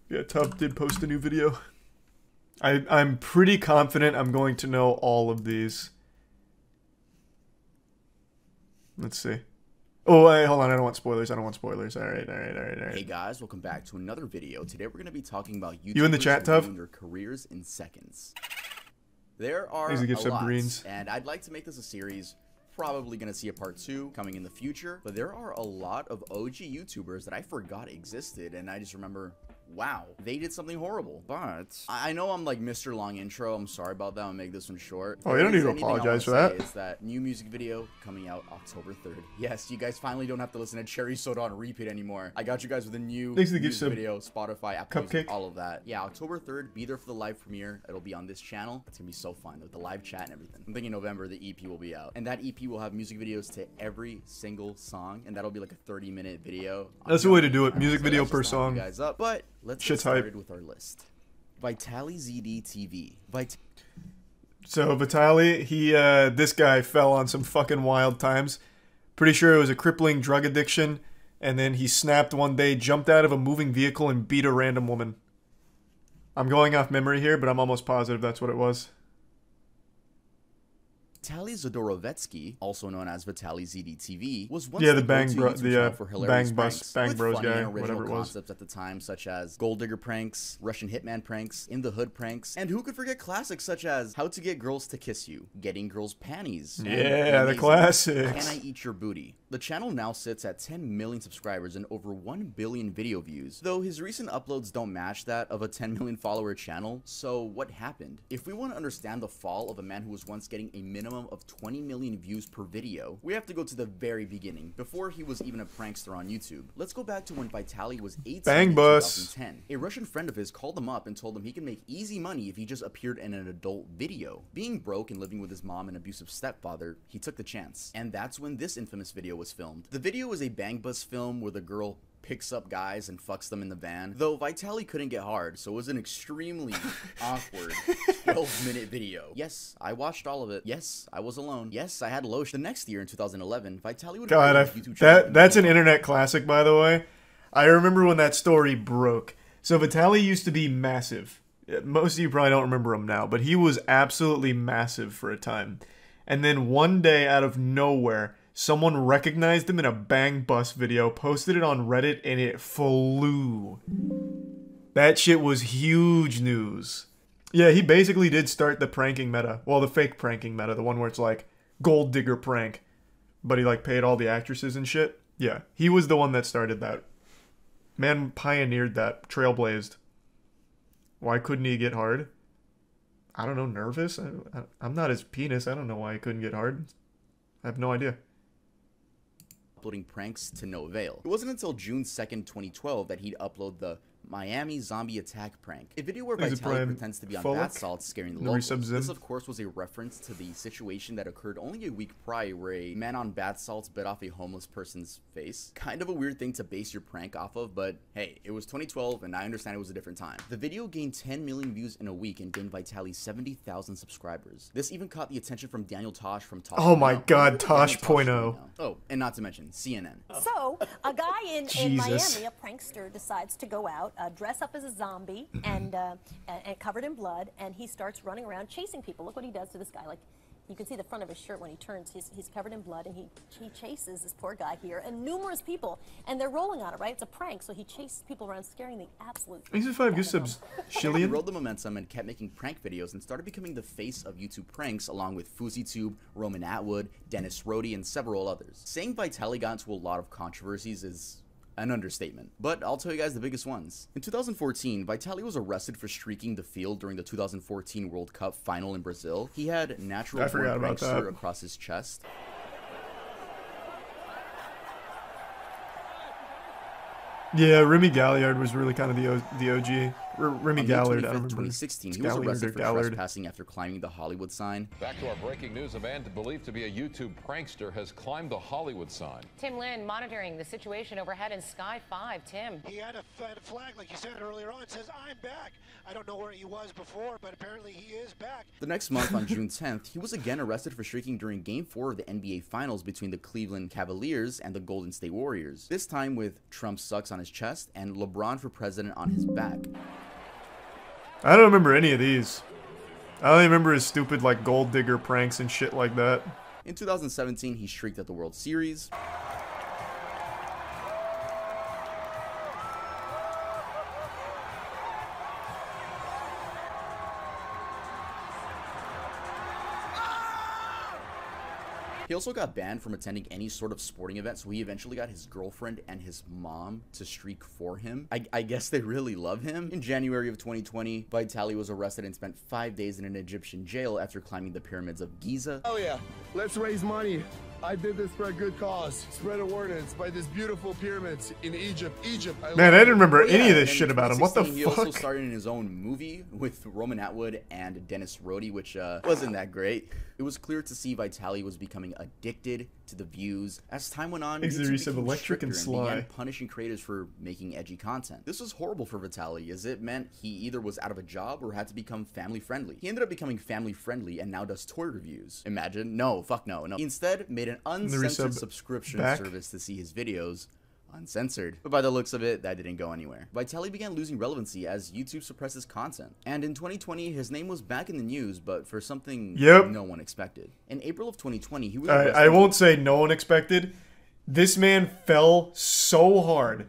Yeah, Tub did post a new video. I'm pretty confident I'm going to know all of these. Let's see. Oh, wait, hold on. I don't want spoilers. I don't want spoilers. All right. Hey guys, welcome back to another video. Today we're going to be talking about YouTubers You in the chat, Tub? ruining their careers in seconds. There are Easy gift a sub lot, greens. and I'd like to make this a series. Probably going to see a part 2 coming in the future, but there are a lot of OG YouTubers that I forgot existed, and I just remember, wow, they did something horrible. But I know I'm like Mr. Long Intro. I'm sorry about that. I'll make this one short. Oh, you don't need to apologize for that. Is that new music video coming out October 3rd. Yes, you guys finally don't have to listen to Cherry Soda on repeat anymore. I got you guys with a new music video, Spotify, Apple Music, all of that. Yeah, October 3rd, be there for the live premiere. It'll be on this channel. It's gonna be so fun with the live chat and everything. I'm thinking November the EP will be out, and that EP will have music videos to every single song, and that'll be like a 30-minute video. That's the way to do it. Music video per song. Guys up, but let's get started with our list. Vitali TV. So Vitali, this guy fell on some fucking wild times. Pretty sure it was a crippling drug addiction, and then he snapped one day, jumped out of a moving vehicle, and beat a random woman. I'm going off memory here, but I'm almost positive that's what it was. Vitaly Zodorovetsky, also known as Vitali TV, was once the Bang Bros guy, whatever it was. Concepts at the time, such as Gold Digger pranks, Russian Hitman pranks, In the Hood pranks, and who could forget classics such as How to Get Girls to Kiss You, Getting Girls Panties, yeah, the classics. Can I Eat Your Booty? The channel now sits at 10 million subscribers and over 1 billion video views, though his recent uploads don't match that of a 10 million follower channel. So what happened? If we want to understand the fall of a man who was once getting a minimum of 20 million views per video, we have to go to the very beginning, before he was even a prankster on YouTube. Let's go back to when Vitali was 18 in 2010. A Russian friend of his called him up and told him he could make easy money if he just appeared in an adult video. Being broke and living with his mom and abusive stepfather, he took the chance. And that's when this infamous video was filmed. The video was a bang bus film where the girl picks up guys and fucks them in the van, though Vitali couldn't get hard, so it was an extremely awkward 12-minute video. Yes, I watched all of it. Yes, I was alone. Yes, I had lotion. The next year in 2011, Vitali would that's an internet classic, by the way. I remember when that story broke. So Vitali used to be massive. Most of you probably don't remember him now, but he was absolutely massive for a time. And then one day, out of nowhere, someone recognized him in a Bang Bus video, posted it on Reddit, and it flew. That shit was huge news. Yeah, he basically did start the pranking meta. Well, the fake pranking meta, the one where it's like, Gold Digger prank. But he like paid all the actresses and shit. Yeah, he was the one that started that. Man pioneered that, trailblazed. Why couldn't he get hard? I don't know, nervous? I'm not his penis. I don't know why he couldn't get hard. I have no idea. Uploading pranks to no avail. It wasn't until June 2nd, 2012 that he'd upload the Miami zombie attack prank, a video where Vitali pretends to be on bath salts scaring the locals. This of course was a reference to the situation that occurred only a week prior where a man on bath salts bit off a homeless person's face. Kind of a weird thing to base your prank off of, but hey, it was 2012 and I understand it was a different time. The video gained 10 million views in a week and gained Vitali 70,000 subscribers. This even caught the attention from Daniel Tosh from Tosh. Oh my god, Tosh.0. Oh, and not to mention CNN. So, a guy in Miami, a prankster, decides to go out, dress up as a zombie and covered in blood, and he starts running around chasing people. Look what he does to this guy. Like, you can see the front of his shirt when he turns. He's covered in blood, and he chases this poor guy here and numerous people, and they're rolling on it, right? It's a prank, so he chases people around, scaring the absolute. These are 5 gift subs. He rode the momentum and kept making prank videos and started becoming the face of YouTube pranks, along with FuzzyTube, Roman Atwood, Dennis Rohde, and several others. Saying Vitali got into a lot of controversies is an understatement, but I'll tell you guys the biggest ones. In 2014, Vitali was arrested for streaking the field during the 2014 World Cup final in Brazil. He had natural born prankster across his chest. Yeah, Remy Galliard was really kind of the OG. Remy On May Gallard, 25th, I remember. 2016, he was Gallard or arrested for Gallard. trespassing after climbing the Hollywood sign. Back to our breaking news. A man believed to be a YouTube prankster has climbed the Hollywood sign. Tim Lynn monitoring the situation overhead in Sky 5. Tim. He had a flag, like you said earlier on. It says, "I'm back." I don't know where he was before, but apparently he is back. The next month, on June 10th, he was again arrested for streaking during Game 4 of the NBA Finals between the Cleveland Cavaliers and the Golden State Warriors. This time with Trump sucks on his chest and LeBron for president on his back. I don't remember any of these. I only remember his stupid, like, gold digger pranks and shit like that. In 2017, he streaked at the World Series. He also got banned from attending any sort of sporting event, so he eventually got his girlfriend and his mom to streak for him. I guess they really love him. In January of 2020, Vitaly was arrested and spent 5 days in an Egyptian jail after climbing the pyramids of Giza. Oh yeah, let's raise money. I did this for a good cause. Spread awareness by these beautiful pyramids in Egypt. Man, I didn't remember any of this shit about him. What the He also fuck? starred in his own movie with Roman Atwood and Dennis Roddy, which wasn't that great. It was clear to see Vitaly was becoming addicted to the views. As time went on, Thanks to YouTube Reese of became Electric and stricter and Sly. began punishing creators for making edgy content. This was horrible for Vitaly, as it meant he either was out of a job or had to become family friendly. He ended up becoming family friendly and now does toy reviews. Imagine? No, fuck no. He instead made an uncensored subscription service to see his videos uncensored. But by the looks of it, that didn't go anywhere. Vitaly began losing relevancy as YouTube suppressed his content. And in 2020, his name was back in the news, but for something no one expected. In April of 2020, he was arrested. I won't say no one expected. This man fell so hard.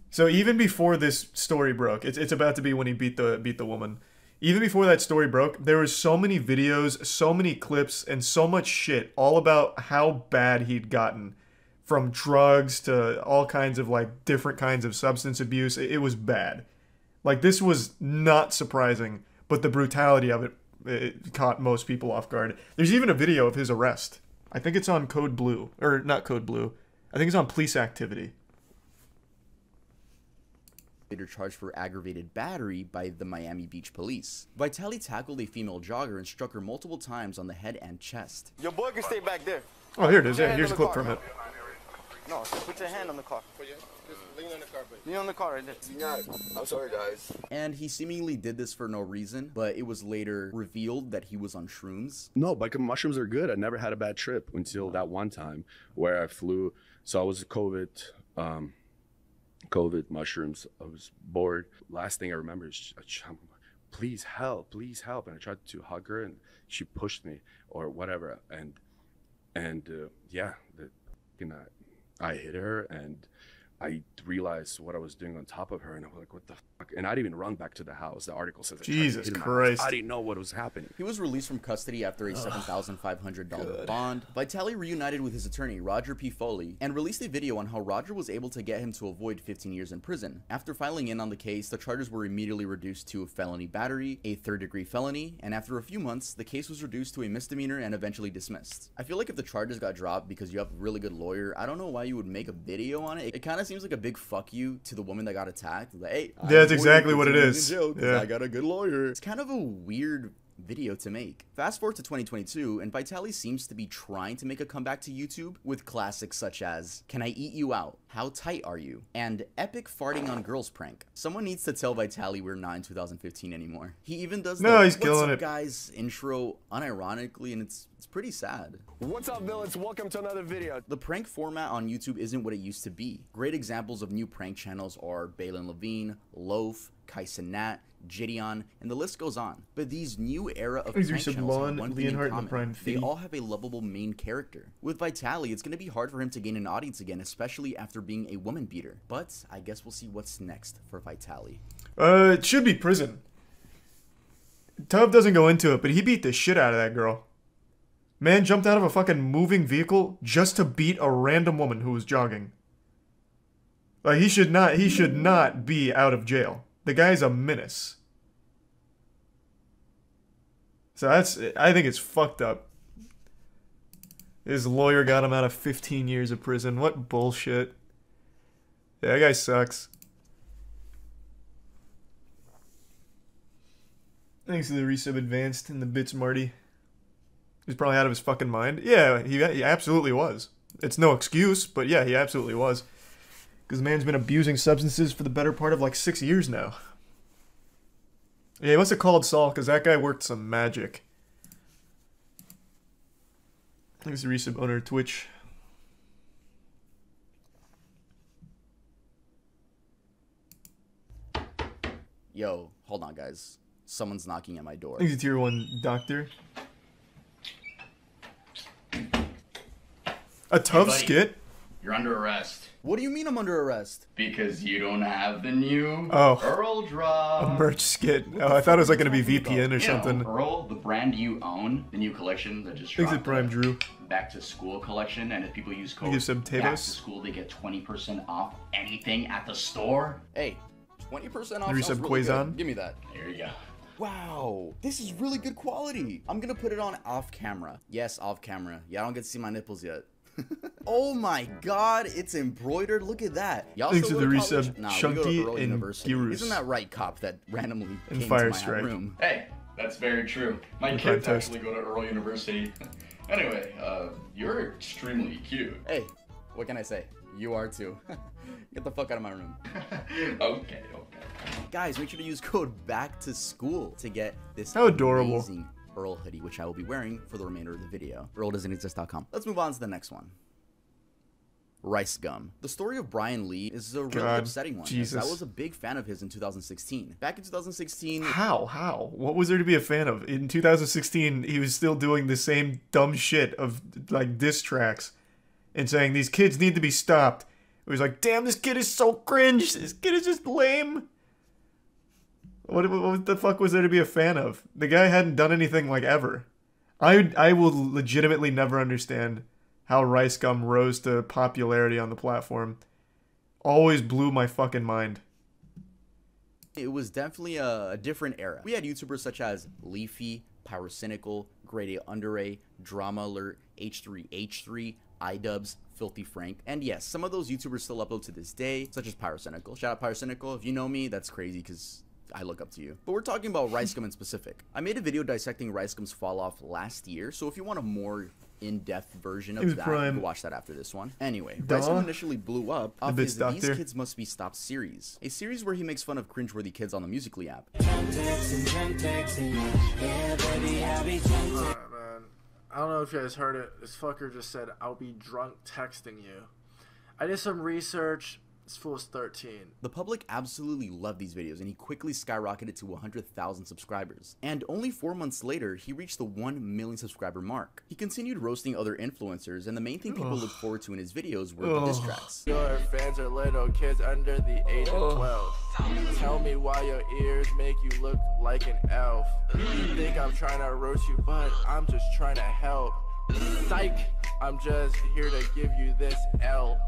So even before this story broke, it's about to be when he beat the woman. Even before that story broke, there was so many videos, so many clips, and so much shit all about how bad he'd gotten. From drugs to all kinds of, like, different kinds of substance abuse. It was bad. Like, this was not surprising, but the brutality of it caught most people off guard. There's even a video of his arrest. I think it's on Code Blue. Or, not Code Blue. I think it's on Police Activity. Later charged for aggravated battery by the Miami Beach police. Vitaly tackled a female jogger and struck her multiple times on the head and chest. Your boy can stay back there. Oh, here it is. Yeah, here's a clip from it. No, put your hand on the car. Just lean on the car, buddy. Lean on the car right there. I'm sorry, guys. And he seemingly did this for no reason, but it was later revealed that he was on shrooms. No, but mushrooms are good. I never had a bad trip until that one time where I flew. So I was COVID mushrooms. I was bored. Last thing I remember is, please help. And I tried to hug her and she pushed me or whatever. I hit her and I realized what I was doing on top of her, and I was like, what the fuck? And I didn't even run back to the house. The article says, Jesus Christ. I didn't know what was happening. He was released from custody after a $7,500 bond. Vitaly reunited with his attorney, Roger P. Foley, and released a video on how Roger was able to get him to avoid 15 years in prison. After filing in on the case, the charges were immediately reduced to felony battery, a third-degree felony, and after a few months, the case was reduced to a misdemeanor and eventually dismissed. I feel like if the charges got dropped because you have a really good lawyer, I don't know why you would make a video on it. It kind of seems like a big fuck you to the woman that got attacked. Like, hey, yeah, that's exactly what it is. Yeah. I got a good lawyer. It's kind of a weird video to make. Fast forward to 2022, and Vitaly seems to be trying to make a comeback to YouTube with classics such as Can I Eat You Out? How Tight Are You? And Epic Farting on Girls prank. Someone needs to tell Vitaly we're not in 2015 anymore. He even does the he's killing it, guys intro unironically, and it's pretty sad. What's up, villains? Welcome to another video. The prank format on YouTube isn't what it used to be. Great examples of new prank channels are Balin Levine, Loaf, Kai Cenat, Gideon, and the list goes on. But these new era of prank channels have one thing in common. They all have a lovable main character. With Vitaly, it's going to be hard for him to gain an audience again, especially after being a woman beater. But I guess we'll see what's next for Vitaly. It should be prison. Tub doesn't go into it, but he beat the shit out of that girl. Man jumped out of a fucking moving vehicle just to beat a random woman who was jogging. Like, he should not be out of jail. The guy's a menace. So I think it's fucked up. His lawyer got him out of 15 years of prison. What bullshit. Yeah, that guy sucks. Thanks to the resub advanced in the bits, Marty. He's probably out of his fucking mind. Yeah, he absolutely was. It's no excuse, but yeah, he absolutely was. Because the man's been abusing substances for the better part of like 6 years now. Yeah, he must have called Saul, because that guy worked some magic. Thanks to the resub owner of Twitch. Yo, hold on, guys. Someone's knocking at my door. Thanks to Tier 1 Doctor. A tough skit? You're under arrest. What do you mean I'm under arrest? Because you don't have the new Earl drop. A merch skit. Oh, I thought it was like going to be VPN or something. Earl, the brand you own, the new collection that just dropped. Thanks to Prime Drew. Back to school collection, and if people use code some back to school, they get 20% off anything at the store. Hey, 20% off. Resub Quazon. Give me that. There you go. Wow, this is really good quality. I'm gonna put it on off camera. Yes, off camera. Yeah, I don't get to see my nipples yet. Oh my god, it's embroidered. Look at that. Y'all thanks to still the go to college? resub Nah, Chunky we go to and University. Girus. Isn't that right, cop, that randomly and came Fire to my Strike. room? Hey, that's very true. My And kids Prime actually go to Earl University. Anyway, you're extremely cute. Hey, what can I say? You are too. Get the fuck out of my room. Okay. Guys, make sure to use code back to school to get this How adorable. amazing Earl hoodie, which I will be wearing for the remainder of the video. EarlDoesn'tExist.com. Let's move on to the next one. Rice gum. The story of Brian Lee is a really upsetting one. Jesus. I was a big fan of his in 2016. Back in 2016... How? What was there to be a fan of? In 2016, he was still doing the same dumb shit of, like, diss tracks. And saying, these kids need to be stopped. It was like, damn, this kid is so cringe. This kid is just lame. What the fuck was there to be a fan of? The guy hadn't done anything, like, ever. I will legitimately never understand how Rice Gum rose to popularity on the platform. Always blew my fucking mind. It was definitely a different era. We had YouTubers such as Leafy, Pyrocynical, Grade A Under A, Drama Alert, H3H3, iDubbbz, Filthy Frank, and yes, some of those YouTubers still upload to this day, such as Pyrocynical. Shout out Pyrocynical. If you know me, that's crazy because I look up to you. But we're talking about Rice Gum in specific. I made a video dissecting Rice Gum's fall off last year, so if you want a more in-depth version of that, you can watch that after this one. Anyway, Rice Gum initially blew up off his These Kids Must Be Stopped series, a series where he makes fun of cringeworthy kids on the Musical.ly app. Man, I don't know if you guys heard it. This fucker just said, I'll be drunk texting you. I did some research. This fool is 13. The public absolutely loved these videos, and he quickly skyrocketed to 100,000 subscribers. And only 4 months later, he reached the 1 million subscriber mark. He continued roasting other influencers, and the main thing people looked forward to in his videos were the diss tracks. Your fans are little kids under the age of 12. Tell me why your ears make you look like an elf. You think I'm trying to roast you, but I'm just trying to help. Psych, I'm just here to give you this L.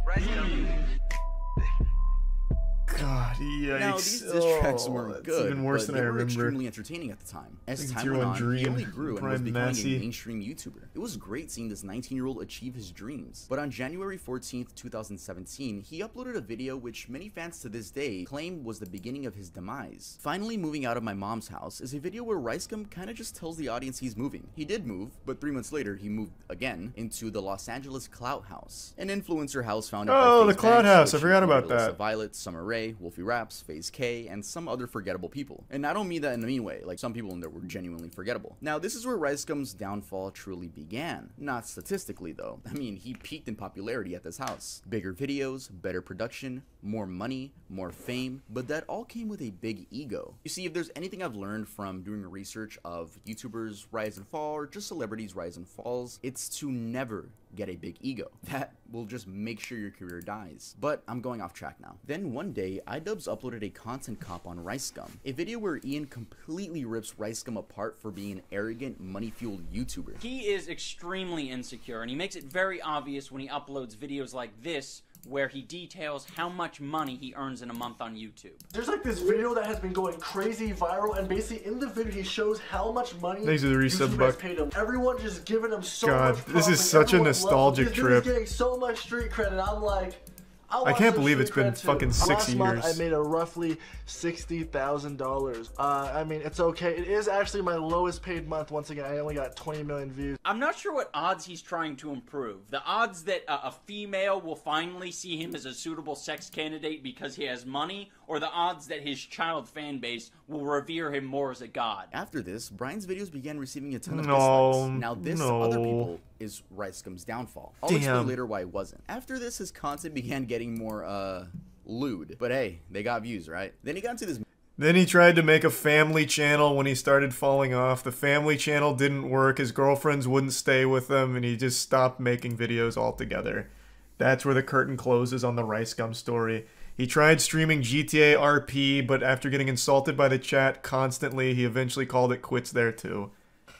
God, yikes. Now, these diss tracks weren't good, even worse but than they I were remember. extremely entertaining at the time. As time Tier went 1 on, Dream, he only grew and was Prime becoming Massey. a mainstream YouTuber. It was great seeing this 19-year-old achieve his dreams. But on January 14th, 2017, he uploaded a video which many fans to this day claim was the beginning of his demise. Finally Moving Out of My Mom's House is a video where Rice Gum kinda just tells the audience he's moving. He did move, but 3 months later, he moved again into the Los Angeles Clout House, an influencer house founded by the Clout House, I forgot about that. Violet, Summer Rae, Wolfie Raps, FaZe K, and some other forgettable people. And I don't mean that in a mean way, like some people in there were genuinely forgettable. Now, this is where Rice Gum's downfall truly began. Not statistically, though. I mean, he peaked in popularity at this house. Bigger videos, better production, more money, more fame, but that all came with a big ego. You see, if there's anything I've learned from doing research of YouTubers' rise and fall, or just celebrities' rise and falls, it's to never get a big ego. That will just make sure your career dies. But I'm going off track now. Then one day, iDubbbz uploaded a content cop on Rice Gum, a video where Ian completely rips Rice Gum apart for being an arrogant, money-fueled YouTuber. He is extremely insecure, and he makes it very obvious when he uploads videos like this, where he details how much money he earns in a month on YouTube. There's like this video that has been going crazy viral, and basically in the video he shows how much money Thanks to the resub YouTubers buck. paid him. Everyone just giving him so God, much this is props, such a everyone loves him. nostalgic This dude trip. is getting so much street credit. I'm like, I can't believe it's been fucking 6 Last years. month I made a roughly $60,000. I mean, it's okay. It is actually my lowest paid month. Once again, I only got 20 million views. I'm not sure what odds he's trying to improve. The odds that a female will finally see him as a suitable sex candidate because he has money, or the odds that his child fan base will revere him more as a god. After this, Brian's videos began receiving a ton of dislikes. Now this, to other people, is RiceGum's downfall. I'll explain later why it wasn't. After this, his content began getting more, lewd. But hey, they got views, right? Then he got into this... Then he tried to make a family channel when he started falling off. The family channel didn't work. His girlfriends wouldn't stay with him, and he just stopped making videos altogether. That's where the curtain closes on the RiceGum story. He tried streaming GTA RP, but after getting insulted by the chat constantly, he eventually called it quits there too.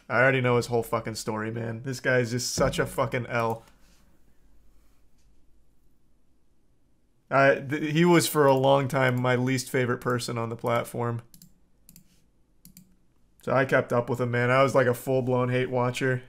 I already know his whole fucking story, man. This guy is just such a fucking L. He was for a long time my least favorite person on the platform. So I kept up with him, man. I was like a full-blown hate watcher.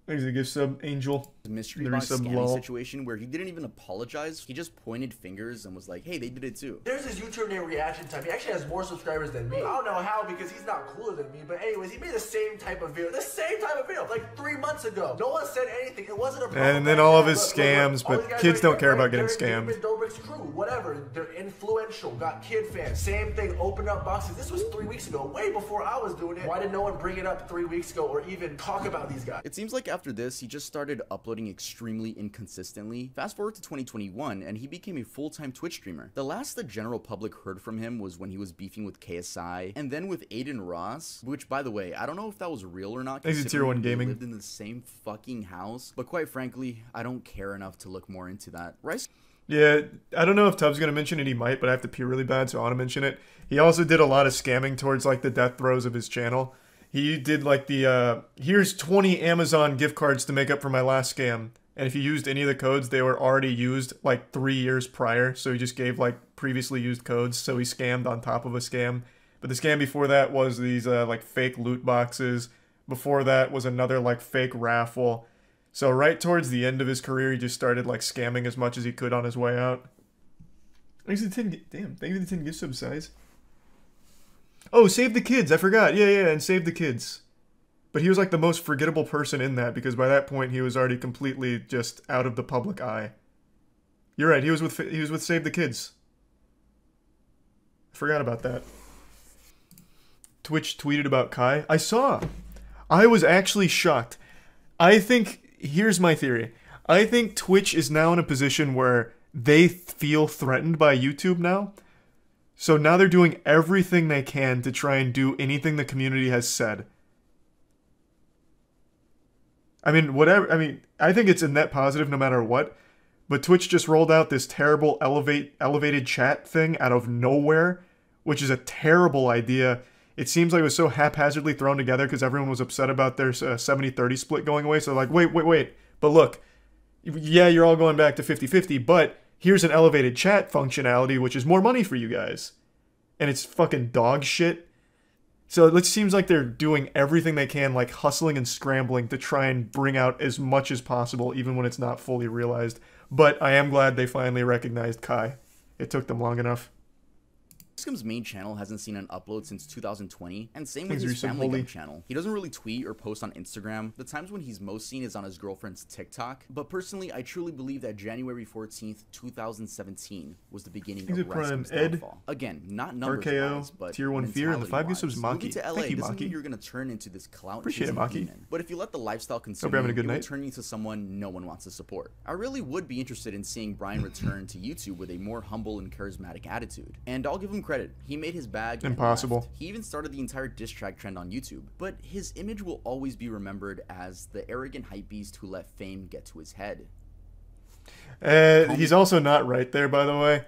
Thanks for the gift sub, Angel. Mystery box scamming situation where he didn't even apologize. He just pointed fingers and was like, hey, they did it too. There's this YouTuber named Reaction Time. He actually has more subscribers than me. I don't know how because he's not cooler than me. But anyways, he made the same type of video. The same type of video like 3 months ago. No one said anything. It wasn't a problem. And then all of his scams, but kids don't care about getting scammed. Dobrik's crew, whatever. They're influential. Got kid fans. Same thing. Open up boxes. This was 3 weeks ago. Way before I was doing it. Why did no one bring it up 3 weeks ago or even talk about these guys? It seems like after this, he just started uploading extremely inconsistently. Fast forward to 2021, and he became a full-time Twitch streamer. The last the general public heard from him was when he was beefing with KSI, and then with Aiden Ross, which, by the way, I don't know if that was real or not, He's a tier 1 gaming. They lived in the same fucking house, but quite frankly, I don't care enough to look more into that. Rice? Yeah, I don't know if Tubbs gonna mention it, he might, but I have to pee really bad, so I want to mention it. He also did a lot of scamming towards, like, the death throes of his channel. He did, like, the, here's 20 Amazon gift cards to make up for my last scam. And if you used any of the codes, they were already used, like, 3 years prior. So he just gave, like, previously used codes. So he scammed on top of a scam. But the scam before that was these, like, fake loot boxes. Before that was another, like, fake raffle. So right towards the end of his career, he just started, like, scamming as much as he could on his way out. Thanks for the 10, damn, thank you for the 10 gift sub size. Oh, Save the Kids, I forgot. Yeah, and Save the Kids. But he was like the most forgettable person in that because by that point he was already completely just out of the public eye. You're right, he was with Save the Kids. I forgot about that. Twitch tweeted about Kai. I saw. I was actually shocked. I think, here's my theory. I think Twitch is now in a position where they feel threatened by YouTube now. So now they're doing everything they can to try and do anything the community has said. I mean, whatever. I mean, I think it's a net positive no matter what. But Twitch just rolled out this terrible elevated chat thing out of nowhere, which is a terrible idea. It seems like it was so haphazardly thrown together because everyone was upset about their 70-30 split going away. So like, wait. But look, yeah, you're all going back to 50-50, but here's an elevated chat functionality, which is more money for you guys. And it's fucking dog shit. So it seems like they're doing everything they can, like hustling and scrambling to try and bring out as much as possible, even when it's not fully realized. But I am glad they finally recognized Kai. It took them long enough. RiceGum's main channel hasn't seen an upload since 2020, and same with his Family Gum channel. He doesn't really tweet or post on Instagram. The times when he's most seen is on his girlfriend's TikTok. But personally, I truly believe that January 14th, 2017 was the beginning of RiceGum's downfall. Again, not numbers-wise, but tier 1 fear and the 5 gift subs Maki. Moving to LA Thank you, doesn't Maki. mean you're gonna turn into this clout Appreciate it, Maki. demon. But if you let the lifestyle consume Hope you're having a good you, night. will turn into someone no one wants to support. I really would be interested in seeing Brian return to YouTube with a more humble and charismatic attitude. And I'll give him credit. He made his bag. Impossible. He even started the entire diss track trend on YouTube. But his image will always be remembered as the arrogant hypebeast who let fame get to his head. He's also not right there, by the way.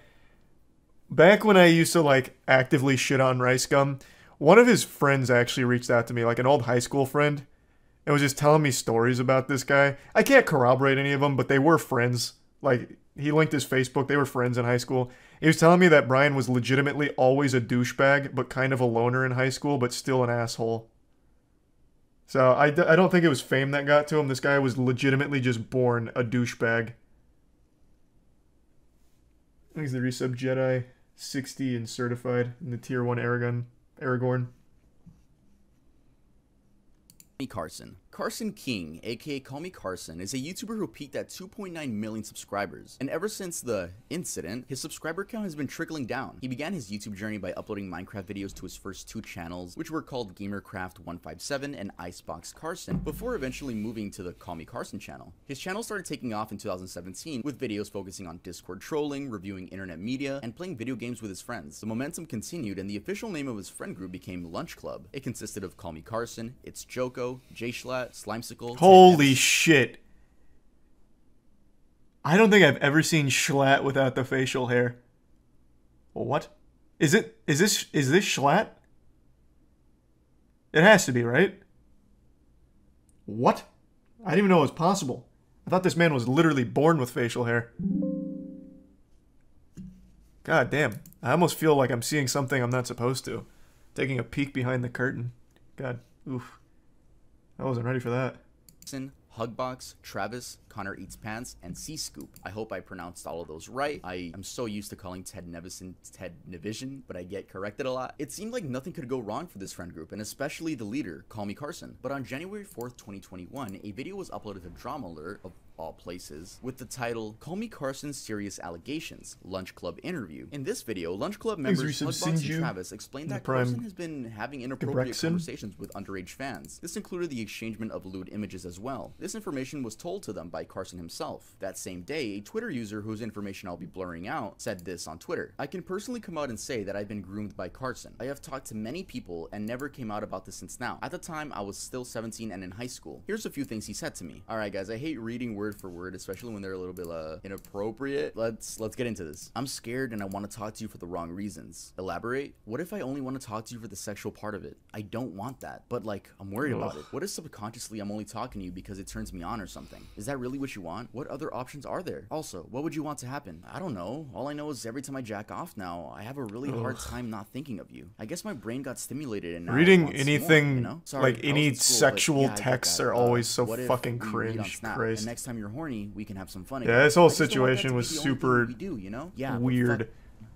Back when I used to like actively shit on RiceGum, one of his friends actually reached out to me, like an old high school friend, and was just telling me stories about this guy. I can't corroborate any of them, but they were friends. Like, he linked his Facebook. They were friends in high school. He was telling me that Brian was legitimately always a douchebag, but kind of a loner in high school, but still an asshole. So I don't think it was fame that got to him. This guy was legitimately just born a douchebag. He's the resub Jedi 60 and certified in the tier 1 Aragorn. Carson King, aka Call Me Carson, is a YouTuber who peaked at 2.9 million subscribers, and ever since the incident, his subscriber count has been trickling down. He began his YouTube journey by uploading Minecraft videos to his first 2 channels, which were called GamerCraft157 and Icebox Carson, before eventually moving to the Call Me Carson channel. His channel started taking off in 2017, with videos focusing on Discord trolling, reviewing internet media, and playing video games with his friends. The momentum continued, and the official name of his friend group became Lunch Club. It consisted of Call Me Carson, It's Joko, Jay Schlatt, Slimesicle. Holy shit. I don't think I've ever seen Schlatt without the facial hair. What? Is this Schlatt? It has to be, right? What? I didn't even know it was possible. I thought this man was literally born with facial hair. God damn. I almost feel like I'm seeing something I'm not supposed to. Taking a peek behind the curtain. God. Oof. I wasn't ready for that. Hugbox, Travis, Connor Eats Pants, and C-Scoop. I hope I pronounced all of those right. I am so used to calling Ted Nevison Ted Nevision, but I get corrected a lot. It seemed like nothing could go wrong for this friend group, and especially the leader, Call Me Carson. But on January 4th, 2021, a video was uploaded to Drama Alert, of all places, with the title, Call Me Carson's Serious Allegations, Lunch Club Interview. In this video, Lunch Club members Hugbox and Travis explained that Carson has been having inappropriate conversations with underage fans. This included the exchangement of lewd images as well. This information was told to them by Carson himself. That same day, a Twitter user whose information I'll be blurring out said this on Twitter. I can personally come out and say that I've been groomed by Carson. I have talked to many people and never came out about this since now. At the time, I was still 17 and in high school. Here's a few things he said to me. Alright guys, I hate reading word for word, especially when they're a little bit inappropriate. Let's get into this. I'm scared and I want to talk to you for the wrong reasons. Elaborate? What if I only want to talk to you for the sexual part of it? I don't want that, but like, I'm worried about it. What if subconsciously I'm only talking to you because it turns me on or something? Is that really what you want? What other options are there? Also, what would you want to happen? I don't know. All I know is every time I jack off now, I have a really hard time not thinking of you. I guess my brain got stimulated and now reading anything more, you know? Sorry, like any sexual texts are always so fucking cringe. And next time you're horny, we can have some fun. Yeah, this whole situation was super you know? Yeah, weird.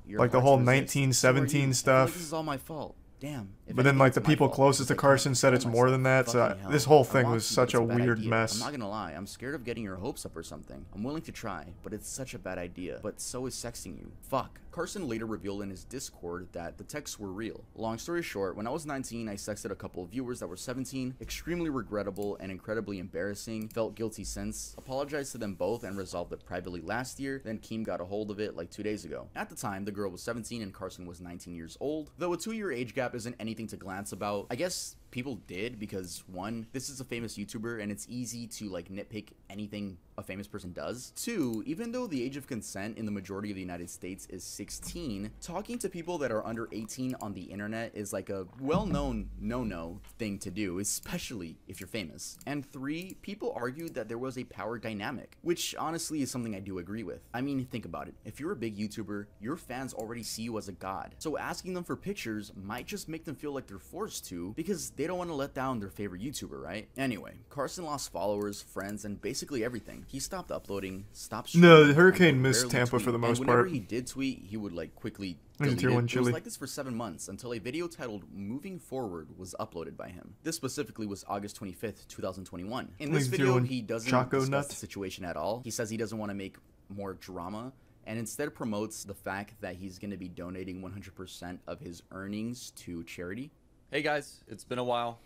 Like the whole 1917 stuff. Like this is all my fault. Damn. But then, like, the people closest to Carson said it's more than that, so this whole thing was such a weird mess. I'm not gonna lie, I'm scared of getting your hopes up or something. I'm willing to try, but it's such a bad idea. But so is sexting you. Fuck. Carson later revealed in his Discord that the texts were real. Long story short, when I was 19, I sexted a couple of viewers that were 17. Extremely regrettable and incredibly embarrassing. Felt guilty since. Apologized to them both and resolved it privately last year. Then Keem got a hold of it like 2 days ago. At the time, the girl was 17 and Carson was 19 years old. Though a 2-year age gap isn't anything to glance about, I guess people did because, one, this is a famous YouTuber and it's easy to like nitpick anything a famous person does. 2, even though the age of consent in the majority of the United States is 16, talking to people that are under 18 on the internet is like a well-known no-no thing to do, especially if you're famous. And 3, people argued that there was a power dynamic, which honestly is something I do agree with. I mean, think about it. If you're a big YouTuber, your fans already see you as a god. So asking them for pictures might just make them feel like they're forced to because they don't want to let down their favorite YouTuber, right? Anyway, Carson lost followers, friends, and basically everything. He stopped uploading, stopped streaming. No, the hurricane missed Tampa for the most part. Whenever he did tweet, he would like quickly delete it. It was like this for 7 months until a video titled Moving Forward was uploaded by him. This specifically was August 25th, 2021. In this video, he doesn't discuss the situation at all. He says he doesn't want to make more drama and instead promotes the fact that he's going to be donating 100% of his earnings to charity. Hey guys, it's been a while.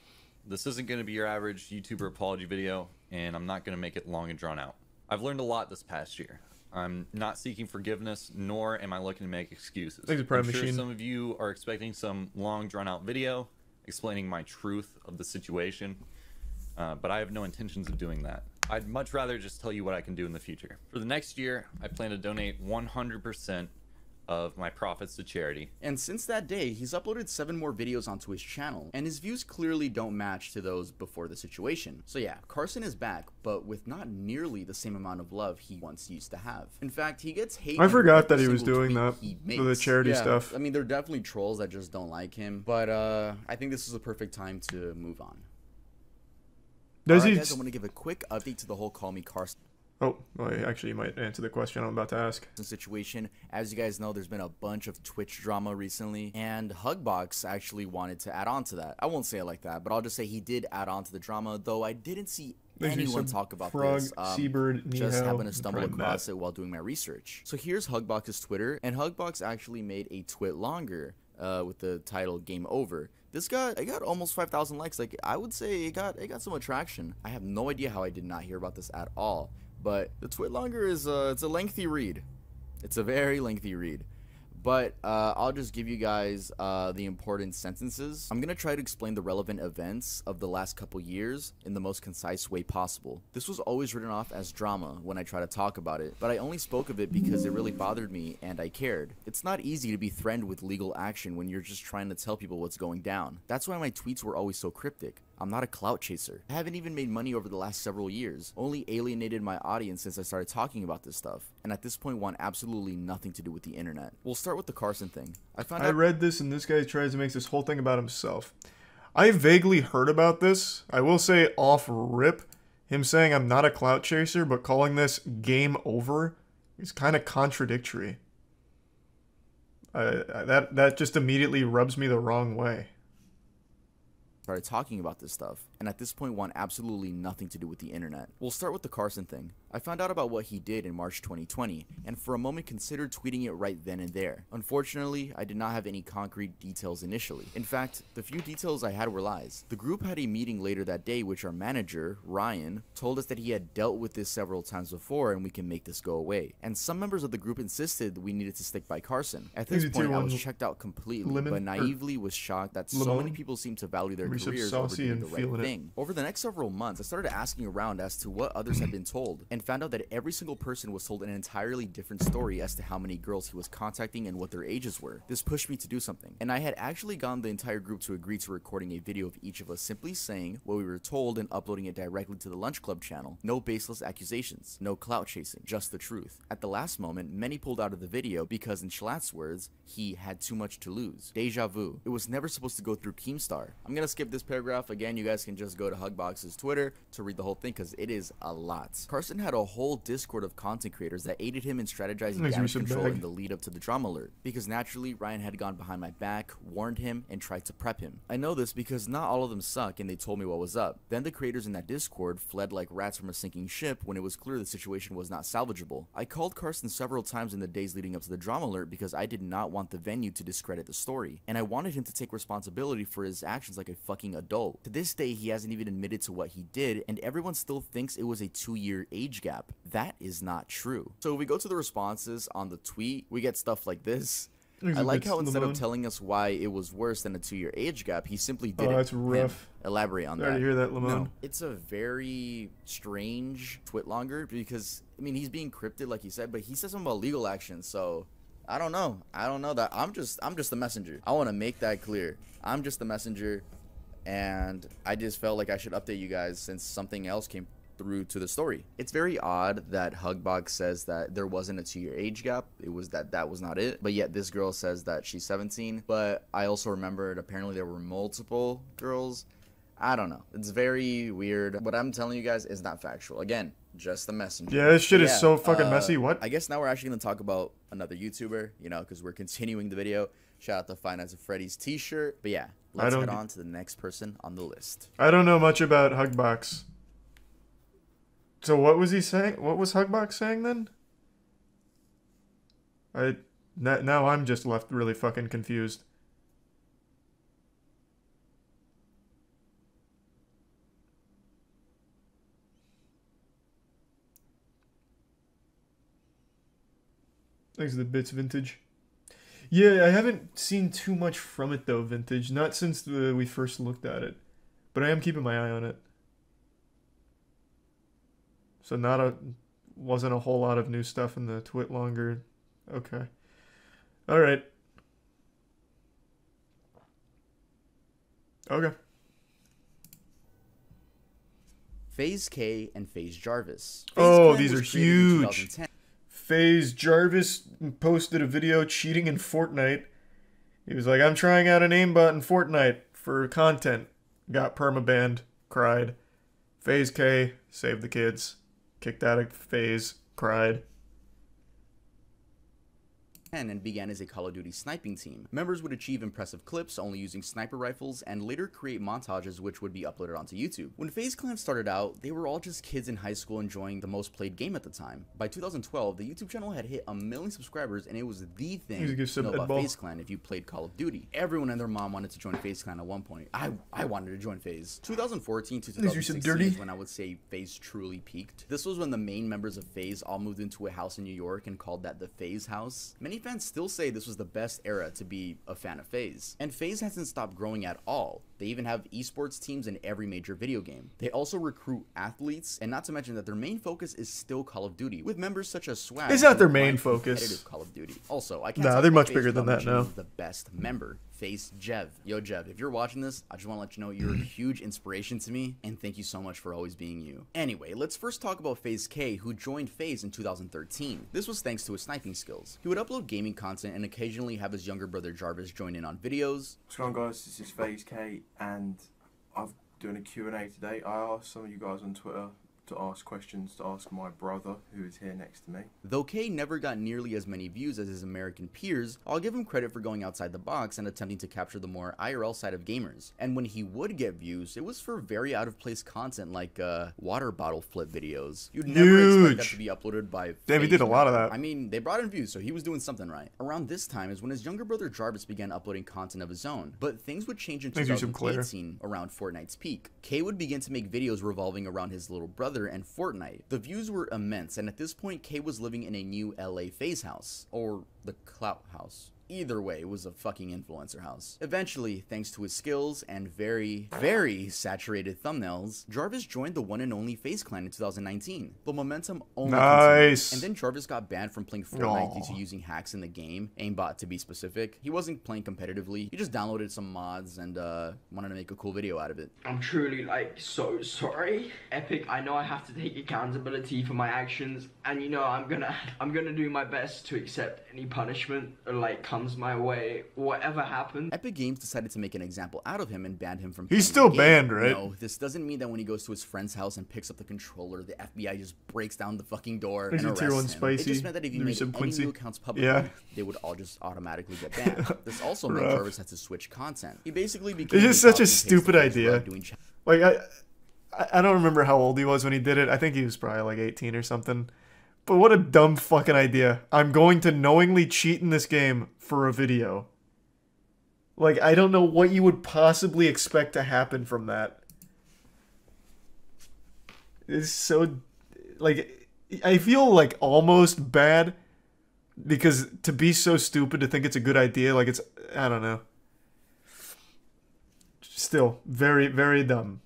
This isn't going to be your average YouTuber apology video, and I'm not going to make it long and drawn out. I've learned a lot this past year. I'm not seeking forgiveness, nor am I looking to make excuses. I'm sure some of you are expecting some long drawn out video explaining my truth of the situation, but I have no intentions of doing that. I'd much rather just tell you what I can do in the future. For the next year, I plan to donate 100% of my profits to charity. And since that day, he's uploaded 7 more videos onto his channel, and his views clearly don't match to those before the situation. So yeah, Carson is back, but with not nearly the same amount of love he once used to have. In fact, he gets hate. I forgot that he was doing that for the charity stuff. I mean, there are definitely trolls that just don't like him, but I think this is a perfect time to move on. Does Alright, he? guys, I want to give a quick update to the whole Call Me Carson Oh, well, actually, you might answer the question I'm about to ask. situation. As you guys know, there's been a bunch of Twitch drama recently, and Hugbox actually wanted to add on to that. I won't say it like that, but I'll just say he did add on to the drama, though I didn't see anyone talk about Frog, this. Seabird, Just Nihao, happened to stumble and across Matt. it while doing my research. So here's Hugbox's Twitter, and Hugbox actually made a twit longer with the title Game Over. This got almost 5,000 likes. Like, I would say it got some attraction. I have no idea how I did not hear about this at all. But the twit longer is it's a lengthy read. It's a very lengthy read. But I'll just give you guys the important sentences. I'm gonna try to explain the relevant events of the last couple years in the most concise way possible. This was always written off as drama when I try to talk about it, but I only spoke of it because it really bothered me and I cared. It's not easy to be threatened with legal action when you're just trying to tell people what's going down. That's why my tweets were always so cryptic. I'm not a clout chaser. I haven't even made money over the last several years, only alienated my audience since I started talking about this stuff, and at this point want absolutely nothing to do with the internet. We'll start with the Carson thing. I read this, and this guy tries to make this whole thing about himself. I vaguely heard about this. I will say off rip, him saying I'm not a clout chaser, but calling this game over is kind of contradictory. That just immediately rubs me the wrong way. Started talking about this stuff, and at this point want absolutely nothing to do with the internet. We'll start with the Carson thing. I found out about what he did in March 2020, and for a moment considered tweeting it right then and there. Unfortunately, I did not have any concrete details initially. In fact, the few details I had were lies. The group had a meeting later that day, which our manager, Ryan, told us that he had dealt with this several times before and we can make this go away. And some members of the group insisted we needed to stick by Carson. At this point, I was checked out completely, but naively was shocked that so many people seemed to value their careers over doing the right thing. Over the next several months, I started asking around as to what others had been told, and found out that every single person was told an entirely different story as to how many girls he was contacting and what their ages were. This pushed me to do something, and I had actually gotten the entire group to agree to recording a video of each of us simply saying what we were told and uploading it directly to the Lunch Club channel. No baseless accusations, no clout chasing, just the truth. At the last moment, many pulled out of the video because, in Schlatt's words, he had too much to lose. Deja vu. It was never supposed to go through Keemstar. I'm gonna skip this paragraph. Again, you guys can just go to Hugbox's Twitter to read the whole thing because it is a lot. Carson had a whole Discord of content creators that aided him in strategizing damage control in the lead up to the drama alert, because naturally Ryan had gone behind my back, warned him, and tried to prep him. I know this because not all of them suck and they told me what was up. Then the creators in that Discord fled like rats from a sinking ship when it was clear the situation was not salvageable. I called Carson several times in the days leading up to the drama alert because I did not want the venue to discredit the story, and I wanted him to take responsibility for his actions like a fucking adult. To this day, he hasn't even admitted to what he did, and everyone still thinks it was a 2-year age gap. That is not true. So if we go to the responses on the tweet, we get stuff like this. I like how instead of telling us why it was worse than a 2-year age gap, he simply didn't that's rough. Elaborate on that. Sorry to hear that, Lamone. No, it's a very strange twit longer because, I mean, he's being cryptid like he said, but he said something about legal action, so I don't know. I don't know that. I'm just the messenger. I want to make that clear. I'm just the messenger, and I just felt like I should update you guys since something else came through to the story. It's very odd that Hugbox says that there wasn't a 2-year age gap. It was that was not it. But yet this girl says that she's 17. But I also remembered apparently there were multiple girls. I don't know. It's very weird. What I'm telling you guys is not factual. Again, just the messenger. Yeah, this shit is so fucking messy. What? I guess now we're actually going to talk about another YouTuber, you know, because we're continuing the video. Shout out to Five Nights at Freddy's t-shirt. But yeah, let's head on to the next person on the list. I don't know much about Hugbox. So what was he saying? What was Hugbox saying then? Now I'm just left really fucking confused. Thanks to the bits, Vintage. Yeah, I haven't seen too much from it though, Vintage. Not since we first looked at it, but I am keeping my eye on it. So wasn't a whole lot of new stuff in the twit longer. Okay. All right. Okay. FaZe K and FaZe Jarvis. Oh, these are huge. FaZe Jarvis posted a video cheating in Fortnite. He was like, I'm trying out an aimbot in Fortnite for content. Got permabanned. Cried. FaZe K saved the kids. Kicked out of FaZe. Cried. And began as a Call of Duty sniping team. Members would achieve impressive clips only using sniper rifles and later create montages which would be uploaded onto YouTube. When FaZe Clan started out, they were all just kids in high school enjoying the most played game at the time. By 2012, the YouTube channel had hit 1 million subscribers and it was the thing to know about FaZe Clan if you played Call of Duty. Everyone and their mom wanted to join FaZe Clan at one point. I wanted to join FaZe. 2014 to 2016 is when I would say FaZe truly peaked. This was when the main members of FaZe all moved into a house in New York and called that the FaZe house. Many fans still say this was the best era to be a fan of FaZe. And FaZe hasn't stopped growing at all. They even have esports teams in every major video game. They also recruit athletes, and not to mention that their main focus is still Call of Duty, with members such as Swag. Is that their main focus? Call of Duty. Also, I can't nah, they're much bigger than that now. The best member, FaZe Jev. Yo, Jev, if you're watching this, I just want to let you know you're a huge inspiration to me, and thank you so much for always being you. Anyway, let's first talk about FaZe K, who joined FaZe in 2013. This was thanks to his sniping skills. He would upload gaming content and occasionally have his younger brother Jarvis join in on videos. What's going on, guys? This is FaZe K, and I'm doing a Q&A today. I asked some of you guys on Twitter to ask questions to ask my brother, who is here next to me. Though K never got nearly as many views as his American peers, I'll give him credit for going outside the box and attempting to capture the more IRL side of gamers. And when he would get views, it was for very out-of-place content like water bottle flip videos. You'd never expect that to be uploaded by Damn, he did a lot of that. I mean, they brought in views, so he was doing something right. Around this time is when his younger brother Jarvis began uploading content of his own, but things would change in 2018 around Fortnite's peak. K would begin to make videos revolving around his little brother and Fortnite. The views were immense, and at this point, K was living in a new LA FaZe house, or the Clout house. Either way, it was a fucking influencer house. Eventually, thanks to his skills and very, very saturated thumbnails, Jarvis joined the one and only FaZe Clan in 2019. The momentum only continued. And then Jarvis got banned from playing Fortnite due to using hacks in the game, aimbot to be specific. He wasn't playing competitively, he just downloaded some mods and wanted to make a cool video out of it. I'm truly like so sorry. Epic, I know I have to take accountability for my actions, and you know I'm gonna do my best to accept any punishment or like comes my way, whatever happens. Epic Games decided to make an example out of him and banned him from He's still banned, right? No, this doesn't mean that when he goes to his friend's house and picks up the controller, the FBI just breaks down the fucking door and arrests him. Spicy. It just meant that if you made any new accounts publicly, they would all just automatically get banned. This also meant Jarvis had to switch content. He basically became It's just such a stupid idea. Like, I don't remember how old he was when he did it. I think he was probably like 18 or something. But what a dumb fucking idea. I'm going to knowingly cheat in this game for a video. Like, I don't know what you would possibly expect to happen from that. It's so... Like, I feel like almost bad. Because to be so stupid to think it's a good idea, like it's... I don't know. Still, very, very dumb.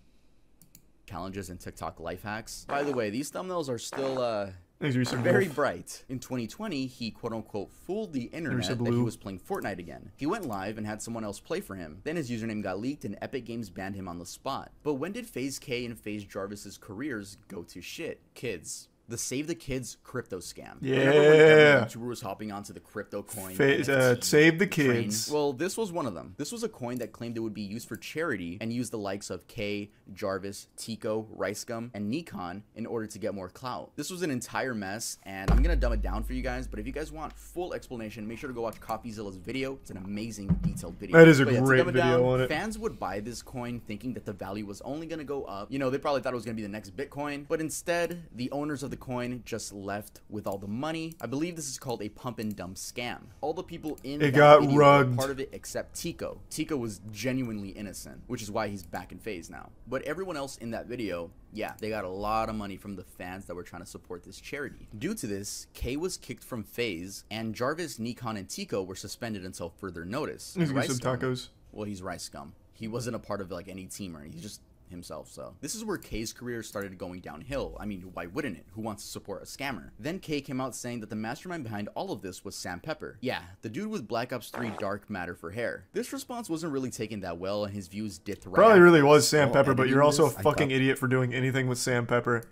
Challenges and TikTok life hacks. By the way, these thumbnails are still, very bright. In 2020, he quote-unquote fooled the internet that he was playing Fortnite again. He went live and had someone else play for him. Then his username got leaked and Epic Games banned him on the spot. But when did FaZe K and FaZe Jarvis's careers go to shit? Kids. The Save the Kids crypto scam. Yeah. YouTuber was hopping onto the crypto coin. Save the Kids. Train. Well, this was one of them. This was a coin that claimed it would be used for charity and used the likes of K, Jarvis, Tico, Ricegum, and Nikon in order to get more clout. This was an entire mess, and I'm gonna dumb it down for you guys, but if you guys want full explanation, make sure to go watch CoffeeZilla's video. It's an amazing, detailed video. That is a great video on it. Fans would buy this coin thinking that the value was only gonna go up. You know, they probably thought it was gonna be the next Bitcoin, but instead, the owners of the coin just left with all the money. I believe this is called a pump and dump scam. All the people in that video were part of it except Tico. Tico was genuinely innocent, which is why he's back in FaZe now. But everyone else in that video, yeah, they got a lot of money from the fans that were trying to support this charity. Due to this, K was kicked from FaZe, and Jarvis, Nikon, and Tico were suspended until further notice. He's some tacos. Well, he's Ricegum. He wasn't a part of like any team or anything. He's just himself. So this is where K's career started going downhill. I mean, why wouldn't it? Who wants to support a scammer? Then K came out saying that the mastermind behind all of this was Sam Pepper. Yeah, the dude with Black Ops 3 dark matter for hair. This response wasn't really taken that well, and his views dipped right Probably really was Sam Pepper, but you're also a fucking idiot for doing anything with Sam Pepper.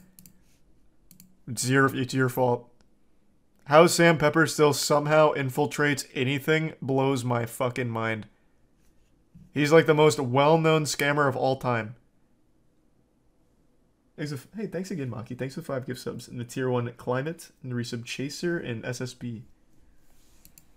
It's your fault. How Sam Pepper still somehow infiltrates anything blows my fucking mind. He's like the most well-known scammer of all time. Thanks again, Maki. Thanks for 5 gift subs. And the tier 1 Climate, and the resub Chaser, and SSB.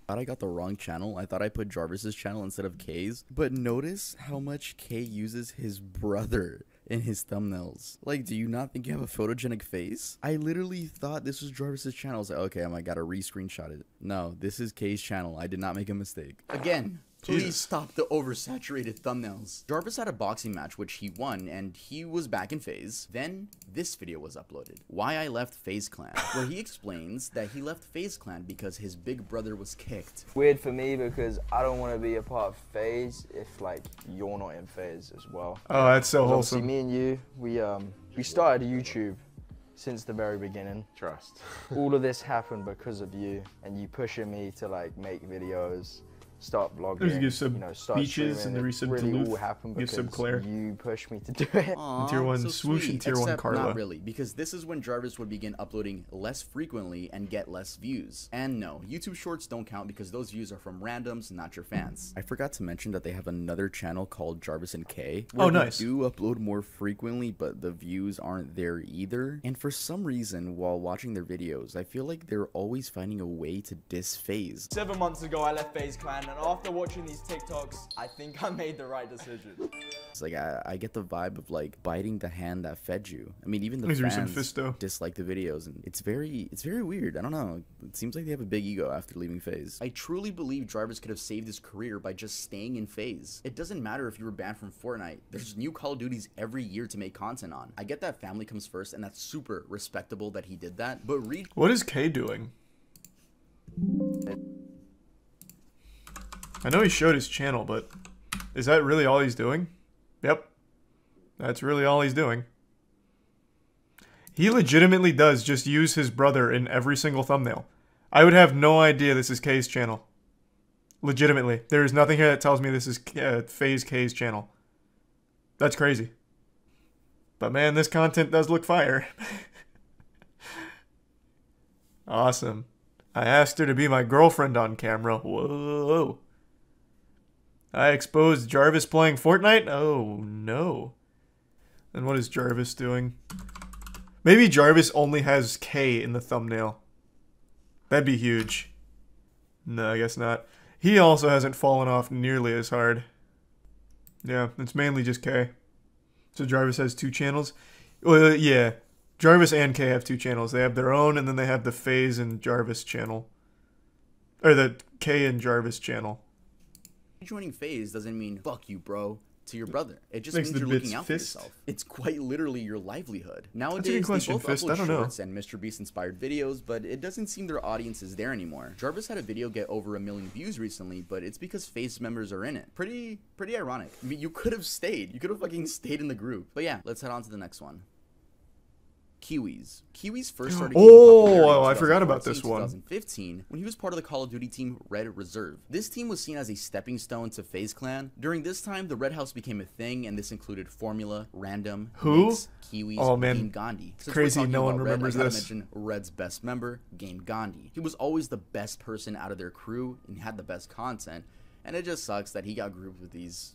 I thought I got the wrong channel. I thought I put Jarvis's channel instead of Kay's. But notice how much Kay uses his brother in his thumbnails. Like, do you not think you have a photogenic face? I literally thought this was Jarvis's channel. I was like, okay, I gotta re-screenshot it. No, this is Kay's channel. I did not make a mistake. Again, please stop the oversaturated thumbnails. Jarvis had a boxing match which he won, and he was back in FaZe. Then this video was uploaded. Why I left FaZe Clan, where he explains that he left FaZe Clan because his big brother was kicked. Weird for me because I don't want to be a part of FaZe if like you're not in FaZe as well. Oh, that's so wholesome. Me and you, we started YouTube since the very beginning. Trust. All of this happened because of you and you pushing me to like make videos, start vlogging, give some start beaches and the resub to really Luth. all happened Give because some Claire. you pushed me to do it. Aww, tier 1 so Swoosh sweet. and tier 1 Except Carla. not really, because this is when Jarvis would begin uploading less frequently and get less views. And no, YouTube Shorts don't count because those views are from randoms, not your fans. I forgot to mention that they have another channel called Jarvis and K, where nice. they do upload more frequently, but the views aren't there either. And for some reason, while watching their videos, I feel like they're always finding a way to diss FaZe. 7 months ago, I left FaZe Clan, and after watching these TikToks, I think I made the right decision. It's like I get the vibe of like biting the hand that fed you. I mean, even the These are some fans Fisto. dislike the videos, and it's very weird. I don't know. It seems like they have a big ego after leaving FaZe. I truly believe Jarvis could have saved his career by just staying in FaZe. It doesn't matter if you were banned from Fortnite. There's new Call of Duties every year to make content on. I get that family comes first, and that's super respectable that he did that. But what is K doing? I know he showed his channel, but is that really all he's doing? Yep. That's really all he's doing. He legitimately does just use his brother in every single thumbnail. I would have no idea this is K's channel. Legitimately. There is nothing here that tells me this is FaZe K's channel. That's crazy. But man, this content does look fire. Awesome. I asked her to be my girlfriend on camera. Whoa. I exposed Jarvis playing Fortnite? Oh, no. And what is Jarvis doing? Maybe Jarvis only has K in the thumbnail. That'd be huge. No, I guess not. He also hasn't fallen off nearly as hard. Yeah, it's mainly just K. So Jarvis has 2 channels? Well, yeah. Jarvis and K have 2 channels. They have their own, and then they have the FaZe and Jarvis channel. Or the K and Jarvis channel. Joining FaZe doesn't mean fuck you, bro, to your brother. It just Makes means the you're looking bits out for fist. yourself. It's quite literally your livelihood. That's a Nowadays, good question, they both Fist. I upload don't know. shorts and Mr. Beast inspired videos, but it doesn't seem their audience is there anymore. Jarvis had a video get over 1 million views recently, but it's because FaZe members are in it. Pretty ironic. I mean, you could have stayed. You could have fucking stayed in the group. But yeah, let's head on to the next one. Kiwis. Kiwis first started getting popular in I forgot about this one. 2015, when he was part of the Call of Duty team Red Reserve. This team was seen as a stepping stone to FaZe Clan. During this time, the Red House became a thing, and this included Formula, Random, Mix, Kiwis, Game Gandhi. Since crazy, we're talking no one about Red, remembers I gotta this. mention Red's best member, Game Gandhi. He was always the best person out of their crew and had the best content, and it just sucks that he got grouped with these.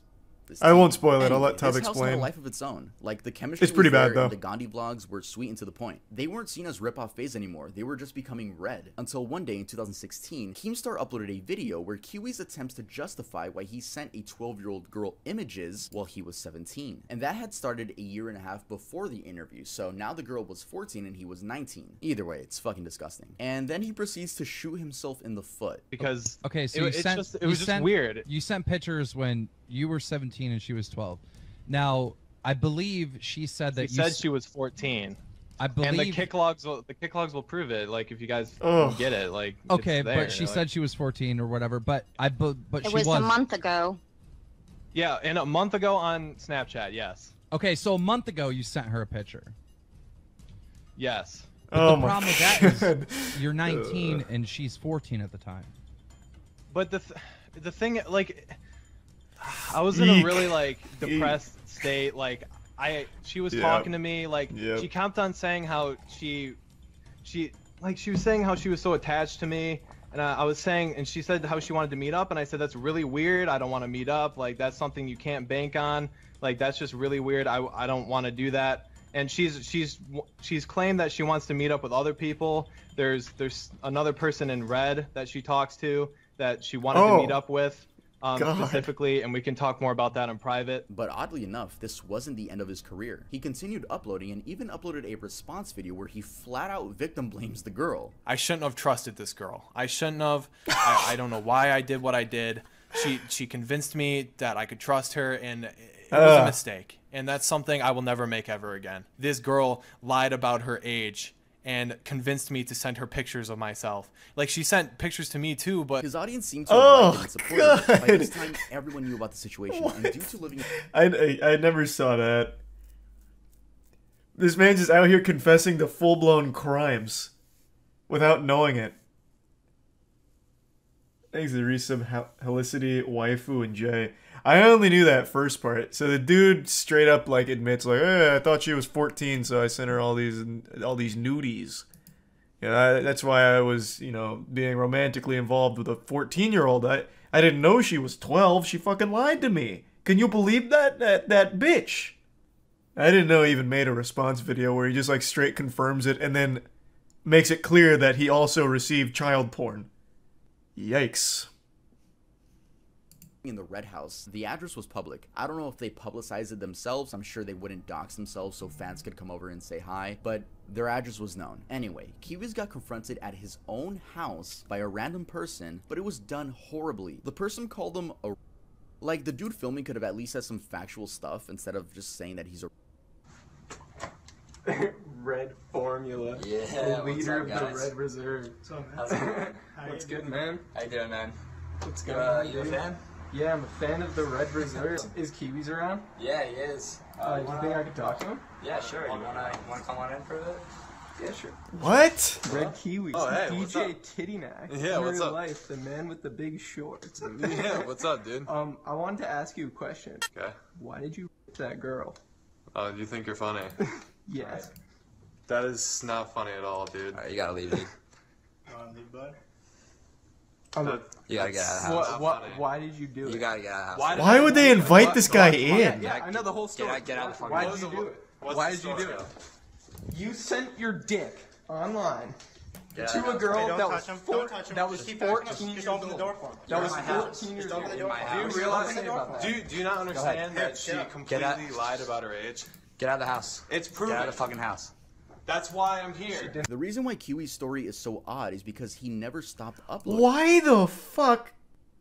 I won't spoil it. I'll Anyway, let Tub this house had explain. a life of its own. Like, the chemistry It's pretty was there, bad, though. and the Gandhi vlogs were sweet and to the point. They weren't seen as rip-off FaZe anymore. They were just becoming Red. Until one day in 2016, Keemstar uploaded a video where Kiwi's attempts to justify why he sent a 12-year-old girl images while he was 17. And that had started a 1.5 years before the interview, so now the girl was 14 and he was 19. Either way, it's fucking disgusting. And then he proceeds to shoot himself in the foot. Because okay, so it was just weird. You sent pictures when you were 17 and she was 12. Now, I believe she said that She said she was 14. I believe, and the kick logs will prove it. Like, if you guys get it, like, okay, it's there, but she said she was 14 or whatever. But it she was a month ago. Yeah, and a month ago on Snapchat, yes. Okay, so a month ago you sent her a picture. Yes. But the problem with that is you're 19 and she's 14 at the time. But the thing, like, I was in a really like depressed state. Like, she was talking to me. Like, she kept on saying how she was saying how she was so attached to me. And I was saying, and she said how she wanted to meet up, and I said that's really weird. I don't want to meet up. Like, that's something you can't bank on. Like, that's just really weird. I don't want to do that. and she's claimed that she wants to meet up with other people. There's another person in red that she talks to that she wanted to meet up with. Specifically, and we can talk more about that in private. But oddly enough, this wasn't the end of his career. He continued uploading and even uploaded a response video where he flat out victim blames the girl. I shouldn't have trusted this girl. I shouldn't have. I don't know why I did what I did. She convinced me that I could trust her, and it was a mistake. And that's something I will never make ever again. This girl lied about her age and convinced me to send her pictures of myself. Like, she sent pictures to me too, but his audience seemed to have liked and supported him. By this time, everyone knew about the situation, and due to living... I never saw that. This man's just out here confessing to full-blown crimes without knowing it. Thanks to the resub Helicity, Waifu, and Jay. I only knew that first part. So the dude straight up like admits like, hey, I thought she was 14, so I sent her all these nudies. You know, that's why I was, you know, being romantically involved with a 14-year-old. I didn't know she was 12. She fucking lied to me. Can you believe that? That bitch. I didn't know he even made a response video where he just like straight confirms it and then makes it clear that he also received child porn. Yikes. In the red house, the address was public. I don't know if they publicized it themselves. I'm sure they wouldn't dox themselves so fans could come over and say hi, but their address was known. Anyway, Kiwis got confronted at his own house by a random person, but it was done horribly. The person called him a... Like, the dude filming could have at least said some factual stuff instead of just saying that he's a... Red Formula. Yeah, the leader what's up, of the Red Reserve. What's up, man? What's good, man? How you doing, man? What's going on, you a fan? Yeah, I'm a fan of the Red Reserve. Is Kiwis around? Yeah, he is. Do you think I could talk to him? Yeah, sure. You wanna come on in for a bit? Yeah, sure. What? Red Kiwis. Oh, hey, DJ Tittynack. Yeah, what's up? Life, the man with the big shorts. Yeah, what's up, dude? I wanted to ask you a question. Okay. Why did you that girl? Oh, you think you're funny? Yes. That is not funny at all, dude. Alright, you gotta leave, dude. Leave, bud? You gotta get out of the house. Why did you do it? You gotta get out of the house. Why would they invite this guy in? Yeah, I know the whole story. Get out of the fucking Why house. did you do it? Why did you do it? You sent your dick online Get to out. a girl Hey, that was 14 years old. That was 14 years old. Do you realize realize? Do you not understand that she completely lied about her age? Get out of the house. It's proven. Get out of the fucking house. That's why I'm here. The reason why Kiwi's story is so odd is because he never stopped uploading. Why the fuck?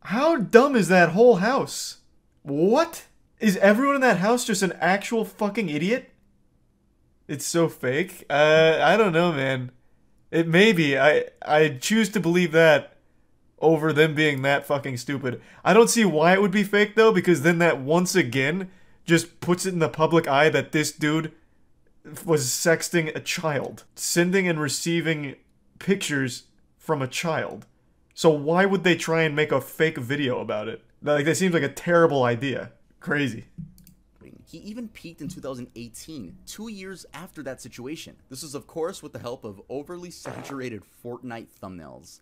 How dumb is that whole house? What? Is everyone in that house just an actual fucking idiot? It's so fake. I don't know, man. It may be. I choose to believe that over them being that fucking stupid. I don't see why it would be fake, though, because then that once again just puts it in the public eye that this dude was sexting a child. Sending and receiving pictures from a child. So why would they try and make a fake video about it? Like, that seems like a terrible idea. Crazy. He even peaked in 2018, 2 years after that situation. This was, of course, with the help of overly saturated Fortnite thumbnails.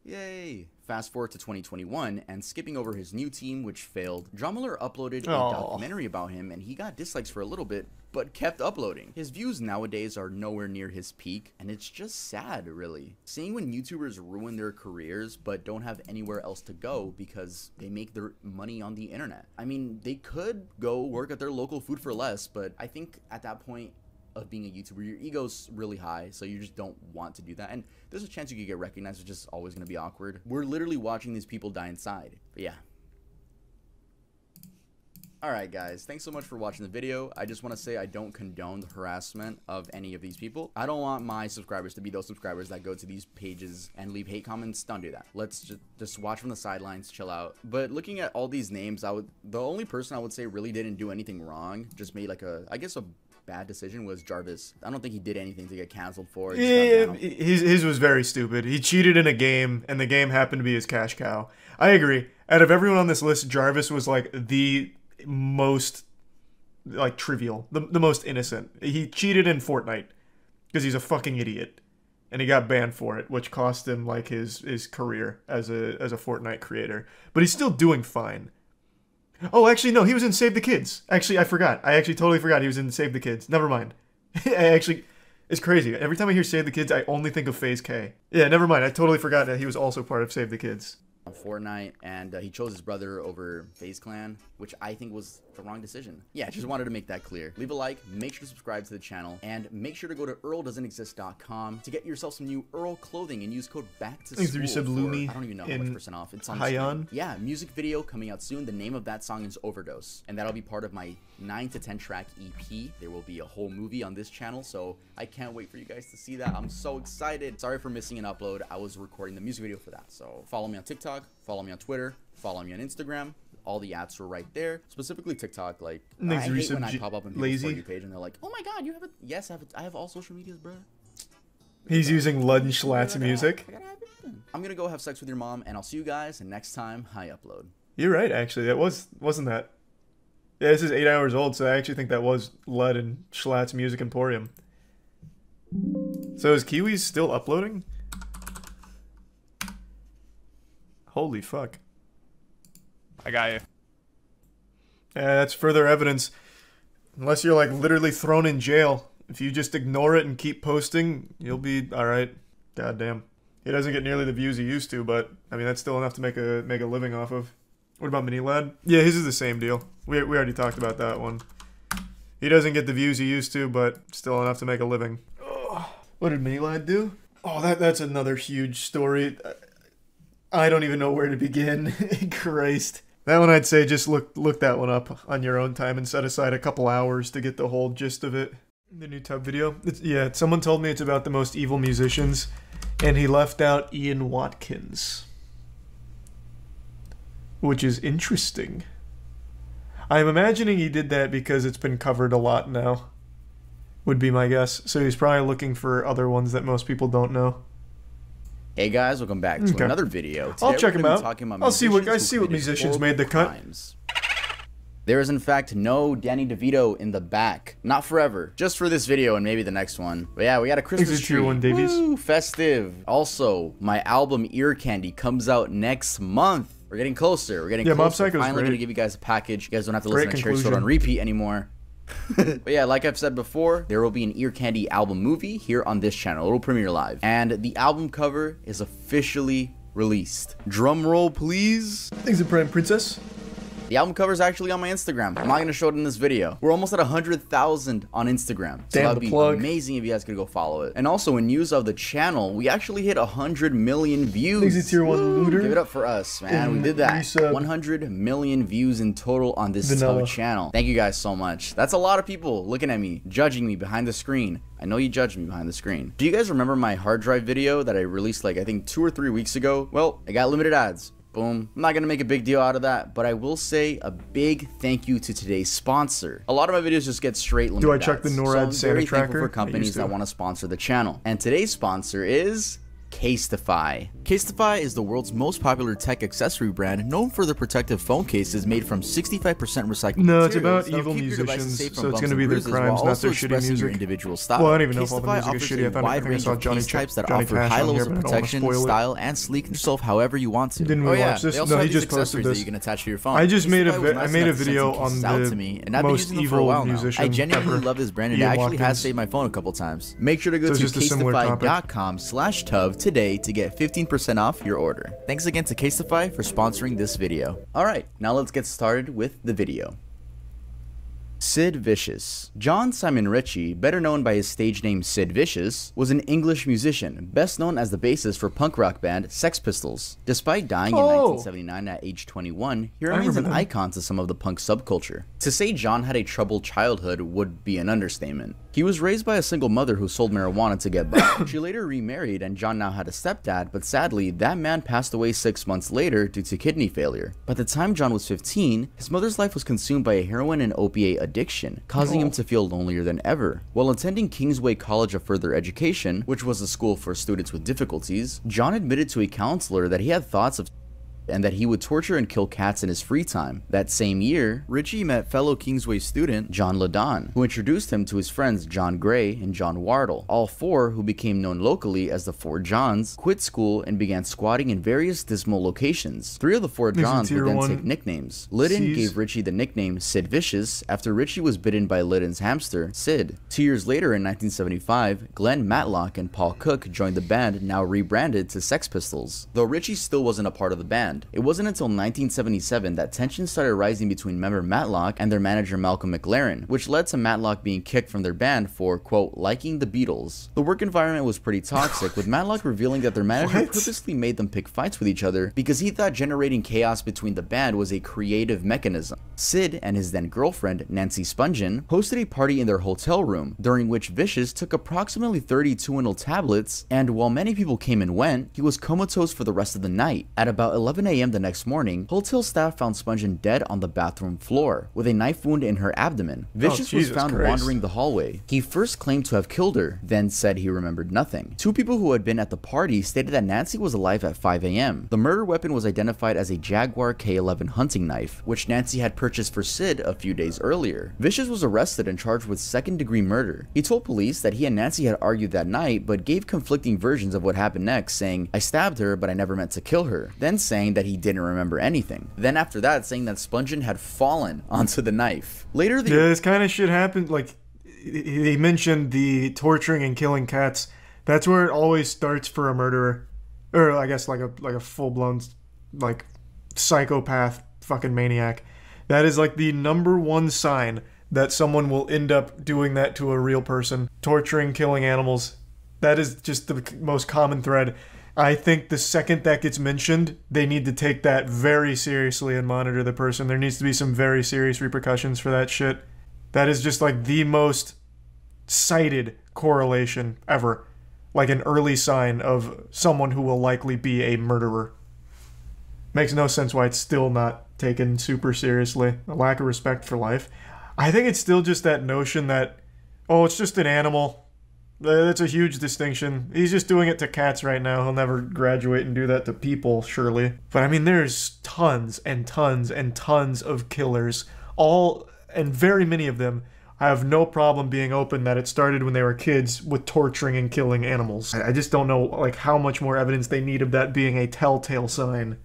Yay! Fast forward to 2021, and skipping over his new team, which failed, Drumler uploaded a documentary about him, and he got dislikes for a little bit, but kept uploading. His views nowadays are nowhere near his peak, and it's just sad, really. Seeing when YouTubers ruin their careers, but don't have anywhere else to go because they make their money on the internet. I mean, they could go work at their local Food for Less, but I think at that point of being a YouTuber, your ego's really high, so you just don't want to do that. And there's a chance you could get recognized, which is always going to be awkward. We're literally watching these people die inside. But yeah. Alright guys, thanks so much for watching the video. I just want to say I don't condone the harassment of any of these people. I don't want my subscribers to be those subscribers that go to these pages and leave hate comments. Don't do that. Let's just watch from the sidelines, chill out. But looking at all these names, the only person I would say really didn't do anything wrong, just made like I guess a bad decision, was Jarvis. I don't think he did anything to get canceled for. Yeah, his was very stupid. He cheated in a game, and the game happened to be his cash cow. I agree. Out of everyone on this list, Jarvis was like the most like trivial, the most innocent. He cheated in Fortnite because he's a fucking idiot, and he got banned for it, which cost him like his career as a Fortnite creator. But he's still doing fine. Oh, actually, no, he was in Save the Kids. Actually, I forgot. I actually totally forgot he was in Save the Kids. Never mind. Actually, it's crazy. Every time I hear Save the Kids, I only think of FaZe K. Yeah, never mind. I totally forgot that he was also part of Save the Kids. Fortnite, and he chose his brother over FaZe Clan, which I think was the wrong decision. Yeah, just wanted to make that clear. Leave a like, make sure to subscribe to the channel, and make sure to go to earldoesn'texist.com to get yourself some new Earl clothing and use code BACKTOSCHOOL I don't even know how much percent off. It's on screen. Yeah, music video coming out soon. The name of that song is Overdose, and that'll be part of my 9 to 10 track EP. There will be a whole movie on this channel, so I can't wait for you guys to see that. I'm so excited. Sorry for missing an upload. I was recording the music video for that. So follow me on TikTok, follow me on Twitter, follow me on Instagram. All the apps were right there. Specifically TikTok. Like, I hate when I pop up on people's For You page and they're like, "Oh my god, you have it?" Yes, I have all social medias, bro. He's using Lud and Schlatt's music. I'm gonna go have sex with your mom, and I'll see you guys next time I upload. You're right, actually. That wasn't that. Yeah, this is 8 hours old, so I actually think that was Lud and Schlatt's Music Emporium. So is Kiwi still uploading? Holy fuck. I got you. Yeah, that's further evidence. Unless you're like literally thrown in jail. If you just ignore it and keep posting, you'll be alright. Goddamn. He doesn't get nearly the views he used to, but I mean that's still enough to make a living off of. What about Mini Lad? Yeah, his is the same deal. We already talked about that one. He doesn't get the views he used to, but still enough to make a living. Oh, what did Mini Lad do? Oh, that's another huge story. I don't even know where to begin. Christ. That one I'd say just look that one up on your own time and set aside a couple hours to get the whole gist of it. The new tub video. Yeah, someone told me it's about the most evil musicians, and he left out Ian Watkins. Which is interesting. I'm imagining he did that because it's been covered a lot now. Would be my guess. So he's probably looking for other ones that most people don't know. Hey guys, welcome back to another video. Today I'll check them out. I'll see what musicians made the cut. There is in fact no Danny DeVito in the back. Not forever. Just for this video and maybe the next one. But yeah, we got a Christmas tree. Woo, festive. Also, my album Ear Candy comes out next month. We're getting closer. We're getting closer. Finally gonna give you guys a package. You guys don't have to listen to Cherry Soda on repeat anymore. But yeah, like I've said before, there will be an Ear Candy album movie here on this channel. It'll premiere live. And the album cover is officially released. Drum roll, please. Thanks, Princess. The album cover is actually on my Instagram. I'm not going to show it in this video. We're almost at 100,000 on Instagram. So that would be amazing if you guys could go follow it. And also, in news of the channel, we actually hit 100 million views. Thanks, Tier 1 Looter. Give it up for us, man. We did that. 100 million views in total on this tub channel. Thank you guys so much. That's a lot of people looking at me, judging me behind the screen. I know you judged me behind the screen. Do you guys remember my hard drive video that I released like I think 2 or 3 weeks ago? Well, I got limited ads. Boom. I'm not gonna make a big deal out of that, but I will say a big thank you to today's sponsor. A lot of my videos just get straight limited ads. Do I check the NORAD Santa tracker? For companies that want to sponsor the channel. And today's sponsor is Casetify. Casetify is the world's most popular tech accessory brand, known for their protective phone cases made from 65% recycled materials. It's about evil musicians, so it's going to be their crimes, not their shitty music. Individual style. Well, I don't even know if all the music is shitty. I think I saw Johnny types that offer high levels of protection, style, and sleek yourself however you want to. Didn't we watch this? No, he just posted this. That you can attach to your phone. I just made a video on the most evil musician. I genuinely love this brand, and it actually has saved my phone a couple times. Make sure to go to casetify.com/tub today to get 15% off your order. Thanks again to Casetify for sponsoring this video. Alright, now let's get started with the video. Sid Vicious. John Simon Ritchie, better known by his stage name Sid Vicious, was an English musician, best known as the bassist for punk rock band Sex Pistols. Despite dying in 1979 at age 21, he remains an icon to some of the punk subculture. To say John had a troubled childhood would be an understatement. He was raised by a single mother who sold marijuana to get by. She later remarried and John now had a stepdad, but sadly, that man passed away 6 months later due to kidney failure. By the time John was 15, his mother's life was consumed by a heroin and opiate addiction, causing him to feel lonelier than ever. While attending Kingsway College of Further Education, which was a school for students with difficulties, John admitted to a counselor that he had thoughts of and that he would torture and kill cats in his free time. That same year, Richie met fellow Kingsway student John Ladon, who introduced him to his friends John Gray and John Wardle. All four, who became known locally as the Four Johns, quit school and began squatting in various dismal locations. Three of the Four Johns would then take nicknames. Liddon gave Richie the nickname Sid Vicious after Richie was bitten by Liddon's hamster, Sid. 2 years later in 1975, Glenn Matlock and Paul Cook joined the band, now rebranded to Sex Pistols. Though Richie still wasn't a part of the band, it wasn't until 1977 that tensions started rising between member Matlock and their manager Malcolm McLaren, which led to Matlock being kicked from their band for, quote, liking the Beatles. The work environment was pretty toxic, with Matlock revealing that their manager purposely made them pick fights with each other because he thought generating chaos between the band was a creative mechanism. Sid and his then girlfriend, Nancy Spungen, hosted a party in their hotel room, during which Vicious took approximately 30 Tuinal tablets, and while many people came and went, he was comatose for the rest of the night. At about 11 a.m. the next morning, hotel staff found Spungen dead on the bathroom floor, with a knife wound in her abdomen. Vicious was found wandering the hallway. He first claimed to have killed her, then said he remembered nothing. Two people who had been at the party stated that Nancy was alive at 5 a.m. The murder weapon was identified as a Jaguar K11 hunting knife, which Nancy had purchased for Sid a few days earlier. Vicious was arrested and charged with second-degree murder. He told police that he and Nancy had argued that night, but gave conflicting versions of what happened next, saying, "I stabbed her, but I never meant to kill her," then saying that he didn't remember anything. Then after that, saying that Spungen had fallen onto the knife. Later, yeah, this kind of shit happened. Like, he mentioned the torturing and killing cats. That's where it always starts for a murderer, or I guess like a full-blown like psychopath fucking maniac. That is like the #1 sign that someone will end up doing that to a real person. Torturing, killing animals. That is just the most common thread. I think the second that gets mentioned, they need to take that very seriously and monitor the person. There needs to be some very serious repercussions for that shit. That is just like the most cited correlation ever. Like an early sign of someone who will likely be a murderer. Makes no sense why it's still not taken super seriously. A lack of respect for life. I think it's still just that notion that, oh, it's just an animal. That's a huge distinction. He's just doing it to cats right now. He'll never graduate and do that to people, surely. But I mean, there's tons and tons and tons of killers. All, and very many of them, have no problem being open that it started when they were kids with torturing and killing animals. I just don't know like how much more evidence they need of that being a telltale sign.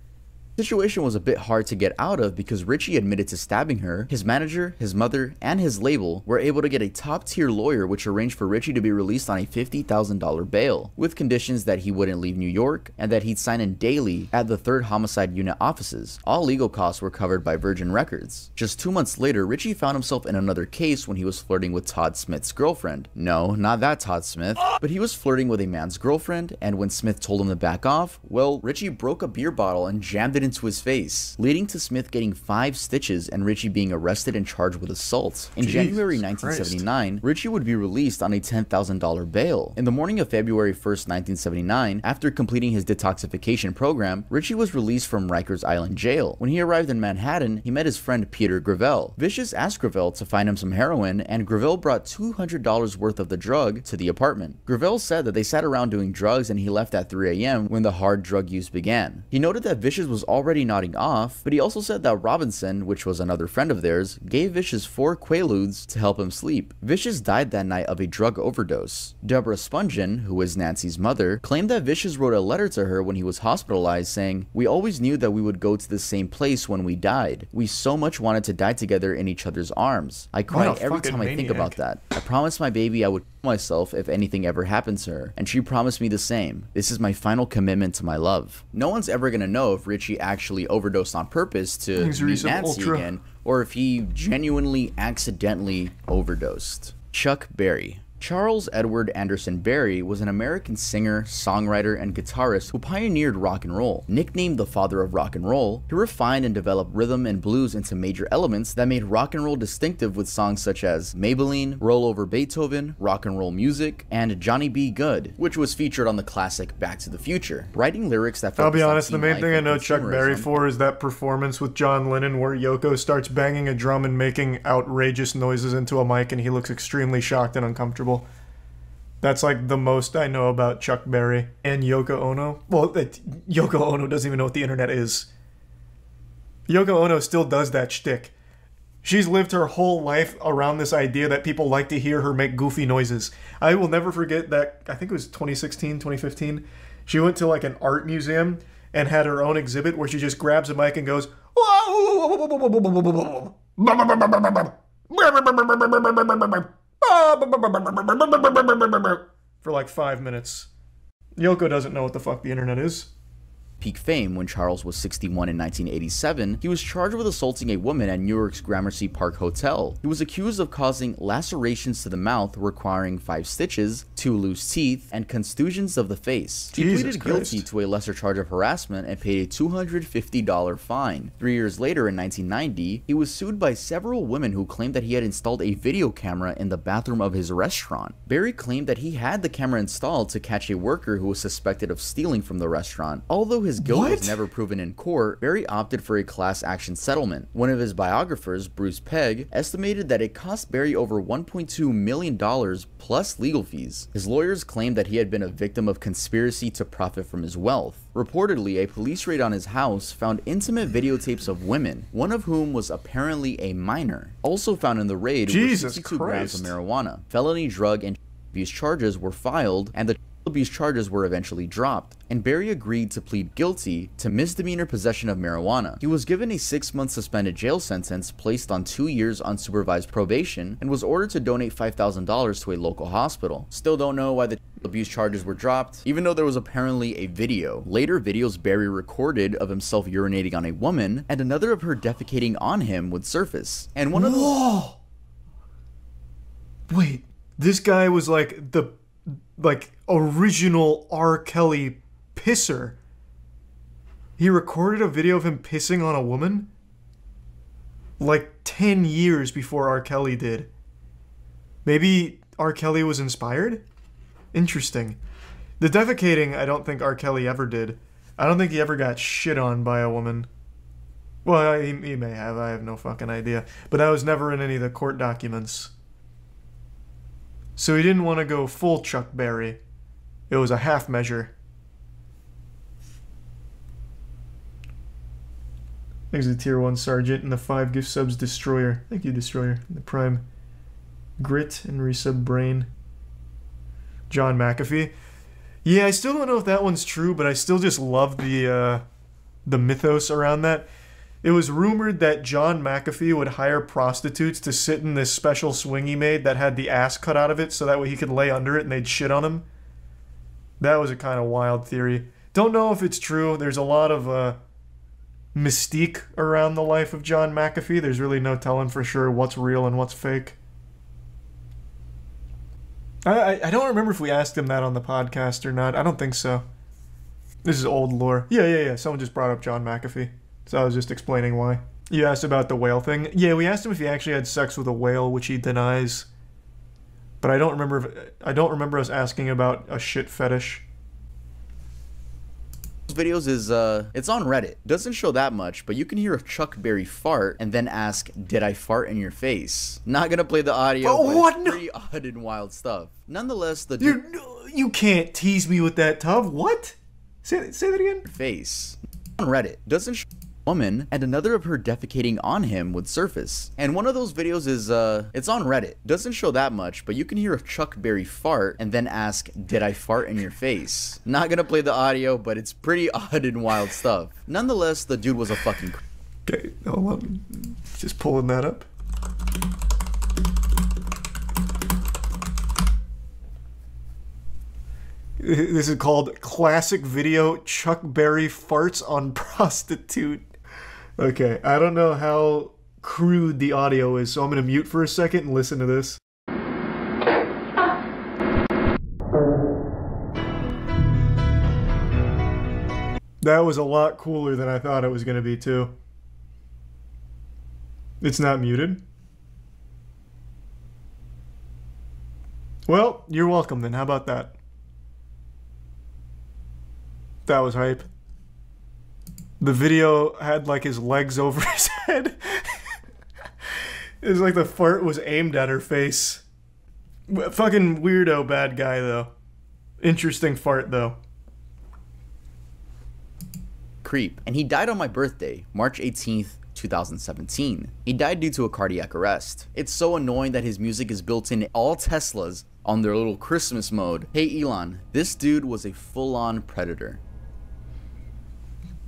The situation was a bit hard to get out of because Richie admitted to stabbing her. His manager, his mother, and his label were able to get a top-tier lawyer which arranged for Richie to be released on a $50,000 bail, with conditions that he wouldn't leave New York and that he'd sign in daily at the 3rd Homicide Unit offices. All legal costs were covered by Virgin Records. Just 2 months later, Richie found himself in another case when he was flirting with Todd Smith's girlfriend. No, not that Todd Smith, but he was flirting with a man's girlfriend, and when Smith told him to back off, well, Richie broke a beer bottle and jammed it into his face, leading to Smith getting 5 stitches and Richie being arrested and charged with assault. In January 1979, Richie would be released on a $10,000 bail. In the morning of February 1st, 1979, after completing his detoxification program, Richie was released from Rikers Island Jail. When he arrived in Manhattan, he met his friend Peter Gravel. Vicious asked Gravel to find him some heroin, and Gravel brought $200 worth of the drug to the apartment. Gravel said that they sat around doing drugs and he left at 3 a.m. when the hard drug use began. He noted that Vicious was already nodding off, but he also said that Robinson, which was another friend of theirs, gave Vicious 4 Quaaludes to help him sleep. Vicious died that night of a drug overdose. Deborah Spungen, who is Nancy's mother, claimed that Vicious wrote a letter to her when he was hospitalized saying, "We always knew that we would go to the same place when we died. We so much wanted to die together in each other's arms. I cry every time I think about that. I promised my baby I would kill myself if anything ever happened to her, and she promised me the same. This is my final commitment to my love." No one's ever gonna know if Richie actually overdosed on purpose to meet Nancy again, or if he genuinely accidentally overdosed. Chuck Berry. Charles Edward Anderson Berry was an American singer, songwriter, and guitarist who pioneered rock and roll. Nicknamed the father of rock and roll, he refined and developed rhythm and blues into major elements that made rock and roll distinctive with songs such as Maybelline, Roll Over Beethoven, Rock and Roll Music, and Johnny B. Good, which was featured on the classic Back to the Future. Writing lyrics that I'll be honest, the main thing I know Chuck Berry for is that performance with John Lennon where Yoko starts banging a drum and making outrageous noises into a mic and he looks extremely shocked and uncomfortable. That's like the most I know about Chuck Berry and Yoko Ono. Well, Yoko Ono doesn't even know what the internet is. Yoko Ono still does that shtick. She's lived her whole life around this idea that people like to hear her make goofy noises. I will never forget that, I think it was 2016, 2015. She went to like an art museum and had her own exhibit where she just grabs a mic and goes, for like 5 minutes. Yoko doesn't know what the fuck the internet is. Peak fame when Charles was 61 in 1987, he was charged with assaulting a woman at New York's Gramercy Park Hotel. He was accused of causing lacerations to the mouth requiring 5 stitches, 2 loose teeth, and contusions of the face. He pleaded guilty to a lesser charge of harassment and paid a $250 fine. 3 years later in 1990, he was sued by several women who claimed that he had installed a video camera in the bathroom of his restaurant. Barry claimed that he had the camera installed to catch a worker who was suspected of stealing from the restaurant. Although his guilt was never proven in court, Barry opted for a class action settlement. One of his biographers, Bruce Pegg, estimated that it cost Barry over $1.2 million plus legal fees. His lawyers claimed that he had been a victim of conspiracy to profit from his wealth. Reportedly, a police raid on his house found intimate videotapes of women, one of whom was apparently a minor. Also found in the raid were 62 grams of marijuana. Felony drug and abuse charges were filed, and the abuse charges were eventually dropped, and Barry agreed to plead guilty to misdemeanor possession of marijuana. He was given a 6-month suspended jail sentence, placed on 2 years unsupervised probation, and was ordered to donate $5,000 to a local hospital. Still don't know why the abuse charges were dropped, even though there was apparently a video. Later videos Barry recorded of himself urinating on a woman, and another of her defecating on him would surface. And one of the— Whoa! Wait, this guy was like the original R. Kelly pisser. He recorded a video of him pissing on a woman like 10 years before R. Kelly did. Maybe R. Kelly was inspired? Interesting. The defecating, I don't think R. Kelly ever did. I don't think he ever got shit on by a woman. Well, he may have. I have no fucking idea. But that was never in any of the court documents. So he didn't want to go full Chuck Berry. It was a half measure. There's a tier 1 sergeant and the 5 gift subs destroyer. Thank you, destroyer. The prime grit and resub brain. John McAfee. Yeah, I still don't know if that one's true, but I still just love the mythos around that. It was rumored that John McAfee would hire prostitutes to sit in this special swing he made that had the ass cut out of it so that way he could lay under it and they'd shit on him. That was a kind of wild theory. Don't know if it's true. There's a lot of mystique around the life of John McAfee. There's really no telling for sure what's real and what's fake. I don't remember if we asked him that on the podcast or not. I don't think so. This is old lore. Yeah. Someone just brought up John McAfee. So I was just explaining why. You asked about the whale thing. Yeah, we asked him if he actually had sex with a whale, which he denies. But I don't remember us asking about a shit fetish. Videos is it's on Reddit. Doesn't show that much, but you can hear a Chuck Berry fart and then ask, "Did I fart in your face?" Not gonna play the audio. Oh, but what? It's pretty odd and wild stuff. Nonetheless, you can't tease me with that, Tub. What? Say that again. Face on Reddit doesn't show woman, and another of her defecating on him would surface. And one of those videos is it's on Reddit. Doesn't show that much, but you can hear a Chuck Berry fart and then ask, "Did I fart in your face?" Not gonna play the audio, but it's pretty odd and wild stuff. Nonetheless, the dude was a fucking Okay, hold on. Just pulling that up. This is called Classic Video Chuck Berry Farts on Prostitute. Okay, I don't know how crude the audio is, so I'm going to mute for a second and listen to this. That was a lot cooler than I thought it was going to be, too. It's not muted? Well, you're welcome then. How about that? That was hype. The video had like his legs over his head. It was like the fart was aimed at her face. Fucking weirdo bad guy though. Interesting fart though. Creep, and he died on my birthday, March 18th, 2017. He died due to a cardiac arrest. It's so annoying that his music is built in all Teslas on their little Christmas mode. Hey Elon, this dude was a full-on predator.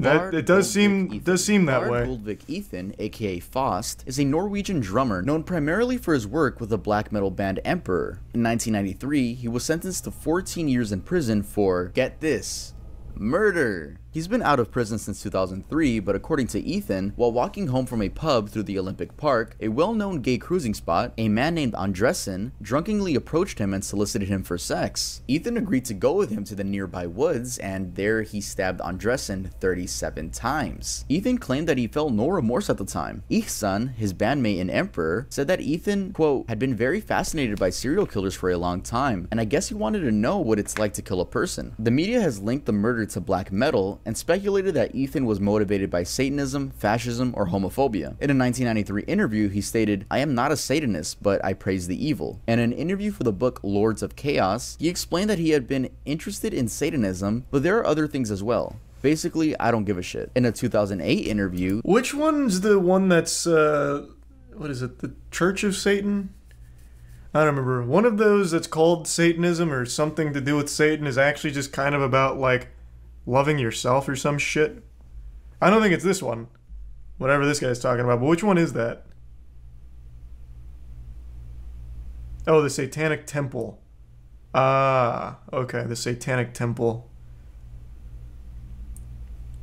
It does seem that way. Goldvik Ethan, aka Faust, is a Norwegian drummer known primarily for his work with the black metal band Emperor. In 1993, he was sentenced to 14 years in prison for, get this, murder. He's been out of prison since 2003, but according to Ethan, while walking home from a pub through the Olympic Park, a well-known gay cruising spot, a man named Andresen drunkenly approached him and solicited him for sex. Ethan agreed to go with him to the nearby woods, and there he stabbed Andresen 37 times. Ethan claimed that he felt no remorse at the time. Ihsan, his bandmate in Emperor, said that Ethan, quote, had been very fascinated by serial killers for a long time, and I guess he wanted to know what it's like to kill a person. The media has linked the murder to black metal and speculated that Ethan was motivated by Satanism, fascism, or homophobia. In a 1993 interview, he stated, "I am not a Satanist, but I praise the evil." In an interview for the book Lords of Chaos, he explained that he had been interested in Satanism, but there are other things as well. Basically, I don't give a shit. In a 2008 interview... Which one's the one that's, what is it, the Church of Satan? I don't remember. One of those that's called Satanism or something to do with Satan is actually just kind of about, like, loving yourself or some shit. I don't think it's this one. Whatever this guy's talking about. But which one is that? Oh, the Satanic Temple. Ah, okay. The Satanic Temple.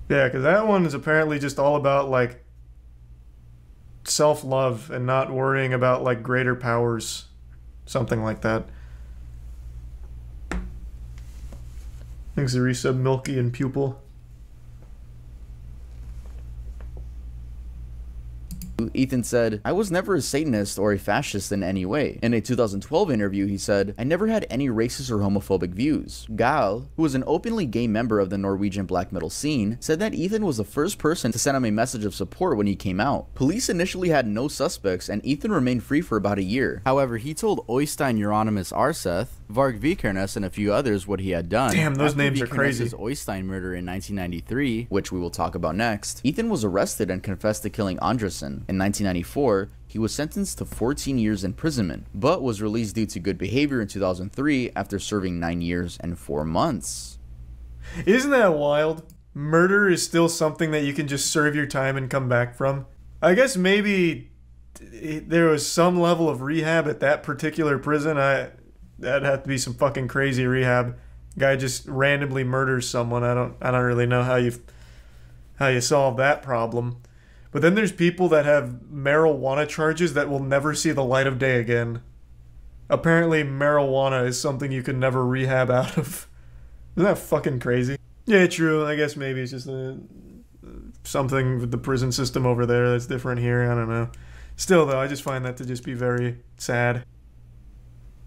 Yeah, because that one is apparently just all about, like, self-love and not worrying about, like, greater powers. Something like that. Thanks to resub Milky and Pupil. Ethan said, "I was never a Satanist or a fascist in any way." In a 2012 interview, he said, "I never had any racist or homophobic views." Gal, who was an openly gay member of the Norwegian black metal scene, said that Ethan was the first person to send him a message of support when he came out. Police initially had no suspects, and Ethan remained free for about a year. However, he told Oystein Euronymous Arseth, Varg Vikernes, and a few others what he had done. Damn, those names are crazy. Oystein murder in 1993, which we will talk about next, Ethan was arrested and confessed to killing Andresen. In 1994, he was sentenced to 14 years imprisonment, but was released due to good behavior in 2003 after serving 9 years and 4 months. Isn't that wild? Murder is still something that you can just serve your time and come back from. I guess maybe there was some level of rehab at that particular prison. That'd have to be some fucking crazy rehab. Guy just randomly murders someone. I don't really know how you solve that problem. But then there's people that have marijuana charges that will never see the light of day again. Apparently marijuana is something you can never rehab out of. Isn't that fucking crazy? Yeah, true. I guess maybe it's just something with the prison system over there that's different here. I don't know. Still, though, I just find that to just be very sad.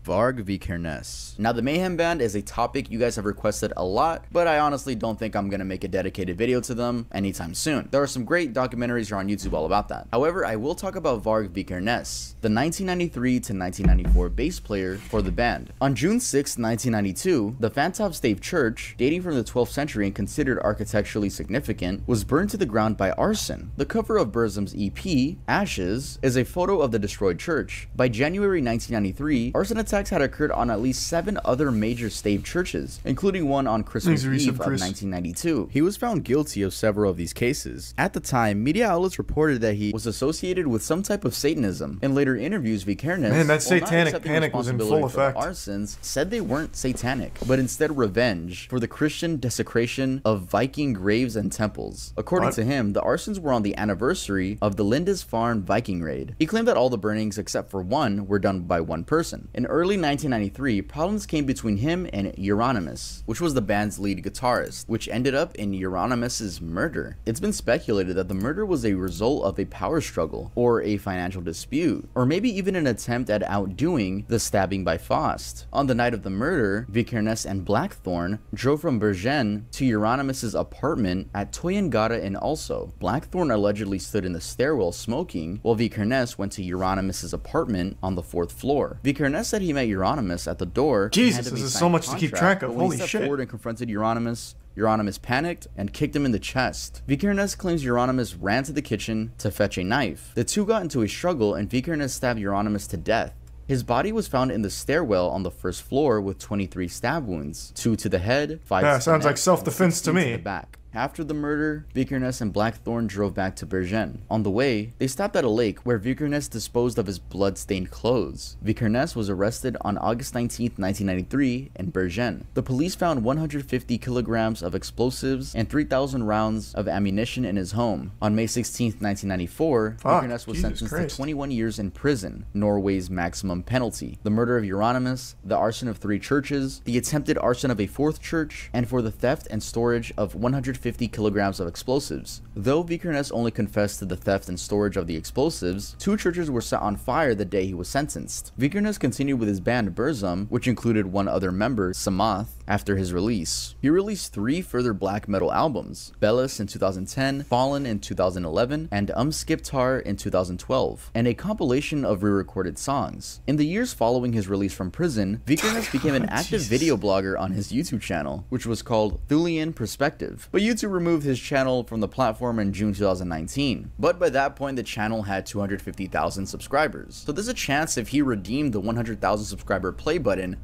Varg Vikernes. Now, the Mayhem Band is a topic you guys have requested a lot, but I honestly don't think I'm gonna make a dedicated video to them anytime soon. There are some great documentaries here on YouTube all about that. However, I will talk about Varg Vikernes, the 1993 to 1994 bass player for the band. On June 6, 1992, the Fantovstave Church, dating from the 12th century and considered architecturally significant, was burned to the ground by arson. The cover of Burzum's EP, Ashes, is a photo of the destroyed church. By January 1993, arson attacks had occurred on at least 7 other major stave churches, including one on Christmas Eve of 1992. He was found guilty of several of these cases. At the time, media outlets reported that he was associated with some type of Satanism. In later interviews, Vikernes, man, that satanic panic was in full effect. Arsons said they weren't satanic, but instead revenge for the Christian desecration of Viking graves and temples. According to him, the arsons were on the anniversary of the Lindisfarne Viking raid. He claimed that all the burnings except for one were done by one person. In early 1993, problems came between him and Euronymous, which was the band's lead guitarist, which ended up in Euronymous' murder. It's been speculated that the murder was a result of a power struggle, or a financial dispute, or maybe even an attempt at outdoing the stabbing by Faust. On the night of the murder, Vikernes and Blackthorn drove from Bergen to Euronymous' apartment at Toyengata in Also. Blackthorn allegedly stood in the stairwell smoking, while Vikernes went to Euronymous' apartment on the 4th floor. Vikernes said he met Euronymous at the door. Jesus, this is so much to keep track of. Holy shit. Forward and confronted Euronymous, Euronymous panicked and kicked him in the chest. Vikernes claims Euronymous ran to the kitchen to fetch a knife. The two got into a struggle and Vikernes stabbed Euronymous to death. His body was found in the stairwell on the first floor with 23 stab wounds, 2 to the head, 5 to the sounds neck, like self-defense to me. the back. After the murder, Vikernes and Blackthorn drove back to Bergen. On the way, they stopped at a lake where Vikernes disposed of his blood-stained clothes. Vikernes was arrested on August 19, 1993 in Bergen. The police found 150 kilograms of explosives and 3,000 rounds of ammunition in his home. On May 16, 1994, Vikernes was sentenced to 21 years in prison, Norway's maximum penalty. The murder of Euronymous, the arson of 3 churches, the attempted arson of a 4th church, and for the theft and storage of 150 kilograms of explosives. Though Vikernes only confessed to the theft and storage of the explosives, 2 churches were set on fire the day he was sentenced. Vikernes continued with his band Burzum, which included 1 other member, Samath, after his release. He released 3 further black metal albums, Bellis in 2010, Fallen in 2011, and Skiptar in 2012, and a compilation of re-recorded songs. In the years following his release from prison, Vikernes became an active video blogger on his YouTube channel, which was called Thulian Perspective, but YouTube removed his channel from the platform in June 2019. But by that point, the channel had 250,000 subscribers. So there's a chance if he redeemed the 100,000 subscriber play button,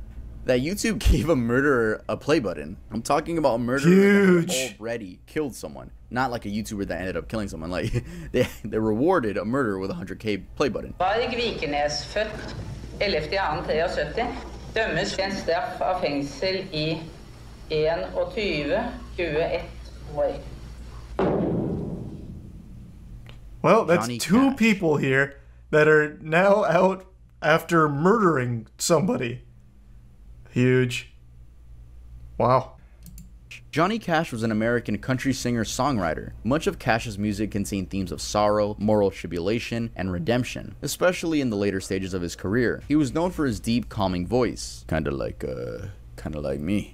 that YouTube gave a murderer a play button. I'm talking about a murderer that already killed someone. Not like a YouTuber that ended up killing someone. Like they rewarded a murderer with a 100k play button. Varg Vikernes, født 11.2.73, dømmes til en straff av fengsel I 21 år. Well, that's Johnny 2 Cash. people here that are now out after murdering somebody. Huge. Wow. Johnny Cash was an American country singer-songwriter. Much of Cash's music contained themes of sorrow, moral tribulation, and redemption, especially in the later stages of his career. He was known for his deep, calming voice, kinda like me.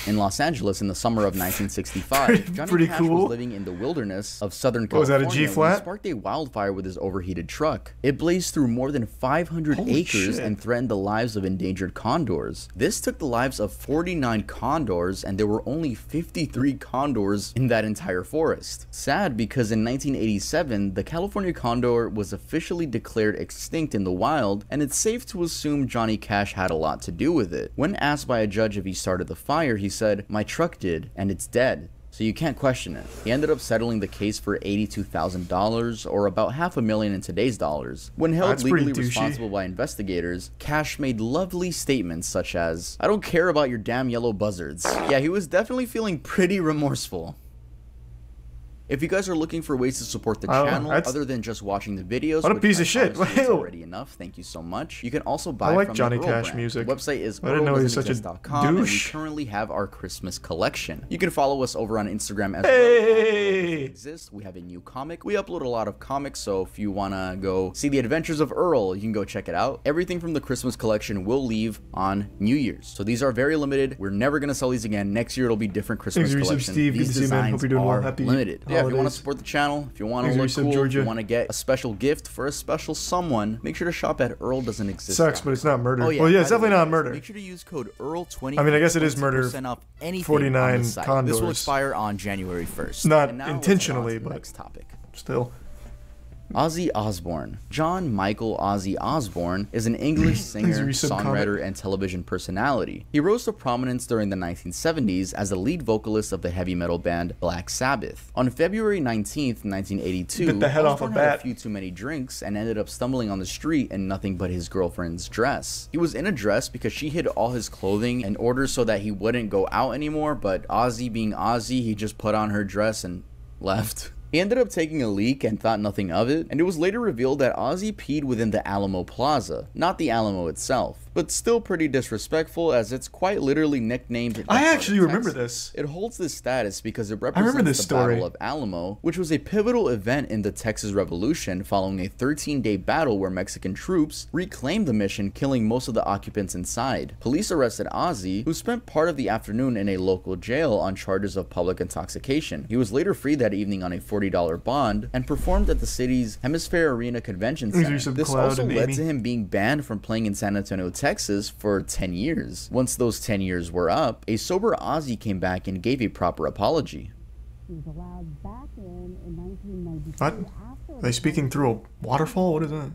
In Los Angeles in the summer of 1965, Johnny Cash was living in the wilderness of Southern California. Was that a G-flat? When he sparked a wildfire with his overheated truck. It blazed through more than 500 acres and threatened the lives of endangered condors. This took the lives of 49 condors, and there were only 53 condors in that entire forest. Sad because in 1987, the California condor was officially declared extinct in the wild, and it's safe to assume Johnny Cash had a lot to do with it. When asked by a judge if he started the fire, he said, "My truck did, and it's dead." So you can't question it. He ended up settling the case for $82,000, or about $500,000 in today's dollars. When held legally responsible by investigators, Cash made lovely statements such as, "I don't care about your damn yellow buzzards." Yeah, he was definitely feeling pretty remorseful. If you guys are looking for ways to support the channel other than just watching the videos, what a piece of shit. It's already enough. Thank you so much. You can also buy like from Johnny the Cash brand. music. The website is I didn't know he was such a earldoesn'texist.com, and we douche. currently have our Christmas collection. You can follow us over on Instagram as well. We have a new comic. We upload a lot of comics, so if you want to go see the adventures of Earl, you can go check it out. Everything from the Christmas collection will leave on New Year's. So these are very limited. We're never going to sell these again. Next year it'll be different Christmas collections. Steve. Good These to see you, man. Hope designs you're doing well. are Happy limited. Yeah, if you want to holidays. support the channel, if you want to Thanks, look cool, if Georgia. you want to get a special gift for a special someone, make sure to shop at Earl Doesn't Exist. Sucks, but it's not murder. Oh, yeah, Well, yeah, it's by the definitely way, not murder. Make sure to use code EARL20. I mean, I guess it is murder. 20% off anything 49 on the site. condors. This will expire on January 1st. Not And now intentionally, let's move on to the but next topic. Still. Ozzy Osbourne. John Michael Ozzy Osbourne is an English singer, songwriter, and television personality. He rose to prominence during the 1970s as the lead vocalist of the heavy metal band Black Sabbath. On February 19th, 1982, Bit the head off a Osbourne had a bat. few too many drinks and ended up stumbling on the street in nothing but his girlfriend's dress. He was in a dress because she hid all his clothing in order so that he wouldn't go out anymore, but Ozzy being Ozzy, he just put on her dress and left. He ended up taking a leak and thought nothing of it, and it was later revealed that Ozzy peed within the Alamo Plaza, not the Alamo itself, but still pretty disrespectful as it's quite literally nicknamed. I actually remember this. It holds this status because it remember represents this the story. Battle of Alamo, which was a pivotal event in the Texas Revolution following a 13-day battle where Mexican troops reclaimed the mission, killing most of the occupants inside. Police arrested Ozzy, who spent part of the afternoon in a local jail on charges of public intoxication. He was later freed that evening on a $40 bond and performed at the city's Hemisphere Arena Convention These are Center. some This Cloud also and led Amy. to him being banned from playing in San Antonio, Texas for 10 years. Once those 10 years were up, a sober Ozzy came back and gave a proper apology. What? Are they speaking through a waterfall? What is that?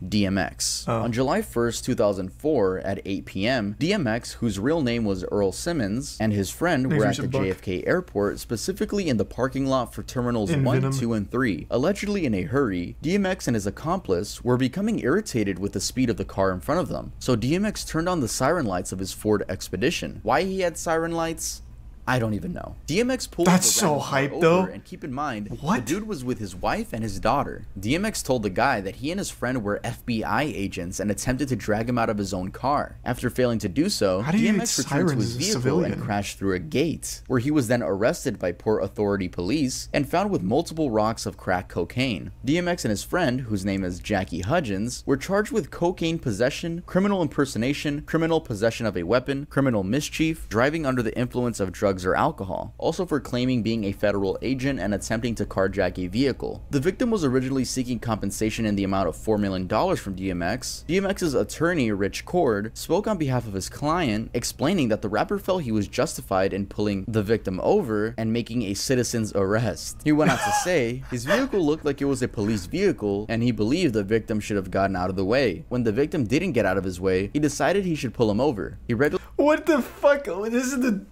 DMX. On July 1st, 2004 at 8 p.m., DMX, whose real name was Earl Simmons, and his friend were at the JFK airport, specifically in the parking lot for terminals 1, 2, and 3. Allegedly in a hurry, DMX and his accomplice were becoming irritated with the speed of the car in front of them, so DMX turned on the siren lights of his Ford Expedition. Why he had siren lights? I don't even know. DMX pulled That's so hype though. And keep in mind, the dude was with his wife and his daughter. DMX told the guy that he and his friend were FBI agents and attempted to drag him out of his own car. After failing to do so, DMX returned to his vehicle and crashed through a gate, where he was then arrested by Port Authority police and found with multiple rocks of crack cocaine. DMX and his friend, whose name is Jackie Hudgens, were charged with cocaine possession, criminal impersonation, criminal possession of a weapon, criminal mischief, driving under the influence of drugs or alcohol, also for claiming being a federal agent and attempting to carjack a vehicle. The victim was originally seeking compensation in the amount of $4 million from DMX. DMX's attorney, Rich Cord, spoke on behalf of his client, explaining that the rapper felt he was justified in pulling the victim over and making a citizen's arrest. He went on to say his vehicle looked like it was a police vehicle and he believed the victim should have gotten out of the way. When the victim didn't get out of his way, he decided he should pull him over. He What the fuck? This is the...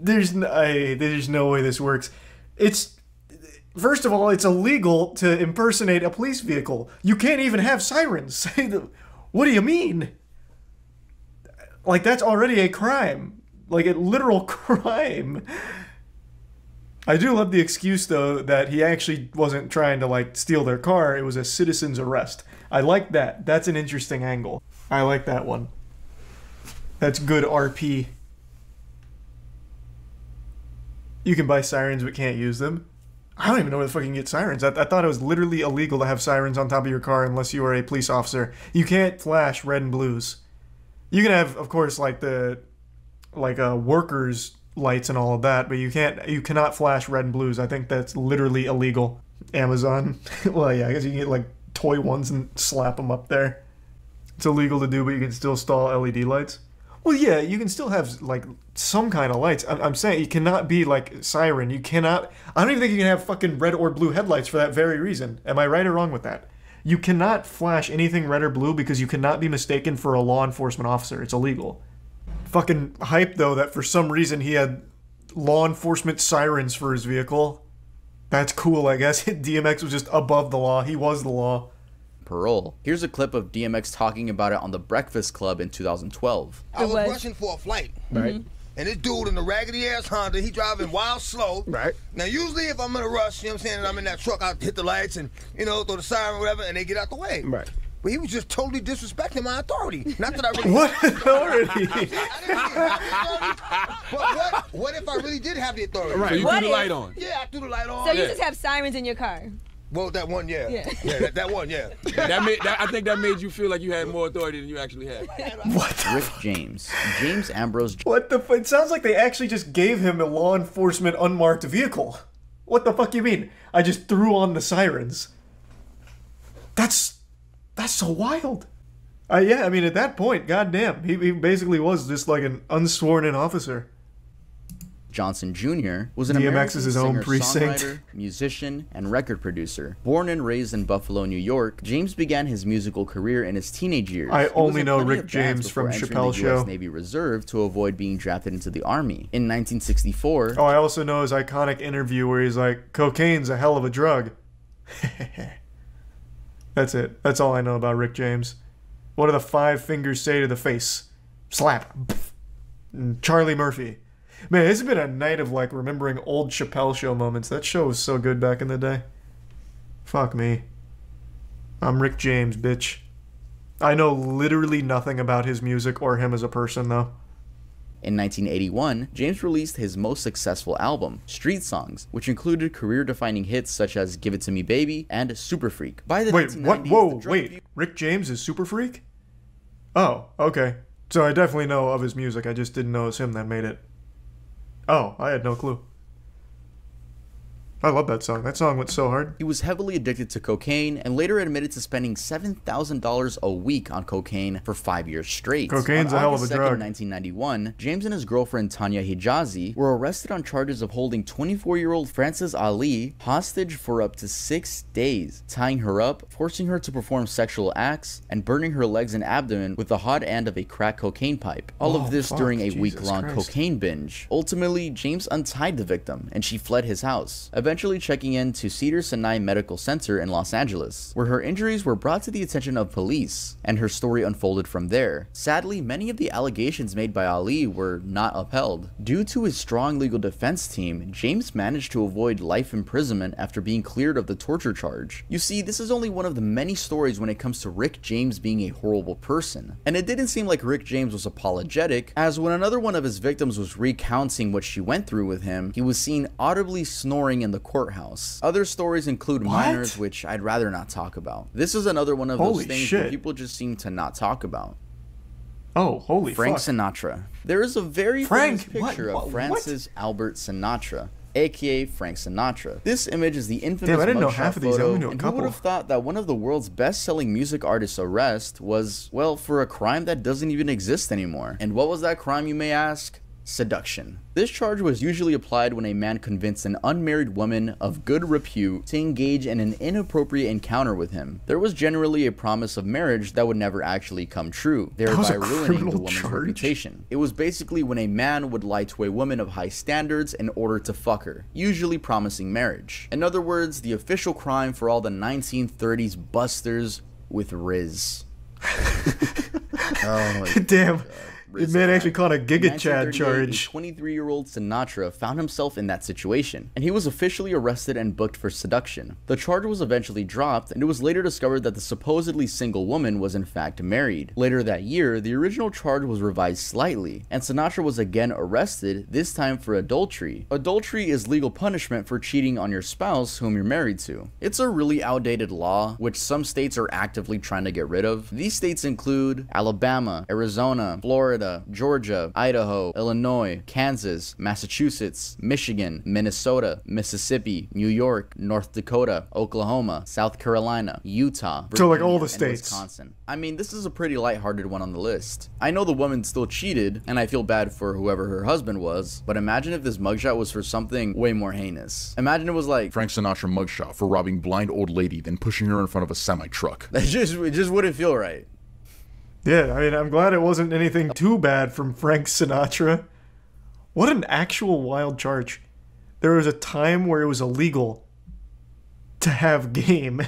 There's no way this works. It's... First of all, it's illegal to impersonate a police vehicle. You can't even have sirens. What do you mean? Like, that's already a crime. Like, a literal crime. I do love the excuse, though, that he actually wasn't trying to, like, steal their car. It was a citizen's arrest. I like that. That's an interesting angle. I like that one. That's good RP. You can buy sirens but can't use them. I don't even know where the fuck you can get sirens. I thought it was literally illegal to have sirens on top of your car unless you are a police officer. You can't flash red and blues. You can have, of course, like workers' lights and all of that, but you cannot flash red and blues. I think that's literally illegal. Amazon. Well, yeah, I guess you can get like toy ones and slap them up there. It's illegal to do, but you can still install LED lights. Well, yeah, you can still have, like, some kind of lights. I'm saying you cannot be, like, siren. You cannot... I don't even think you can have fucking red or blue headlights for that very reason. Am I right or wrong with that? You cannot flash anything red or blue because you cannot be mistaken for a law enforcement officer. It's illegal. Fucking hype, though, that for some reason he had law enforcement sirens for his vehicle. That's cool, I guess. DMX was just above the law. He was the law. Parole. Here's a clip of DMX talking about it on The Breakfast Club in 2012. I was rushing for a flight. Right. And this dude in a raggedy ass Honda, he driving wild slow. Right. Now usually if I'm in a rush, you know what I'm saying, and I'm in that truck, I'll hit the lights and, you know, throw the siren or whatever, and they get out the way. Right. But he was just totally disrespecting my authority. Not that I really... What authority? But what if I really did have the authority? Right. So you threw the light on. Yeah, I threw the light on. So you just have sirens in your car? Well, that one, yeah. Yeah, that one, yeah. I think that made you feel like you had more authority than you actually had. What? Rick James. James Ambrose. What the fuck? It sounds like they actually just gave him a law enforcement unmarked vehicle. What the fuck you mean? I just threw on the sirens. That's so wild. Yeah, I mean, at that point, goddamn, he basically was just like an unsworn-in officer. Johnson Jr. was an DMX American is his singer, own precinct. songwriter, musician, and record producer. Born and raised in Buffalo, New York, James began his musical career in his teenage years. I only know Rick James from Chappelle Show. The US Navy Reserve to avoid being drafted into the Army. In 1964... Oh, I also know his iconic interview where he's like, cocaine's a hell of a drug. That's it. That's all I know about Rick James. What do the 5 fingers say to the face? Slap. And Charlie Murphy. Man, this has been a night of, like, remembering old Chappelle Show moments. That show was so good back in the day. Fuck me. I'm Rick James, bitch. I know literally nothing about his music or him as a person, though. In 1981, James released his most successful album, Street Songs, which included career-defining hits such as Give It To Me Baby and Super Freak. By the Wait, what? Whoa, wait. Rick James is Super Freak? Oh, okay. So I definitely know of his music. I just didn't know it was him that made it. Oh, I had no clue. I love that song. That song went so hard. He was heavily addicted to cocaine and later admitted to spending $7,000 a week on cocaine for 5 years straight. Cocaine's a hell of a drug. On August 2nd, 1991, James and his girlfriend Tanya Hijazi were arrested on charges of holding 24-year-old Frances Ali hostage for up to 6 days, tying her up, forcing her to perform sexual acts, and burning her legs and abdomen with the hot end of a crack cocaine pipe. All of this during a week-long cocaine binge. Ultimately, James untied the victim and she fled his house, eventually checking in to Cedars-Sinai Medical Center in Los Angeles, where her injuries were brought to the attention of police, and her story unfolded from there. Sadly, many of the allegations made by Ali were not upheld. Due to his strong legal defense team, James managed to avoid life imprisonment after being cleared of the torture charge. You see, this is only one of the many stories when it comes to Rick James being a horrible person. And it didn't seem like Rick James was apologetic, as when another one of his victims was recounting what she went through with him, he was seen audibly snoring in the courthouse. Other stories include minors, which I'd rather not talk about. This is another one of those things that people just seem to not talk about. Oh, holy Frank fuck. Sinatra. There is a very famous picture of Francis Albert Sinatra, aka Frank Sinatra. This image is the infamous mugshot photo, and who would have thought that one of the world's best-selling music artists' arrest was, well, for a crime that doesn't even exist anymore. And what was that crime, you may ask? Seduction. This charge was usually applied when a man convinced an unmarried woman of good repute to engage in an inappropriate encounter with him. There was generally a promise of marriage that would never actually come true, thereby ruining the woman's reputation. It was basically when a man would lie to a woman of high standards in order to fuck her, usually promising marriage. In other words, the official crime for all the 1930s busters with Riz. Oh my damn. God. It may actually call it a Giga Chad charge. A 23-year-old Sinatra found himself in that situation, and he was officially arrested and booked for seduction. The charge was eventually dropped, and it was later discovered that the supposedly single woman was in fact married. Later that year, the original charge was revised slightly, and Sinatra was again arrested, this time for adultery. Adultery is legal punishment for cheating on your spouse whom you're married to. It's a really outdated law, which some states are actively trying to get rid of. These states include Alabama, Arizona, Florida, Georgia, Idaho, Illinois, Kansas, Massachusetts, Michigan, Minnesota, Mississippi, New York, North Dakota, Oklahoma, South Carolina, Utah, Virginia, so like all the and states. Wisconsin. I mean, this is a pretty lighthearted one on the list. I know the woman still cheated, and I feel bad for whoever her husband was, but imagine if this mugshot was for something way more heinous. Imagine it was like Frank Sinatra mugshot for robbing blind old lady, then pushing her in front of a semi-truck. It just wouldn't feel right. Yeah, I mean, I'm glad it wasn't anything too bad from Frank Sinatra. What an actual wild charge. There was a time where it was illegal to have game.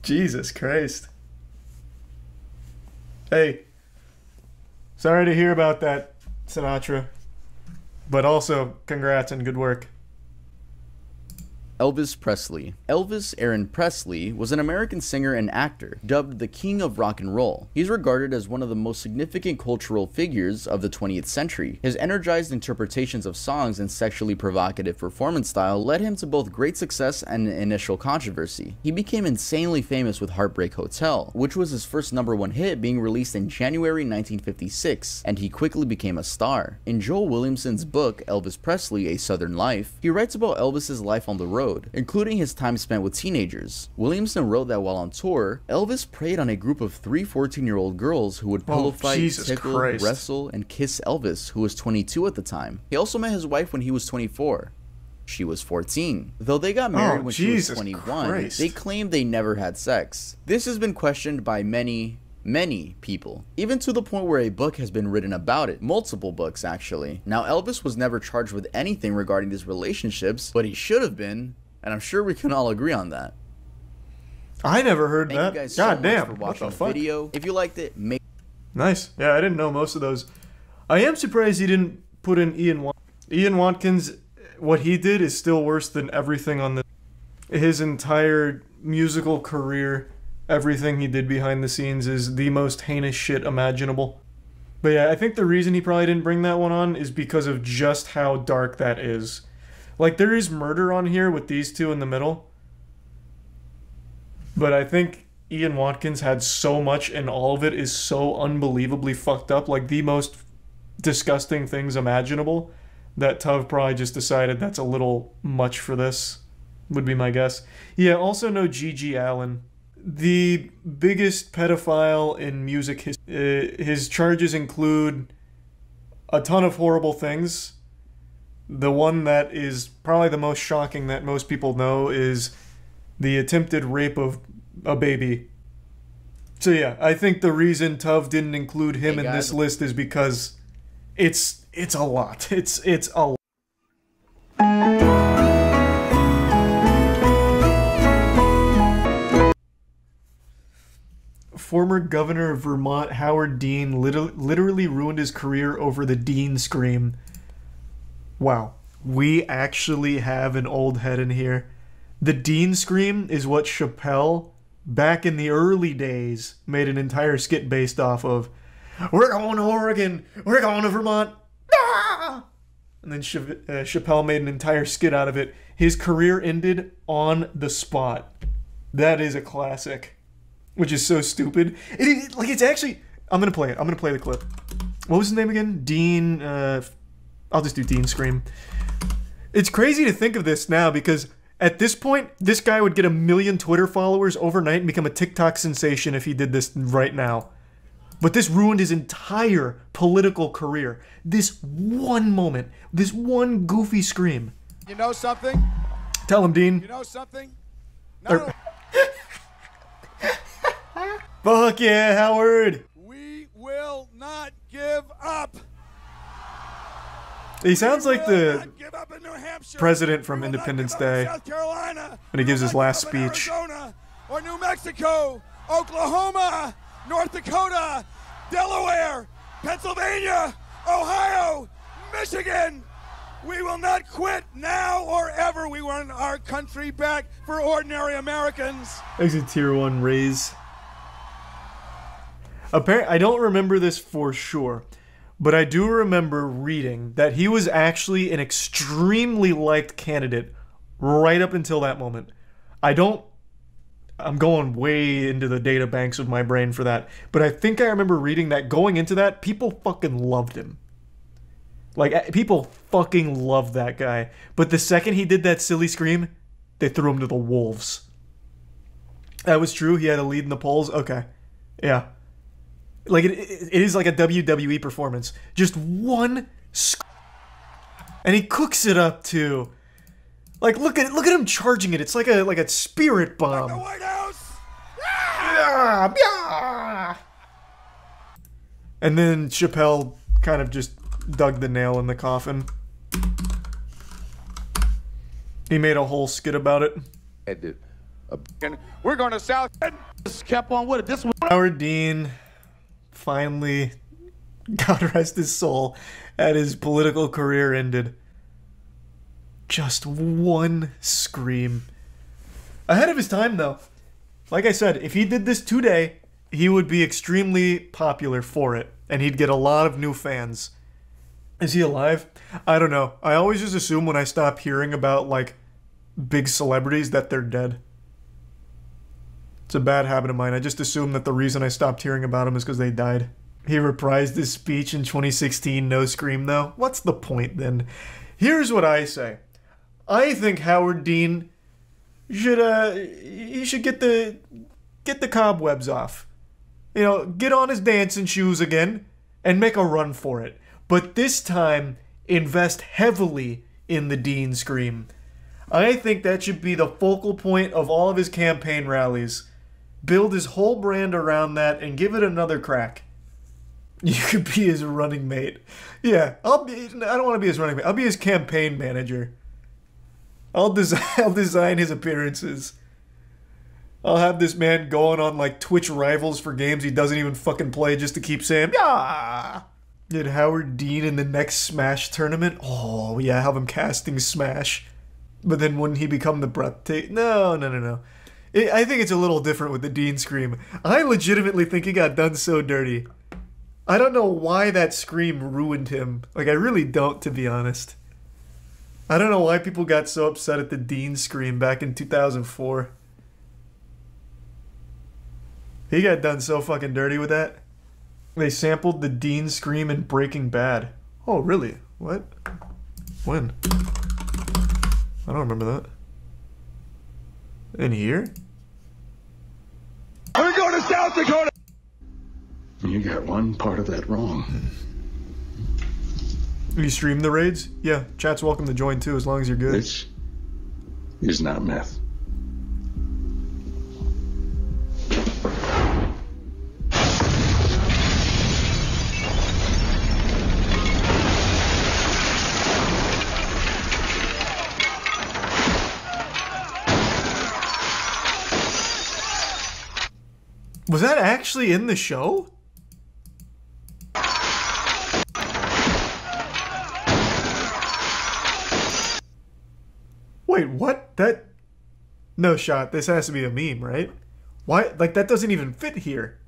Jesus Christ. Hey, sorry to hear about that, Sinatra. But also, congrats and good work. Elvis Presley. Elvis Aaron Presley was an American singer and actor, dubbed the King of Rock and Roll. He's regarded as one of the most significant cultural figures of the 20th century. His energized interpretations of songs and sexually provocative performance style led him to both great success and initial controversy. He became insanely famous with Heartbreak Hotel, which was his first #1 hit, being released in January 1956, and he quickly became a star. In Joel Williamson's book, Elvis Presley, A Southern Life, he writes about Elvis's life on the road, including his time spent with teenagers. Williamson wrote that while on tour, Elvis preyed on a group of 3 14-year-old girls who would pillow fight, tickle, wrestle, and kiss Elvis, who was 22 at the time. He also met his wife when he was 24. She was 14. Though they got married when she was 21, they claimed they never had sex. This has been questioned by many people, even to the point where a book has been written about it. Multiple books, actually. Now, Elvis was never charged with anything regarding these relationships, but he should have been, and I'm sure we can all agree on that. I never heard that. Thank you guys so much for watching the fuck? video. If you liked it, make Nice. Yeah, I didn't know most of those. I am surprised he didn't put in Ian Watkins. What he did is still worse than everything on the... His entire musical career, everything he did behind the scenes is the most heinous shit imaginable. But yeah, I think the reason he probably didn't bring that one on is because of just how dark that is. Like, there is murder on here with these two in the middle. But I think Ian Watkins had so much, and all of it is so unbelievably fucked up. Like, the most disgusting things imaginable. that Tuv probably just decided that's a little much for this, would be my guess. Yeah, also no G.G. Allen. The biggest pedophile in music history. His charges include a ton of horrible things. The one that is probably the most shocking that most people know is the attempted rape of a baby. So yeah, I think the reason Tuv didn't include him in this list is because it's a lot. It's a lot. Former governor of Vermont, Howard Dean, literally ruined his career over the Dean Scream. Wow. We actually have an old head in here. The Dean Scream is what Chappelle, back in the early days, made an entire skit based off of. We're going to Oregon. We're going to Vermont. Ah! And then Chappelle made an entire skit out of it. His career ended on the spot. That is a classic. Which is so stupid. It's actually... I'm going to play it. I'm going to play the clip. What was his name again? Dean... I'll just do Dean Scream. It's crazy to think of this now because at this point, this guy would get 1 million Twitter followers overnight and become a TikTok sensation if he did this right now. But this ruined his entire political career. This one moment. This one goofy scream. You know something? Tell him, Dean. You know something? Fuck yeah, Howard! We will not give up. He sounds like the president from Independence Day when he gives his last speech. Arizona or New Mexico, Oklahoma, North Dakota, Delaware, Pennsylvania, Ohio, Michigan. We will not quit now or ever. We want our country back for ordinary Americans. Exit Tier 1 raise. I don't remember this for sure, but I do remember reading that he was actually an extremely liked candidate right up until that moment. I'm going way into the data banks of my brain for that, but I think I remember reading that going into that, people fucking loved him. Like, people fucking loved that guy. But the second he did that silly scream, they threw him to the wolves. That was true? He had a lead in the polls? Okay. Yeah. Like, it is like a WWE performance. Just one and he cooks it up, too. Like, look at him charging it. It's like a spirit bomb. Like the White House! Yeah! Yeah! And then Chappelle kind of just dug the nail in the coffin. He made a whole skit about it. We're going to South. Just kept on with it. This one. Howard Dean finally, God rest his soul, had his political career ended. Just one scream. Ahead of his time, though. Like I said, if he did this today, he would be extremely popular for it, and he'd get a lot of new fans. Is he alive? I don't know. I always just assume when I stop hearing about, like, big celebrities that they're dead. It's a bad habit of mine. I just assume that the reason I stopped hearing about them is because they died. He reprised his speech in 2016, no scream, though. What's the point, then? Here's what I say. I think Howard Dean should get the cobwebs off. You know, get on his dancing shoes again and make a run for it. But this time, invest heavily in the Dean Scream. I think that should be the focal point of all of his campaign rallies. Build his whole brand around that and give it another crack. You could be his running mate. Yeah, I don't want to be his running mate. I'll be his campaign manager. I'll design his appearances. I'll have this man going on like Twitch rivals for games he doesn't even fucking play just to keep saying, yeah. Did Howard Dean in the next Smash tournament? Oh, yeah, have him casting Smash. But then wouldn't he become the breathtaking? No. I think it's a little different with the Dean Scream. I legitimately think he got done so dirty. I don't know why that scream ruined him. Like, I really don't, to be honest. I don't know why people got so upset at the Dean Scream back in 2004. He got done so fucking dirty with that. They sampled the Dean Scream in Breaking Bad. Oh, really? What? When? I don't remember that. In here? We're going to South Dakota! You got one part of that wrong. You stream the raids? Yeah, chat's welcome to join too, as long as you're good. This is not meth. Was that actually in the show? Wait, what? That... No shot. This has to be a meme, right? Why? Like, that doesn't even fit here.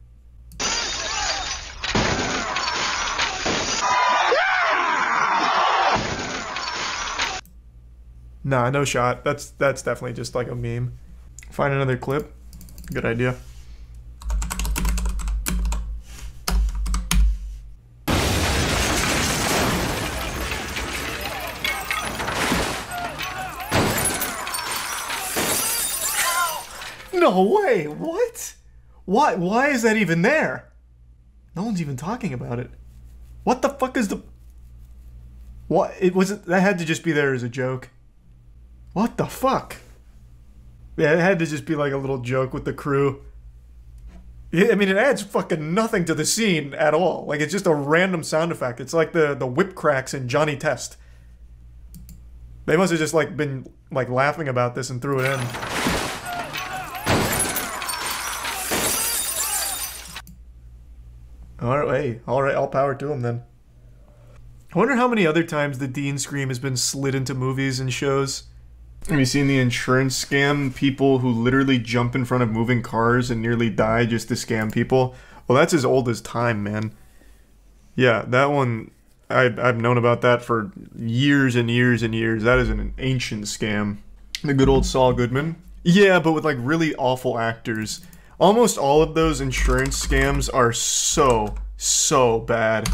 Nah, no shot. That's definitely just like a meme. Find another clip. Good idea. No way! What? Why is that even there? No one's even talking about it. What the fuck is the... What? It wasn't... That had to just be there as a joke. What the fuck? Yeah, it had to just be like a little joke with the crew. Yeah, I mean, it adds fucking nothing to the scene at all. Like, it's just a random sound effect. It's like the whip cracks in Johnny Test. They must have just, like, been, like, laughing about this and threw it in. Alright, all power to him then. I wonder how many other times the Dean Scream has been slid into movies and shows. Have you seen the insurance scam? People who literally jump in front of moving cars and nearly die just to scam people? Well, that's as old as time, man. Yeah, that one, I've known about that for years and years and years. That is an ancient scam. The good old Saul Goodman. Yeah, but with like really awful actors. Almost all of those insurance scams are so bad.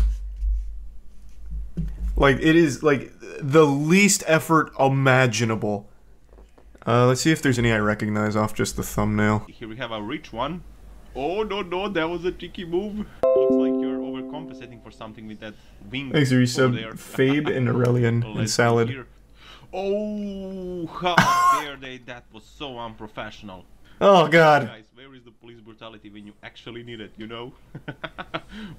Like, it is, like, the least effort imaginable. Let's see if there's any I recognize off just the thumbnail. Here we have a rich one. Oh, no, that was a tricky move. Looks like you're overcompensating for something with that wing. Thanks for your sub, Fabe and Aurelian and Salad. Oh, how dare they? That was so unprofessional. Oh, God. Guys, where is the police brutality when you actually need it, you know?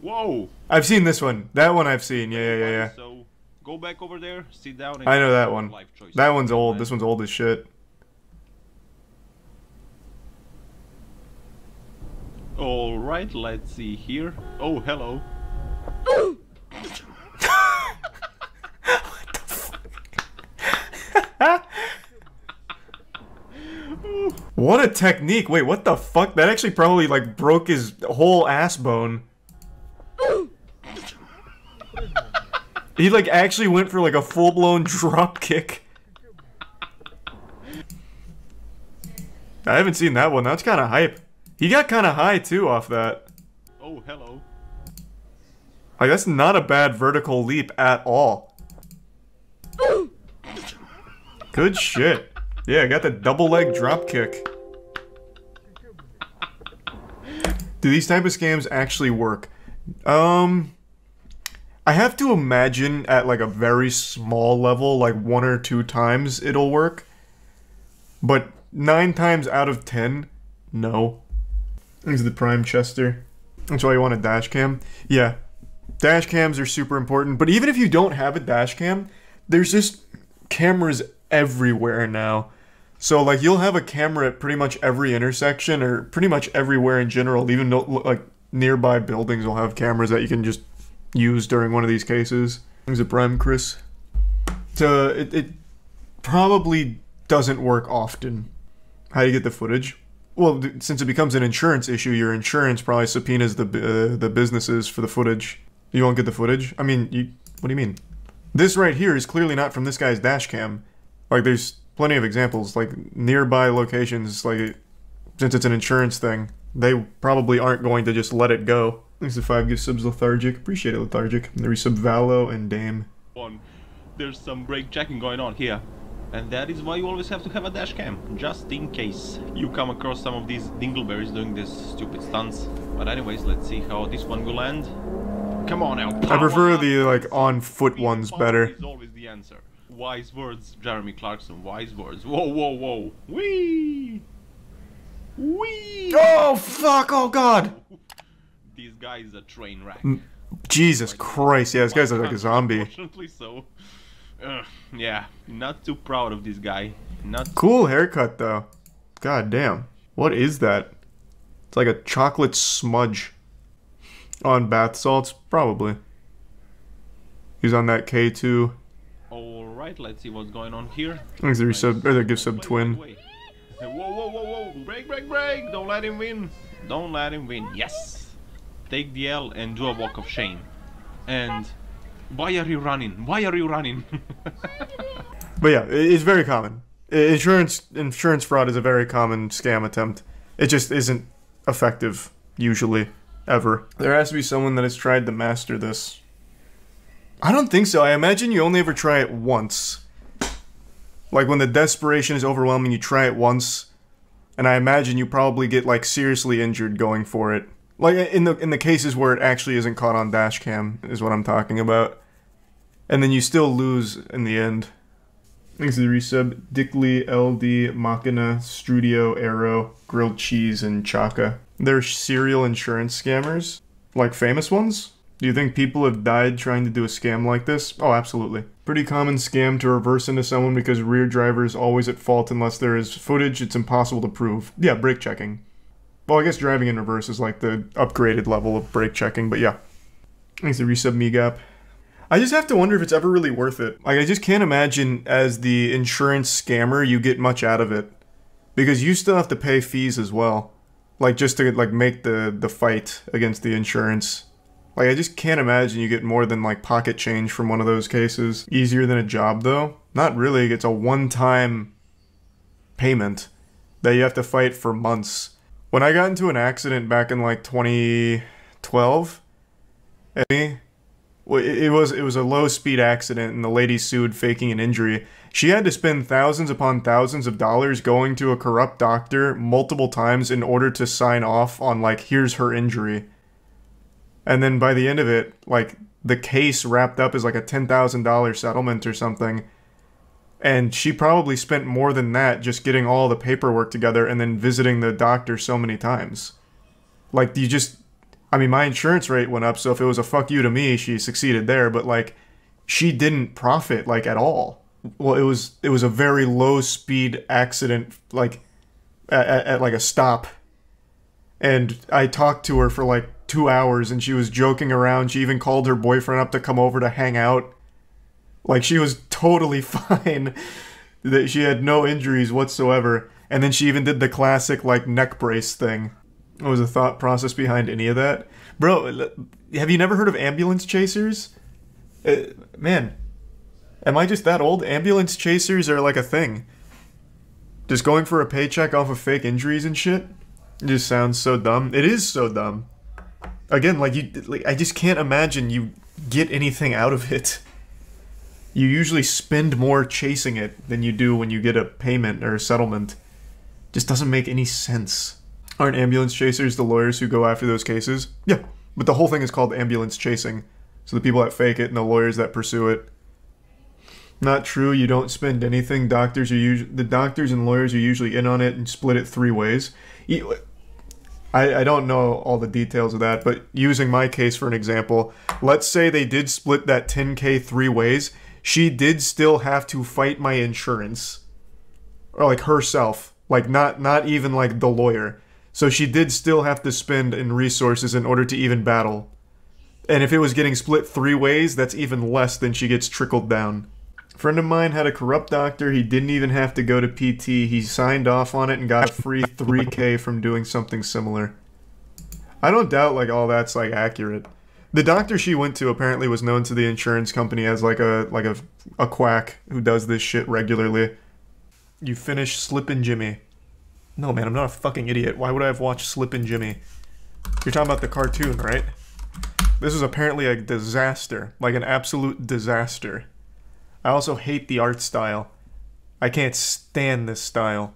Whoa. I've seen this one. That one I've seen. Yeah. So, go back over there, sit down, and I know that one. That one's old. This one's old as shit. Alright, let's see here. Oh, hello. What a technique. Wait, what the fuck? That actually probably, like, broke his whole ass bone. He, like, actually went for, like, a full-blown drop kick. I haven't seen that one. That's kind of hype. He got kind of high, too, off that. Oh, hello. Like, that's not a bad vertical leap at all. Good shit. Yeah, I got the double leg drop kick. Do these type of scams actually work? I have to imagine at like a very small level, like 1 or 2 times it'll work. But 9 times out of 10, no. This is the Prime Chester. That's why you want a dash cam. Yeah, dash cams are super important. But even if you don't have a dash cam, there's just cameras everywhere now. So like you'll have a camera at pretty much every intersection or pretty much everywhere in general. Even though, like nearby buildings will have cameras that you can just use during one of these cases. There's a Prime Chris. So it probably doesn't work often. How do you get the footage? Well, since it becomes an insurance issue, your insurance probably subpoenas the businesses for the footage. You won't get the footage? I mean, what do you mean? This right here is clearly not from this guy's dash cam. Like, there's plenty of examples, like, nearby locations, like, since it's an insurance thing, they probably aren't going to just let it go. Thanks to 5 gift subs, Lethargic. Appreciate it, Lethargic. And the resub Valo and Dame. there's some brake checking going on here. And that is why you always have to have a dash cam, just in case you come across some of these dingleberries doing these stupid stunts. But anyways, let's see how this one will end. Come on now. I prefer the like on foot ones better. Is always the answer. Wise words, Jeremy Clarkson. Wise words. Whoa, whoa, whoa. Wee. Wee. Oh fuck! Oh god. This guy is a train wreck. Jesus Christ! Yeah, this guy's like a zombie. Unfortunately so. Yeah, not too proud of this guy. Not cool haircut though. God damn. What is that? It's like a chocolate smudge on bath salts, probably. He's on that K2. Alright, let's see what's going on here. I think they're sub, or they give sub twin. Whoa, whoa, whoa, whoa! Break, break, break! Don't let him win. Don't let him win. Yes. Take the L and do a walk of shame. And why are you running? Why are you running? But yeah, it's very common. Insurance fraud is a very common scam attempt. It just isn't effective, usually, ever. There has to be someone that has tried to master this. I don't think so. I imagine you only ever try it once. Like when the desperation is overwhelming, you try it once, and I imagine you probably get like seriously injured going for it. Like in the cases where it actually isn't caught on dash cam is what I'm talking about. And then you still lose in the end. Thanks to the resub. Dickley, LD, Machina, Strudio, Arrow, Grilled Cheese, and Chaka. They're serial insurance scammers? Like famous ones? Do you think people have died trying to do a scam like this? Oh, absolutely. Pretty common scam to reverse into someone because rear driver is always at fault unless there is footage it's impossible to prove. Yeah, brake checking. Well, I guess driving in reverse is like the upgraded level of brake checking, but yeah. Thanks to resub Megap. I just have to wonder if it's ever really worth it. Like, I just can't imagine as the insurance scammer you get much out of it. Because you still have to pay fees as well. Like, just to, like, make the fight against the insurance. Like, I just can't imagine you get more than, like, pocket change from one of those cases. Easier than a job, though? Not really. It's a one-time payment that you have to fight for months. When I got into an accident back in, like, 2012, it was a low-speed accident, and the lady sued faking an injury. She had to spend thousands upon thousands of dollars going to a corrupt doctor multiple times in order to sign off on, like, here's her injury. And then by the end of it, like, the case wrapped up as, like, a $10,000 settlement or something. And she probably spent more than that just getting all the paperwork together and then visiting the doctor so many times. Like, you just... I mean, my insurance rate went up, so if it was a fuck you to me, she succeeded there, but, like, she didn't profit, like, at all. Well, it was a very low-speed accident, like, at like, a stop. And I talked to her for, like, 2 hours, and she was joking around. She even called her boyfriend up to come over to hang out. Like, she was totally fine. That she had no injuries whatsoever. And then she even did the classic, like, neck brace thing. What was the thought process behind any of that? Bro, have you never heard of ambulance chasers? Man, am I just that old? Ambulance chasers are like a thing. Just going for a paycheck off of fake injuries and shit? It just sounds so dumb. It is so dumb. Again, like, I just can't imagine you get anything out of it. You usually spend more chasing it than you do when you get a payment or a settlement. Just doesn't make any sense. Aren't ambulance chasers the lawyers who go after those cases? Yeah, but the whole thing is called ambulance chasing. So the people that fake it and the lawyers that pursue it. Not true, you don't spend anything. The doctors and lawyers are usually in on it and split it 3 ways. I don't know all the details of that, but using my case for an example, let's say they did split that $10K 3 ways. She did still have to fight my insurance. Or like herself. Like not even like the lawyer. So she did still have to spend in resources in order to even battle. And if it was getting split 3 ways, that's even less than she gets trickled down. A friend of mine had a corrupt doctor. He didn't even have to go to PT. He signed off on it and got a free 3K from doing something similar. I don't doubt like all that's like accurate. The doctor she went to apparently was known to the insurance company as like a quack who does this shit regularly. You finished Slippin' Jimmy. No, man, I'm not a fucking idiot. Why would I have watched Slippin' Jimmy? You're talking about the cartoon, right? This was apparently a disaster. Like an absolute disaster. I also hate the art style. I can't stand this style.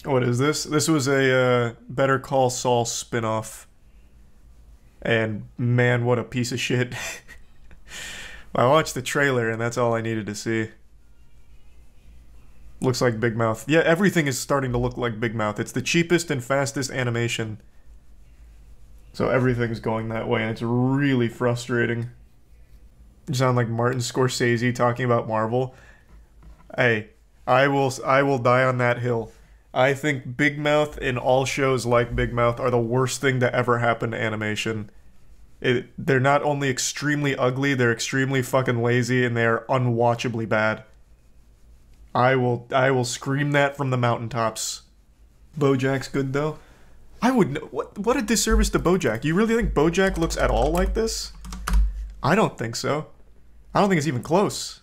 What is this? This was a Better Call Saul spinoff. And man, what a piece of shit. I watched the trailer and that's all I needed to see. Looks like Big Mouth. Yeah, everything is starting to look like Big Mouth. It's the cheapest and fastest animation. So everything's going that way, and it's really frustrating. You sound like Martin Scorsese talking about Marvel. Hey, I will die on that hill. I think Big Mouth and all shows like Big Mouth are the worst thing to ever happen to animation. They're not only extremely ugly, they're extremely fucking lazy, and they're unwatchably bad. I will scream that from the mountaintops. BoJack's good though. I would what a disservice to BoJack. You really think BoJack looks at all like this? I don't think so. I don't think it's even close.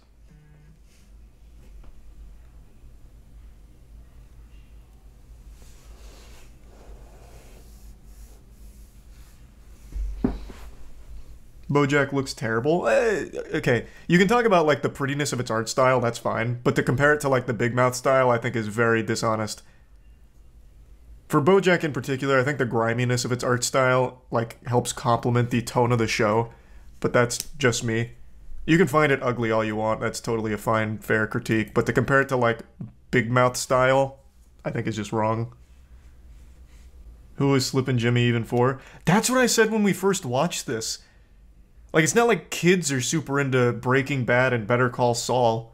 BoJack looks terrible. Okay, you can talk about like the prettiness of its art style, that's fine, but to compare it to like the Big Mouth style, I think is very dishonest. For BoJack in particular, I think the griminess of its art style like helps complement the tone of the show, but that's just me. You can find it ugly all you want, that's totally a fine, fair critique, but to compare it to like Big Mouth style, I think is just wrong. Who is Slippin' Jimmy even for? That's what I said when we first watched this. Like, it's not like kids are super into Breaking Bad and Better Call Saul,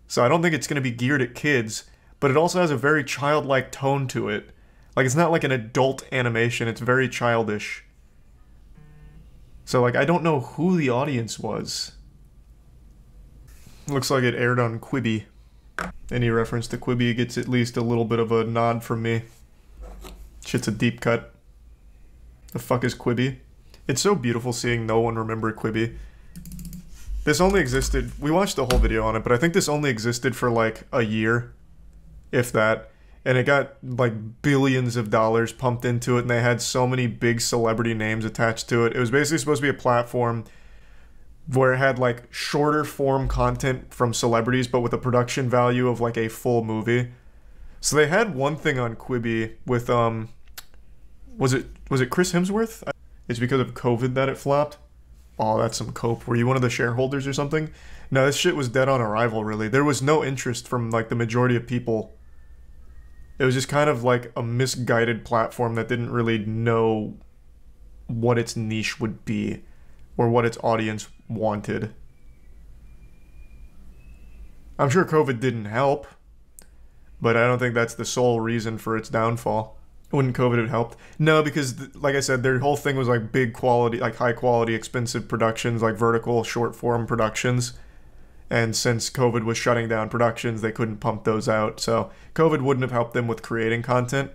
so I don't think it's going to be geared at kids, but it also has a very childlike tone to it. Like, it's not like an adult animation, it's very childish. So, like, I don't know who the audience was. Looks like it aired on Quibi. Any reference to Quibi gets at least a little bit of a nod from me. Shit's a deep cut. The fuck is Quibi? It's so beautiful seeing no one remember Quibi. This only existed... We watched the whole video on it, but I think this only existed for like a year. If that. And it got like billions of dollars pumped into it, and they had so many big celebrity names attached to it. It was basically supposed to be a platform where it had like shorter form content from celebrities, but with a production value of like a full movie. So they had one thing on Quibi with was it Chris Hemsworth? It's because of COVID that it flopped. Oh, that's some cope. Were you one of the shareholders or something? No, this shit was dead on arrival, really. There was no interest from like the majority of people. It was just kind of like a misguided platform that didn't really know what its niche would be or what its audience wanted. I'm sure COVID didn't help, but I don't think that's the sole reason for its downfall. Wouldn't COVID have helped? No, because like I said, their whole thing was like big quality, like high quality, expensive productions, like vertical short form productions. And since COVID was shutting down productions, they couldn't pump those out. So COVID wouldn't have helped them with creating content.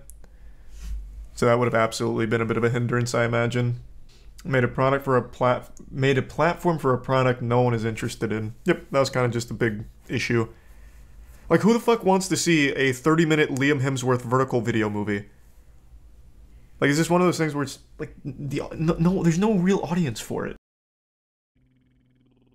So that would have absolutely been a bit of a hindrance, I imagine. Made a platform for a product no one is interested in. Yep, that was kind of just a big issue. Like, who the fuck wants to see a 30-minute Liam Hemsworth vertical video movie? Like, is this one of those things where it's like no, there's no real audience for it?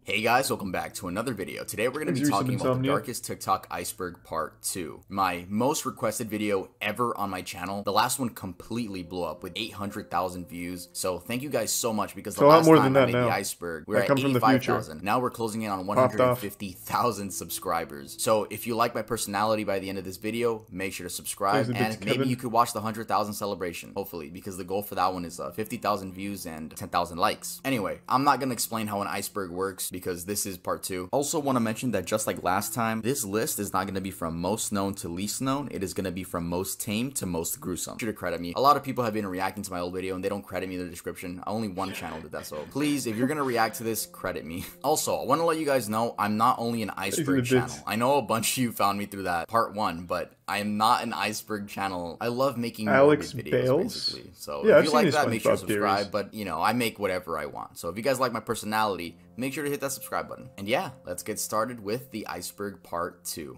Hey guys, welcome back to another video. Today we're going to be talking about the darkest TikTok Iceberg Part 2. My most requested video ever on my channel. The last one completely blew up with 800,000 views. So thank you guys so much because the last time I made the Iceberg, we were at 85,000. Now we're closing in on 150,000 subscribers. So if you like my personality by the end of this video, make sure to subscribe and maybe you could watch the 100,000 celebration, hopefully, because the goal for that one is 50,000 views and 10,000 likes. Anyway, I'm not going to explain how an iceberg works because this is part 2. Also want to mention that just like last time, this list is not going to be from most known to least known. It is going to be from most tame to most gruesome. Should credit me. A lot of people have been reacting to my old video and they don't credit me in the description. Only one channel did that, so please, if you're going to react to this, credit me. Also, I want to let you guys know I'm not only an iceberg channel. I know a bunch of you found me through that part 1, but I am not an iceberg channel. I love making morbid videos, basically. So if you like that, make sure to subscribe. But, you know, I make whatever I want. So if you guys like my personality, make sure to hit that subscribe button. And yeah, let's get started with the Iceberg Part 2.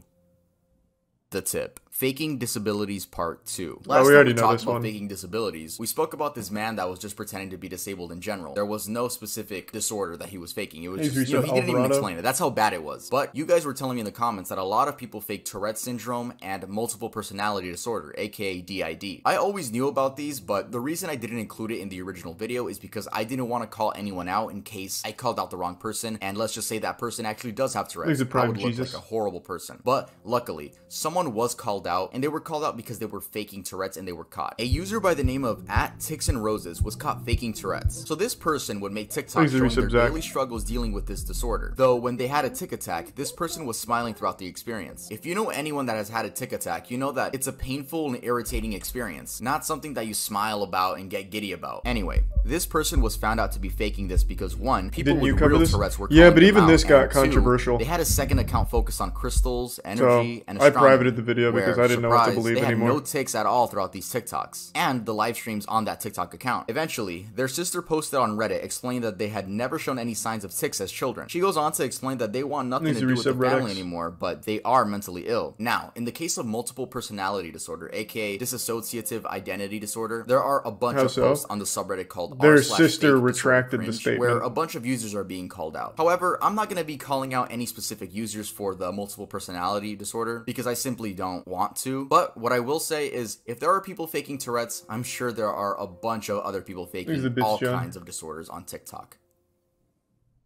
The tip. Faking disabilities part 2. Oh, Last we time already we know talked this about one. faking disabilities, we spoke about this man that was just pretending to be disabled in general. There was no specific disorder that he was faking. It was He's just, he didn't even Alvarado. explain it. That's how bad it was. But you guys were telling me in the comments that a lot of people fake Tourette syndrome and multiple personality disorder, aka DID. I always knew about these, but the reason I didn't include it in the original video is because I didn't want to call anyone out in case I called out the wrong person, and let's just say that person actually does have Tourette. He's a I prime would look Jesus. like a horrible person. But luckily, someone was called out, and they were called out because they were faking Tourette's and they were caught. A user by the name of @TixandRoses was caught faking Tourette's. So this person would make TikToks Please showing their resub, Zach. daily struggles dealing with this disorder. Though when they had a tic attack, this person was smiling throughout the experience. If you know anyone that has had a tic attack, you know that it's a painful and irritating experience, not something that you smile about and get giddy about. Anyway, this person was found out to be faking this because 1, people Didn't you with cover real this? Tourette's were Yeah, calling but them even out, this got and 2, controversial. they had a second account focused on crystals, energy, and I astronomy. privated the video because where, I didn't know what to surprise, believe they had anymore. no tics at all throughout these TikToks, and the live streams on that TikTok account. Eventually, their sister posted on Reddit explaining that they had never shown any signs of tics as children. She goes on to explain that they want nothing to do with their family anymore, but they are mentally ill. Now, in the case of multiple personality disorder, aka dissociative identity disorder, there are a bunch How of so? posts on the subreddit called Their r/fake sister disorder retracted the cringe, statement. where a bunch of users are being called out. However, I'm not going to be calling out any specific users for the multiple personality disorder because I simply don't want to. But what I will say is, if there are people faking Tourette's, I'm sure there are a bunch of other people He's a faking bitch, all John. kinds of disorders on TikTok.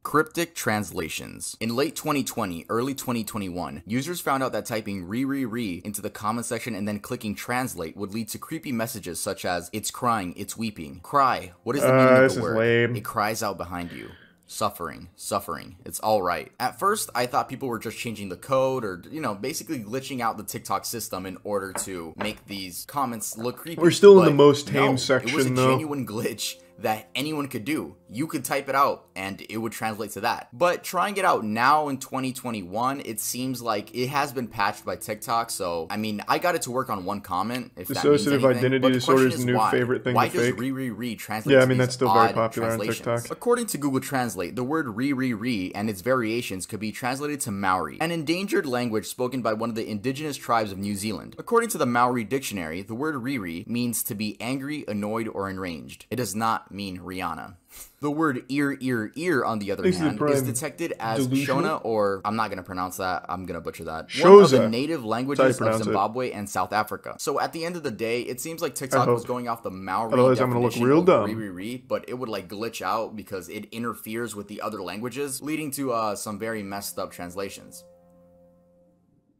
Cryptic translations. In late 2020, early 2021, users found out that typing re into the comment section and then clicking translate would lead to creepy messages such as, "It's crying, it's weeping." Cry. What is the meaning of this the is word? lame. It cries out behind you. Suffering, suffering. It's alright. At first, I thought people were just changing the code or, basically glitching out the TikTok system in order to make these comments look creepy. We're still in the But most tame no, section, it was a though. genuine glitch that anyone could do. You could type it out and it would translate to that. But trying it out now in 2021, it seems like it has been patched by TikTok. So, I mean, I got it to work on one comment, if that means Dissociative anything. identity But the disorder question is the new why? favorite thing Why to does fake. re translate Yeah, to I mean, these that's still very odd popular on translations? TikTok. According to Google Translate, the word re and its variations could be translated to Maori, an endangered language spoken by one of the indigenous tribes of New Zealand. According to the Maori dictionary, the word re means to be angry, annoyed, or enraged. It does not mean Rihanna. The word ear, on the other hand, is detected as delusional? Shona, or I'm not going to pronounce that. I'm going to butcher that. One of Shoza. the native languages That's how you of pronounce it. Zimbabwe and South Africa. So at the end of the day, it seems like TikTok was hope. going off the Maori Otherwise, I'm gonna look definition real of dumb. re, but it would like glitch out because it interferes with the other languages, leading to some very messed up translations.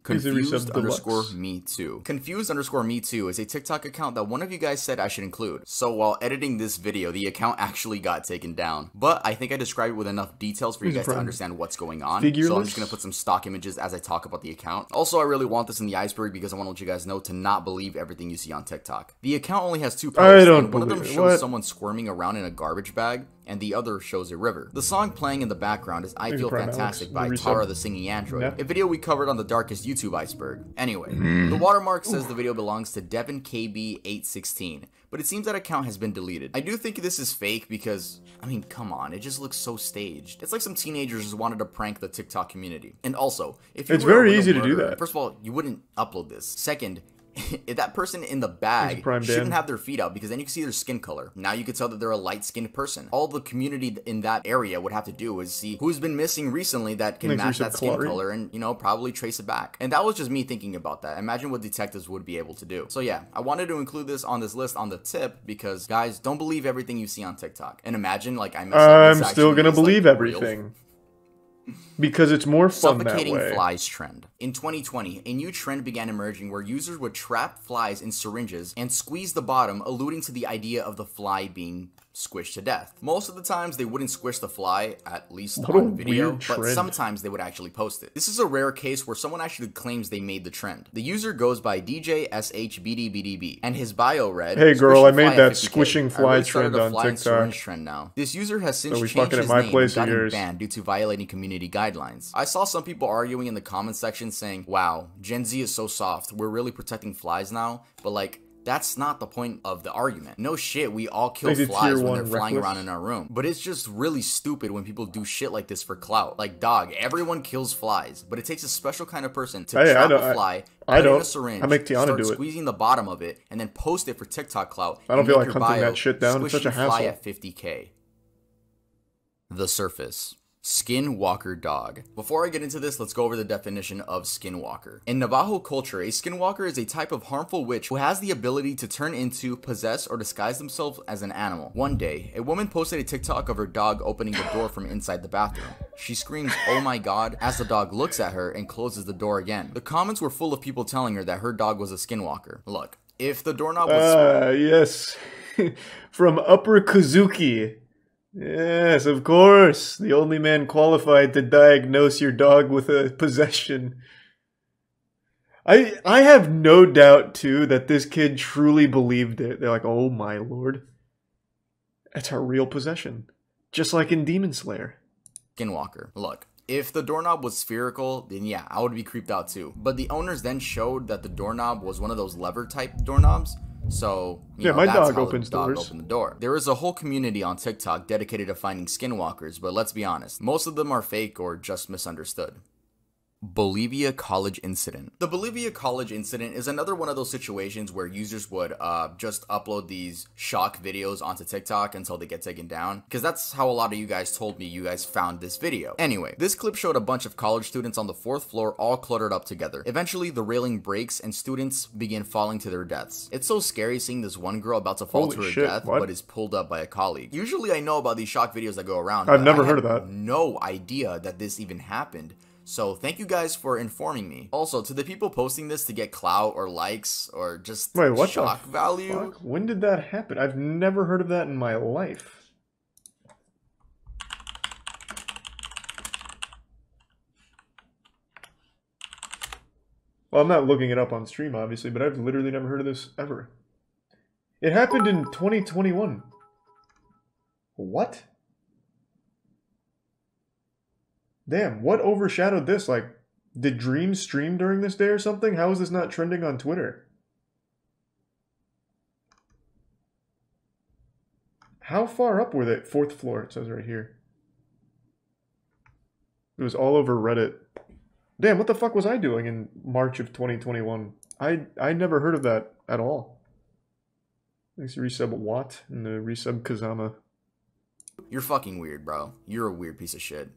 Confused underscore me too. Confused underscore me too is a TikTok account that one of you guys said I should include. So while editing this video, the account actually got taken down. But I think I described it with enough details for you guys to understand what's going on. So I'm Figureless? just gonna put some stock images as I talk about the account. Also, I really want this in the iceberg because I want to let you guys know to not believe everything you see on TikTok. The account only has 2 posts. I don't and one of them believe it. shows What? someone squirming around in a garbage bag, and the other shows a river. The song playing in the background is I Thank you, Feel Prime Fantastic Alex. by The resub. Tara the Singing Android, Yeah. a video we covered on the darkest YouTube iceberg. Anyway, the watermark says the video belongs to Devin KB816, but it seems that account has been deleted. I do think this is fake because, I mean, come on, it just looks so staged. It's like some teenagers just wanted to prank the TikTok community. And also, if you It's were a very real easy to do murderer, that. First of all, you wouldn't upload this. Second, if that person in the He's a bag prime shouldn't Dan. have their feet out because then you can see their skin color. Now you can tell that they're a light-skinned person. All the community in that area would have to do is see who's been missing recently that can Makes match me that so skin clary. color and, probably trace it back. And that was just me thinking about that. Imagine what detectives would be able to do. So yeah, I wanted to include this on this list on the tip because, guys, don't believe everything you see on TikTok. And imagine, like, I messed up. I'm This still actually gonna is, like, believe real. everything. Because it's more fun that Suffocating way. flies trend. In 2020, a new trend began emerging where users would trap flies in syringes and squeeze the bottom, alluding to the idea of the fly being squished to death. Most of the times they wouldn't squish the fly, at least What a on video, weird but trend. sometimes they would actually post it. This is a rare case where someone actually claims they made the trend. The user goes by DJSHBDBDB, and his bio read, Hey girl, "Squishing I made fly at that 50K. squishing I fly really started trend a on fly and TikTok. syringe trend now." This user has since So we changed fucking his at my name place and of gotten yours. banned due to violating community guidelines. I saw some people arguing in the comment section saying, "Wow, Gen Z is so soft. We're really protecting flies now." But like, That's not the point of the argument. No shit, we all kill flies when they're flying around in our room. But it's just really stupid when people do shit like this for clout. Like, dog, everyone kills flies, but it takes a special kind of person to trap a fly, put it in a syringe, start squeezing the bottom of it, and then post it for TikTok clout. I don't feel like hunting that shit down. It's such a hassle. Fly at 50K. The surface. Skinwalker dog. Before I get into this, let's go over the definition of skinwalker. In Navajo culture, a skinwalker is a type of harmful witch who has the ability to turn into, possess, or disguise themselves as an animal. One day, a woman posted a TikTok of her dog opening the door from inside the bathroom. She screams, "Oh my god," as the dog looks at her and closes the door again. The comments were full of people telling her that her dog was a skinwalker. Look, if the doorknob was... yes. From Upper Kuzuki. Yes, of course. The only man qualified to diagnose your dog with a possession. I have no doubt, too, that this kid truly believed it. They're like, oh my lord. That's our real possession. Just like in Demon Slayer. Skinwalker. Look, if the doorknob was spherical, then yeah, I would be creeped out too. But the owners then showed that the doorknob was one of those lever type doorknobs. So, you know, my that's dog how opens the dog doors. opened the door. There is a whole community on TikTok dedicated to finding skinwalkers, but let's be honest, most of them are fake or just misunderstood. Bolivia College Incident. The Bolivia College Incident is another one of those situations where users would just upload these shock videos onto TikTok until they get taken down, because that's how a lot of you guys told me you guys found this video. Anyway, this clip showed a bunch of college students on the 4th floor all cluttered up together. Eventually, the railing breaks and students begin falling to their deaths. It's so scary seeing this one girl about to fall to her death, but is pulled up by a colleague. Usually I know about these shock videos that go around. I've never heard of that. No idea that this even happened. So thank you guys for informing me. Also, to the people posting this to get clout or likes or just shock value. Fuck? When did that happen? I've never heard of that in my life. Well, I'm not looking it up on stream, obviously, but I've literally never heard of this ever. It happened in 2021. What? Damn, what overshadowed this? Like, did Dreams stream during this day or something? How is this not trending on Twitter? How far up were they? 4th floor, it says right here. It was all over Reddit. Damn, what the fuck was I doing in March of 2021? I never heard of that at all. Thanks to resub Watt and the resub Kazama. You're fucking weird, bro. You're a weird piece of shit.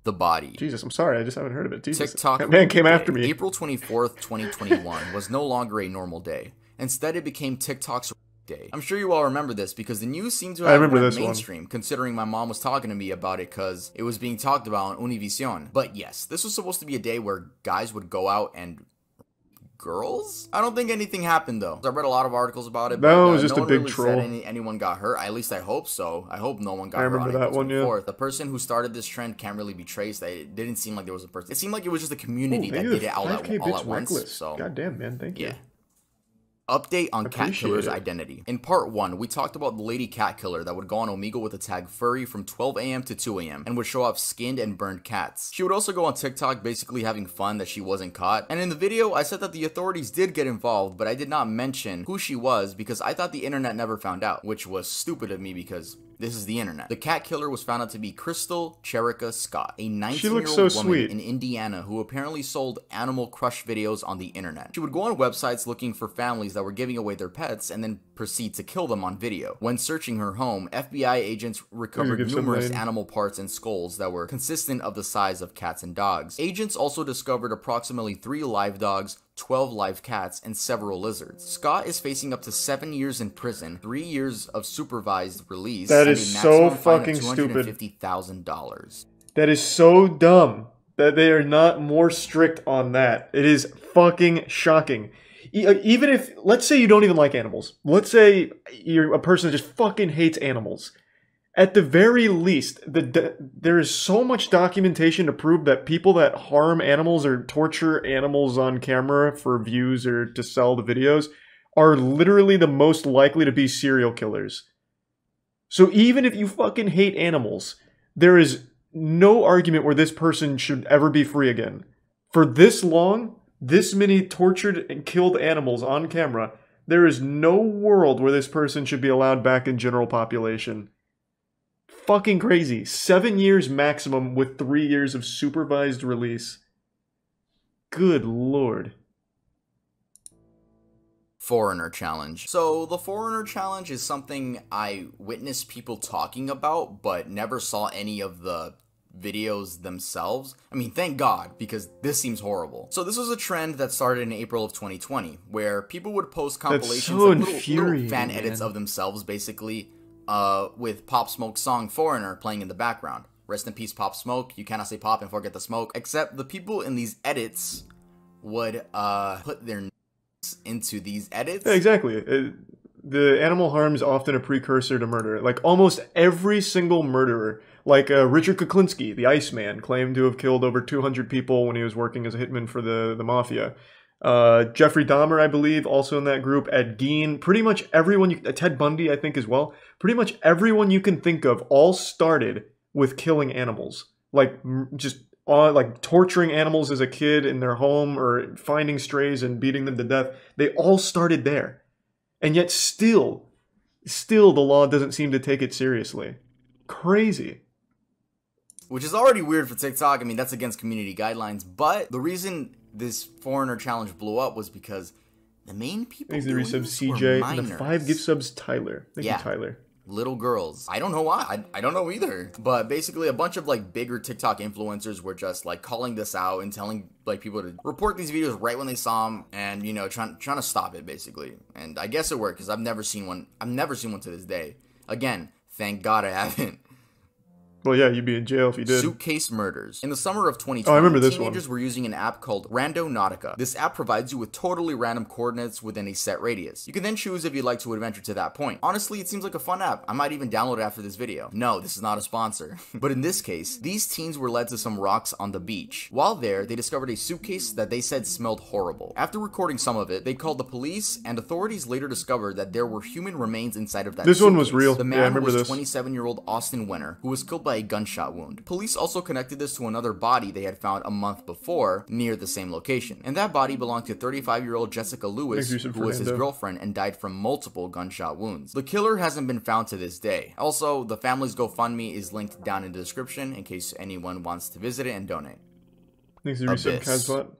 The body. Jesus, I'm sorry, I just haven't heard of it. Jesus. TikTok. That man came after me. April 24th, 2021 was no longer a normal day. Instead, it became TikTok's day. I'm sure you all remember this because the news seemed to have went mainstream, considering my mom was talking to me about it because it was being talked about on Univision. But yes, this was supposed to be a day where guys would go out and girls? I don't think anything happened though. I read a lot of articles about it, but no, it was just no a big really troll. Said anyone got hurt. At least I hope so. I hope no one got hurt. I remember that one, yeah. The person who started this trend can't really be traced. It didn't seem like there was a person. It seemed like it was just a community that did it all at once. So, goddamn, man, thank you. Yeah. Update on cat killer's identity. In part 1, we talked about the lady cat killer that would go on Omegle with the tag furry from 12 AM to 2 AM and would show off skinned and burned cats. She would also go on TikTok basically having fun that she wasn't caught. And in the video, I said that the authorities did get involved, but I did not mention who she was because I thought the internet never found out, which was stupid of me because this is the internet. The cat killer was found out to be Crystal Cherica Scott, a 19-year-old woman in Indiana who apparently sold Animal Crush videos on the internet. She would go on websites looking for families that were giving away their pets and then proceed to kill them on video. When searching her home, FBI agents recovered numerous animal parts and skulls that were consistent of the size of cats and dogs. Agents also discovered approximately 3 live dogs, 12 live cats, and several lizards. Scott is facing up to 7 years in prison, 3 years of supervised release, that is so fucking stupid. $250,000. That is so dumb that they are not more strict on that. It is fucking shocking. Even if, let's say you don't even like animals. Let's say you're a person that just fucking hates animals. At the very least, there is so much documentation to prove that people that harm animals or torture animals on camera for views or to sell the videos are literally the most likely to be serial killers. So even if you fucking hate animals, there is no argument where this person should ever be free again. For this long, this many tortured and killed animals on camera, There is no world where this person should be allowed back in general population. Fucking crazy. 7 years maximum with 3 years of supervised release. Good lord. Foreigner challenge. So the foreigner challenge is something I witnessed people talking about, but never saw any of the videos themselves. I mean, thank God, because this seems horrible. So this was a trend that started in April of 2020, where people would post compilations of little fan edits of themselves, basically, with Pop Smoke's song Foreigner playing in the background. Rest in peace, Pop Smoke. You cannot say pop and forget the smoke. Except the people in these edits would put their into these edits. Yeah, exactly. The animal harm is often a precursor to murder. Like, almost every single murderer, like Richard Kuklinski, the Iceman, claimed to have killed over 200 people when he was working as a hitman for the mafia. Jeffrey Dahmer, I believe, also in that group. Ed Gein, pretty much everyone, Ted Bundy, I think, as well. Pretty much everyone you can think of all started with killing animals. Like, just like torturing animals as a kid in their home, or finding strays and beating them to death. They all started there. And yet still the law doesn't seem to take it seriously. Crazy. Which is already weird for TikTok. I mean, that's against community guidelines. But the reason this foreigner challenge blew up was because the main people Thanks to the resubs CJ and the 5 gift subs Tyler. Thank you, Tyler. Little girls. I don't know why. I don't know either. But basically a bunch of like bigger TikTok influencers were just like calling this out and telling like people to report these videos right when they saw them, and you know, trying to stop it basically. And I guess it worked, because I've never seen one to this day. Again, thank God I haven't. Well, yeah, you'd be in jail if you did. Suitcase murders. In the summer of 2020, I remember this teenagers were using an app called Randonautica. This app provides you with totally random coordinates within a set radius. You can then choose if you'd like to adventure to that point. Honestly, it seems like a fun app. I might even download it after this video. No, this is not a sponsor. But in this case, these teens were led to some rocks on the beach. While there, they discovered a suitcase that they said smelled horrible. After recording some of it, they called the police, and authorities later discovered that there were human remains inside of that suitcase. This one was real. The Yeah, I man remember was this. 27-year-old Austin Winter, who was killed by a gunshot wound. Police also connected this to another body they had found a month before near the same location. And that body belonged to 35-year-old Jessica Lewis, who was his girlfriend and died from multiple gunshot wounds. The killer hasn't been found to this day. Also, the family's GoFundMe is linked down in the description in case anyone wants to visit it and donate. Thanks to resub Kazbot.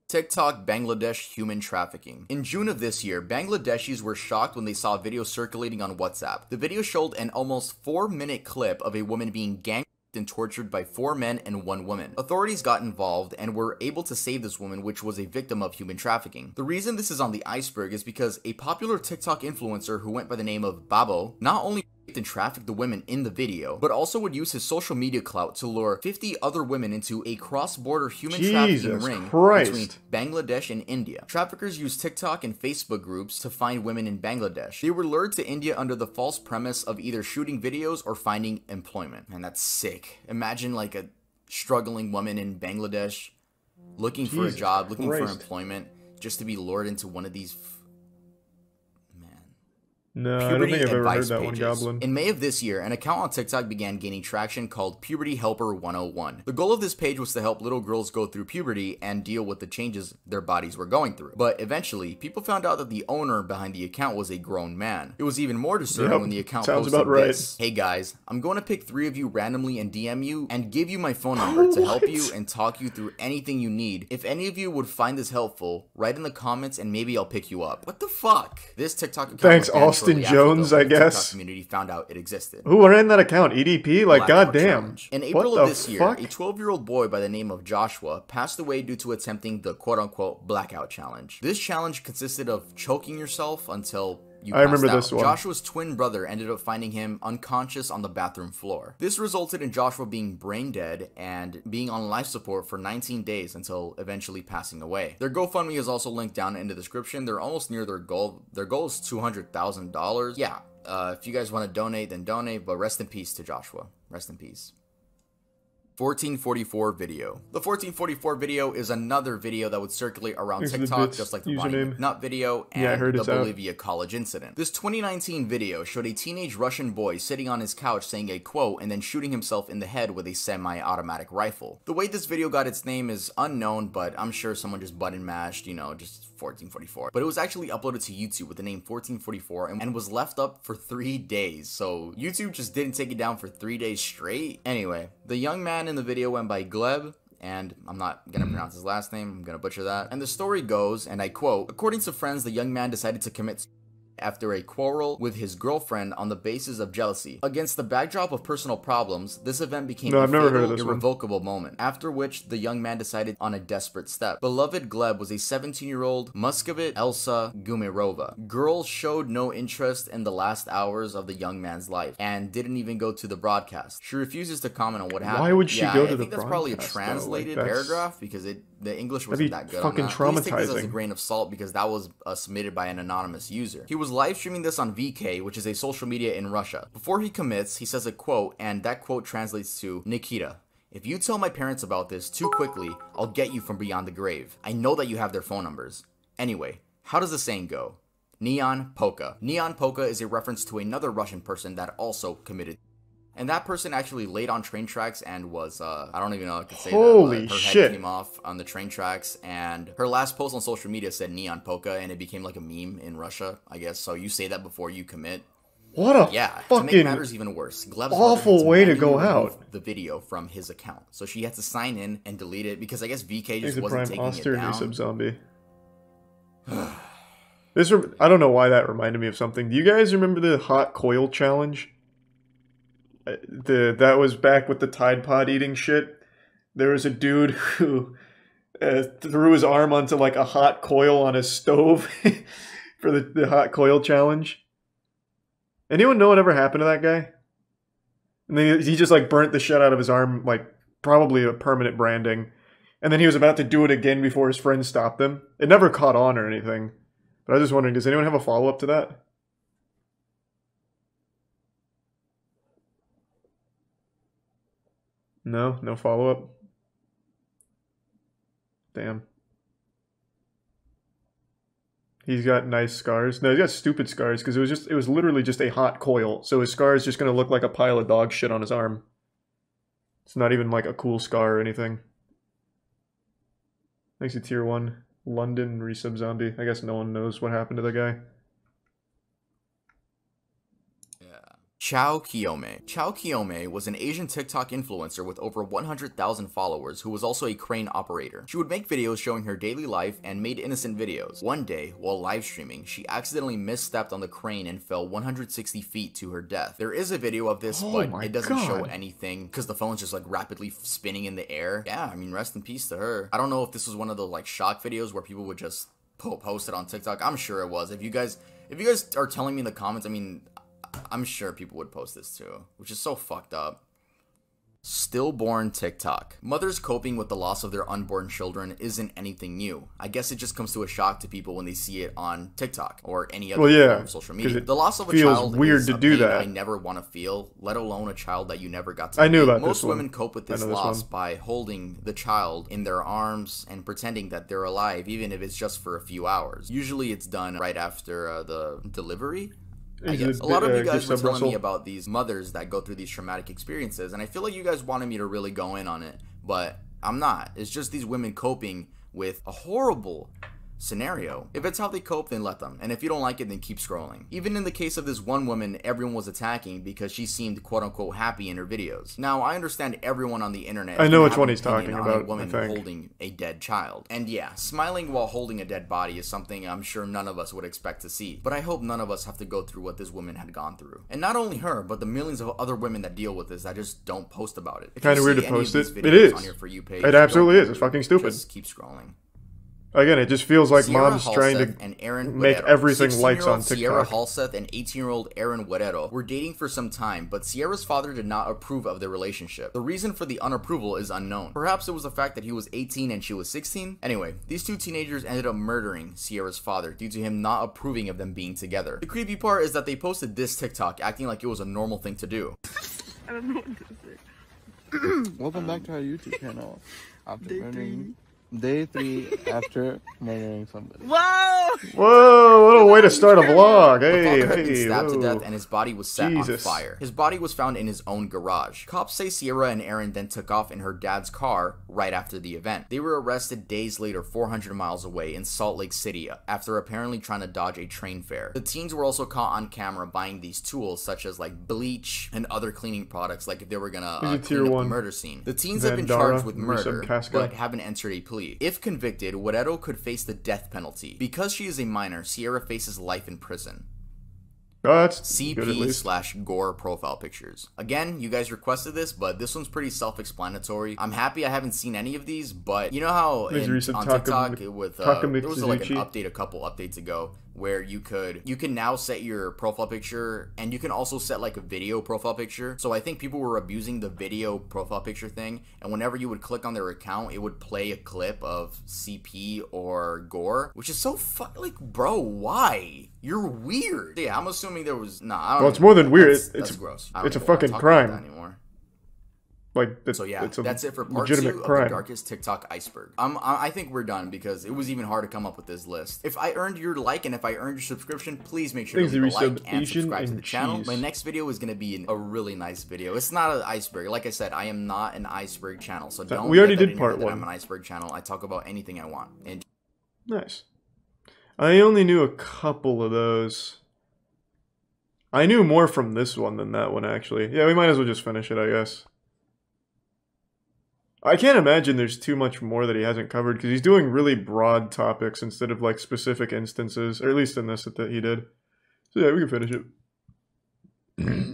TikTok Bangladesh human trafficking. In June of this year, Bangladeshis were shocked when they saw a video circulating on WhatsApp. The video showed an almost 4-minute clip of a woman being gang and tortured by 4 men and 1 woman. Authorities got involved and were able to save this woman, which was a victim of human trafficking. The reason this is on the iceberg is because a popular TikTok influencer who went by the name of Babo not only and trafficked the women in the video, but also would use his social media clout to lure 50 other women into a cross-border human trafficking ring between Bangladesh and India. Traffickers use TikTok and Facebook groups to find women in Bangladesh. They were lured to India under the false premise of either shooting videos or finding employment. Man, that's sick. Imagine like a struggling woman in Bangladesh looking for a job, looking for employment, just to be lured into one of these No, I don't think I've ever heard that one, Goblin. In May of this year, an account on TikTok began gaining traction called Puberty Helper 101. The goal of this page was to help little girls go through puberty and deal with the changes their bodies were going through. But eventually, people found out that the owner behind the account was a grown man. It was even more disturbing when the account posted this. Hey guys, I'm going to pick 3 of you randomly and DM you and give you my phone number to help you and talk you through anything you need. If any of you would find this helpful, write in the comments and maybe I'll pick you up. What the fuck? This TikTok account Thanks, Austin Jones, I guess. TikTok community found out it existed. Who ran that account? EDP? Like, goddamn. In April of this year, a 12-year-old boy by the name of Joshua passed away due to attempting the quote-unquote blackout challenge. This challenge consisted of choking yourself until you passed out. I remember this one. Joshua's twin brother ended up finding him unconscious on the bathroom floor. This resulted in Joshua being brain dead and being on life support for 19 days until eventually passing away. Their GoFundMe is also linked down in the description. They're almost near their goal. Their goal is $200,000. Yeah, if you guys want to donate, then donate, but rest in peace to Joshua. Rest in peace. 1444 video. The 1444 video is another video that would circulate around TikTok, just like the Bonnie McNutt video and the Bolivia college incident. This 2019 video showed a teenage Russian boy sitting on his couch saying a quote and then shooting himself in the head with a semi-automatic rifle. The way this video got its name is unknown, but I'm sure someone just button mashed, you know, just 1444. But it was actually uploaded to YouTube with the name 1444 and was left up for 3 days. So YouTube just didn't take it down for 3 days straight. Anyway, the young man in the video went by Gleb, and I'm not gonna pronounce his last name, I'm gonna butcher that. And the story goes, and I quote, according to friends, the young man decided to commit after a quarrel with his girlfriend on the basis of jealousy. Against the backdrop of personal problems, this event became a fatal, irrevocable moment, after which the young man decided on a desperate step. Beloved Gleb was a 17-year-old Muscovite Elsa Gumirova. Girl showed no interest in the last hours of the young man's life, and didn't even go to the broadcast. She refuses to comment on what happened. Why would she go to the broadcast? I think that's probably a translated paragraph, because the English wasn't that good fucking on that. Please take this as a grain of salt, because that was submitted by an anonymous user. He was live streaming this on VK, which is a social media in Russia. Before he commits, he says a quote, and that quote translates to, Nikita, if you tell my parents about this too quickly, I'll get you from beyond the grave. I know that you have their phone numbers. Anyway, how does the saying go? Neon Polka. Neon Polka is a reference to another Russian person that also committed. And that person actually laid on train tracks and was, I don't even know how I could say Holy that, but her shit. head came off on the train tracks, and her last post on social media said Neon Polka, and it became like a meme in Russia, I guess. So you say that before you commit. What a to make matters even worse, Gleb's awful way to go out. The video from his account, so she had to sign in and delete it because I guess VK just wasn't taking it down. Sub-zombie. I don't know why that reminded me of something. Do you guys remember the hot coil challenge? That was back with the Tide Pod eating shit. There was a dude who threw his arm onto like a hot coil on his stove for the hot coil challenge. Anyone know what ever happened to that guy? And then he just like burnt the shit out of his arm, like probably a permanent branding. And then he was about to do it again before his friends stopped him. It never caught on or anything. But I was just wondering, does anyone have a follow-up to that? No follow-up? Damn. He's got nice scars. No, he's got stupid scars because it was literally just a hot coil. So his scar is just going to look like a pile of dog shit on his arm. It's not even like a cool scar or anything. Thanks to Tier 1. London resub zombie. I guess no one knows what happened to the guy. Chao Kiyome. Chao Kiyome was an Asian TikTok influencer with over 100,000 followers who was also a crane operator. She would make videos showing her daily life and made innocent videos. One day, while live streaming, she accidentally misstepped on the crane and fell 160 feet to her death. There is a video of this, but it doesn't show anything because the phone's just like rapidly spinning in the air. Yeah, I mean, rest in peace to her. I don't know if this was one of those like shock videos where people would just post it on TikTok. I'm sure it was. If you guys are telling me in the comments, I mean, I'm sure people would post this too, which is so fucked up. Stillborn TikTok. Mothers coping with the loss of their unborn children isn't anything new. I guess it just comes to a shock to people when they see it on TikTok or any other form of social media. The loss of a child is a pain I never want to feel, let alone a child that you never got to meet. Most women cope with this loss by holding the child in their arms and pretending that they're alive, even if it's just for a few hours. Usually it's done right after the delivery. I guess. A lot of you guys were telling me about these mothers that go through these traumatic experiences, and I feel like you guys wanted me to really go in on it, but I'm not. It's just these women coping with a horrible scenario. If it's how they cope, then let them, and if you don't like it, then keep scrolling. Even in the case of this one woman everyone was attacking because she seemed quote-unquote happy in her videos. Now, I understand everyone on the internet I know which one he's talking about, a woman holding a dead child. And yeah, smiling while holding a dead body is something I'm sure none of us would expect to see, but I hope none of us have to go through what this woman had gone through. And not only her, but the millions of other women that deal with this that just don't post about it. Kind of weird to post it. It is. It absolutely is. It's fucking stupid. Just keep scrolling. Again, it just feels like mom's trying to make everything likes on TikTok. Sierra Halseth and 18-year-old Aaron Guerrero were dating for some time, but Sierra's father did not approve of their relationship. The reason for the unapproval is unknown. Perhaps it was the fact that he was 18 and she was 16? Anyway, these two teenagers ended up murdering Sierra's father due to him not approving of them being together. The creepy part is that they posted this TikTok acting like it was a normal thing to do. I don't know what to say. Welcome back to our YouTube channel. After murdering day 3 after murdering somebody. Whoa! Whoa, what a way to start a vlog. The Hey, father had been hey, stabbed to whoa. death and his body was set on Jesus. fire. His body was found in his own garage. Cops say Sierra and Aaron then took off in her dad's car right after the event. They were arrested days later 400 miles away in Salt Lake City after apparently trying to dodge a train fare. The teens were also caught on camera buying these tools such as like bleach and other cleaning products like if they were gonna clean up the murder scene. The teens have been charged with murder but haven't entered a plea. If convicted, Guerrero could face the death penalty. Because she is a minor, Sierra faces life in prison. CP/gore profile pictures. Again, you guys requested this, but this one's pretty self-explanatory. I'm happy I haven't seen any of these, but you know how on TikTok with there was like an update a couple updates ago where you can now set your profile picture and you can also set like a video profile picture. So I think people were abusing the video profile picture thing, and whenever you would click on their account, it would play a clip of CP or Gore, which is so like, bro, why? You're weird. Yeah, I'm assuming there was Well, it's more than weird. That's gross. It's a fucking crime. Anymore. Like, so yeah, it's a that's it for part 2 of the darkest TikTok iceberg. I think we're done because it was even hard to come up with this list. If I earned your like and if I earned your subscription, please make sure to leave a like and subscribe to the channel. My next video is going to be a really nice video. It's not an iceberg. Like I said, I am not an iceberg channel, so don't. We already did part 1. I'm an iceberg channel. I talk about anything I want. And nice. I only knew a couple of those. I knew more from this one than that one, actually. Yeah, we might as well just finish it, I guess. I can't imagine there's too much more that he hasn't covered, because he's doing really broad topics instead of, like, specific instances, or at least in this that he did. So yeah, we can finish it.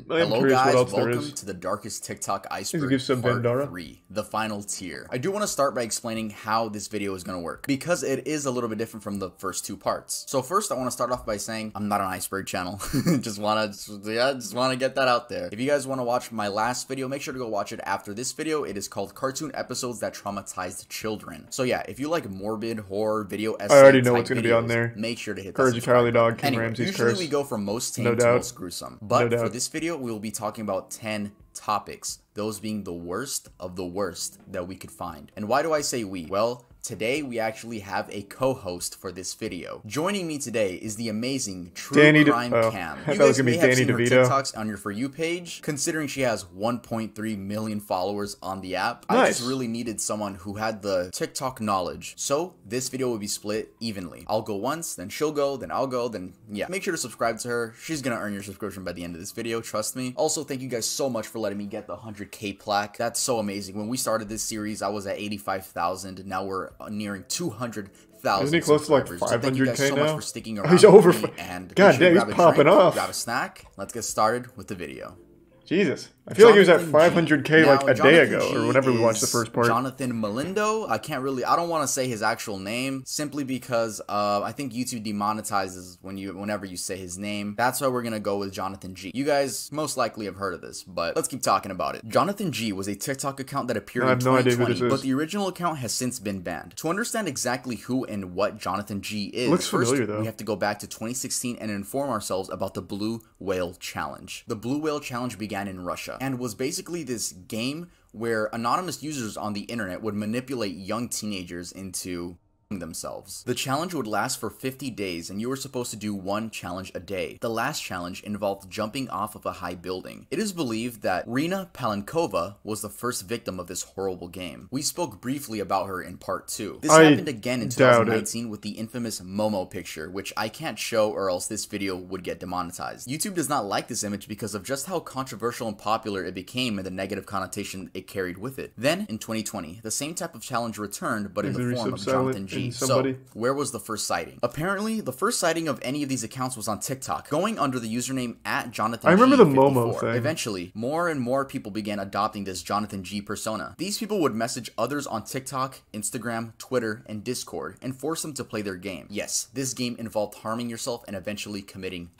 Hello guys, welcome to the darkest TikTok iceberg part 3, the final tier. I do want to start by explaining how this video is going to work, because it is a little bit different from the first 2 parts. So first I want to start off by saying I'm not an iceberg channel. just want to get that out there. If you guys want to watch my last video, make sure to go watch it after this video. It is called Cartoon Episodes That Traumatized Children. So yeah, if you like morbid horror video essay, I already know what's going to be on there. Make sure to hit Courage of Cowardly Dog, King anyway, Ramsay's usually Curse. we go from most tame to most gruesome, but for this video we will be talking about 10 topics, those being the worst of the worst that we could find. And why do I say we? Well, today we actually have a co-host for this video. Joining me today is the amazing True Crime Cam. You guys may have seen her TikToks on your For You page, considering she has 1.3 million followers on the app. I just really needed someone who had the TikTok knowledge. So this video will be split evenly. I'll go once, then she'll go, then I'll go, then yeah. Make sure to subscribe to her. She's gonna earn your subscription by the end of this video, trust me. Also, thank you guys so much for letting me get the 100K plaque. That's so amazing. When we started this series, I was at 85,000. Now we're nearing 200,000. Isn't he close to like 500K so thank you guys so now? much for sticking around. He's over. And God damn, he's popping off. Grab a snack. Let's get started with the video. Jesus. I feel like he was at 500K like a day ago, or whenever we watched the first part. Jonathan Melindo. I don't want to say his actual name, simply because I think YouTube demonetizes whenever you say his name. That's why we're going to go with Jonathan G. You guys most likely have heard of this, but let's keep talking about it. Jonathan G was a TikTok account that appeared in 2020, but the original account has since been banned. To understand exactly who and what Jonathan G is, first we have to go back to 2016 and inform ourselves about the Blue Whale Challenge. The Blue Whale Challenge began in Russia and was basically this game where anonymous users on the internet would manipulate young teenagers into themselves. The challenge would last for 50 days and you were supposed to do 1 challenge a day. The last challenge involved jumping off of a high building. It is believed that Rina Palenkova was the first victim of this horrible game. We spoke briefly about her in part 2. This happened again in 2019 with the infamous Momo picture, which I can't show or else this video would get demonetized. YouTube does not like this image because of just how controversial and popular it became and the negative connotation it carried with it. Then in 2020, the same type of challenge returned, but in the form of Jonathan G. So, where was the first sighting? Apparently, the first sighting of any of these accounts was on TikTok, going under the username @JonathanG54. I remember the Momo thing. Eventually, more and more people began adopting this Jonathan G persona. These people would message others on TikTok, Instagram, Twitter, and Discord, and force them to play their game. Yes, this game involved harming yourself and eventually committing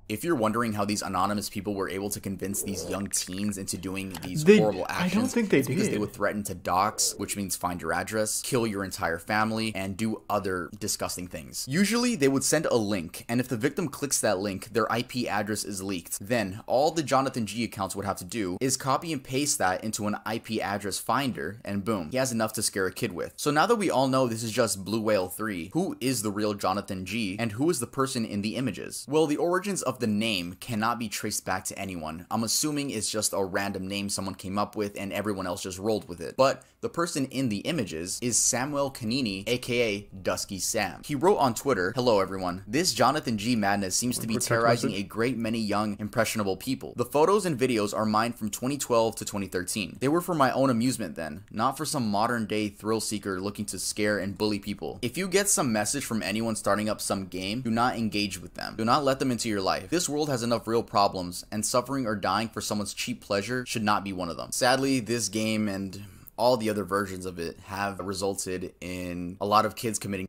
If you're wondering how these anonymous people were able to convince these young teens into doing these horrible actions, I don't think they did. Because they would threaten to dox, which means find your address, kill your entire family, and do other disgusting things. Usually, they would send a link, and if the victim clicks that link, their IP address is leaked. Then, all the Jonathan G accounts would have to do is copy and paste that into an IP address finder, and boom, he has enough to scare a kid with. So now that we all know this is just Blue Whale 3, who is the real Jonathan G, and who is the person in the images? Well, the origins of the name cannot be traced back to anyone. I'm assuming it's just a random name someone came up with and everyone else just rolled with it. But the person in the images is Samuel Canini, aka Dusky Sam. He wrote on Twitter, "Hello everyone. This Jonathan G madness seems to be terrorizing a great many young, impressionable people. The photos and videos are mine from 2012 to 2013. They were for my own amusement then, not for some modern day thrill seeker looking to scare and bully people. If you get some message from anyone starting up some game, do not engage with them. Do not let them into your life. This world has enough real problems, and suffering or dying for someone's cheap pleasure should not be one of them." Sadly, this game and all the other versions of it have resulted in a lot of kids committing.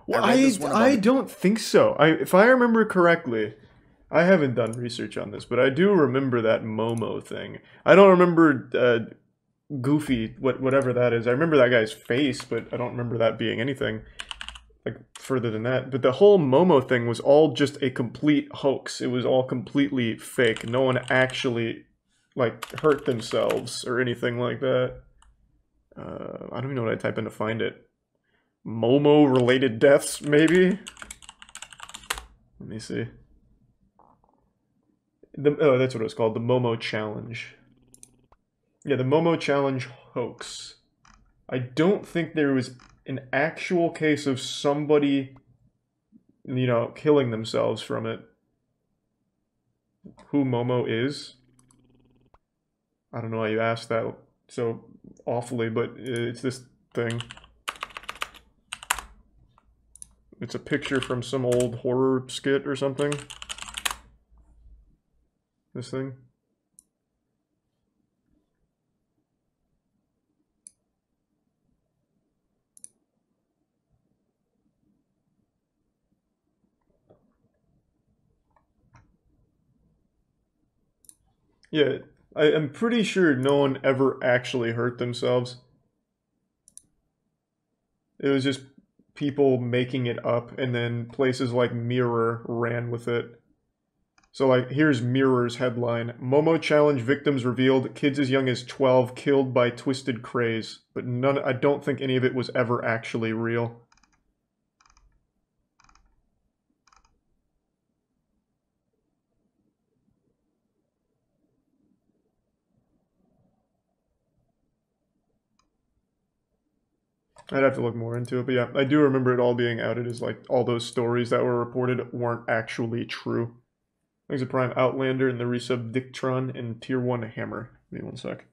Well, I don't think so. If I remember correctly, I haven't done research on this, but I do remember that Momo thing. I don't remember Goofy, whatever that is. I remember that guy's face, but I don't remember that being anything like further than that. But the whole Momo thing was all just a complete hoax. It was all completely fake. No one actually like hurt themselves or anything like that. I don't even know what I type in to find it. Momo related deaths, maybe? Let me see. Oh, that's what it was called. The Momo Challenge. Yeah, the Momo Challenge hoax. I don't think there was an actual case of somebody, you know, killing themselves from it. Who Momo is? I don't know why you asked that so awfully, but it's this thing. It's a picture from some old horror skit or something. This thing. Yeah, I'm pretty sure no one ever actually hurt themselves. It was just people making it up, and then places like Mirror ran with it. So like, here's Mirror's headline: Momo Challenge victims revealed, kids as young as 12 killed by twisted craze. But I don't think any of it was ever actually real. I'd have to look more into it, but yeah, I do remember it all being outed as like all those stories that were reported weren't actually true. Thanks to Prime Outlander and the resub Dictron and Tier 1 Hammer. Give me one sec.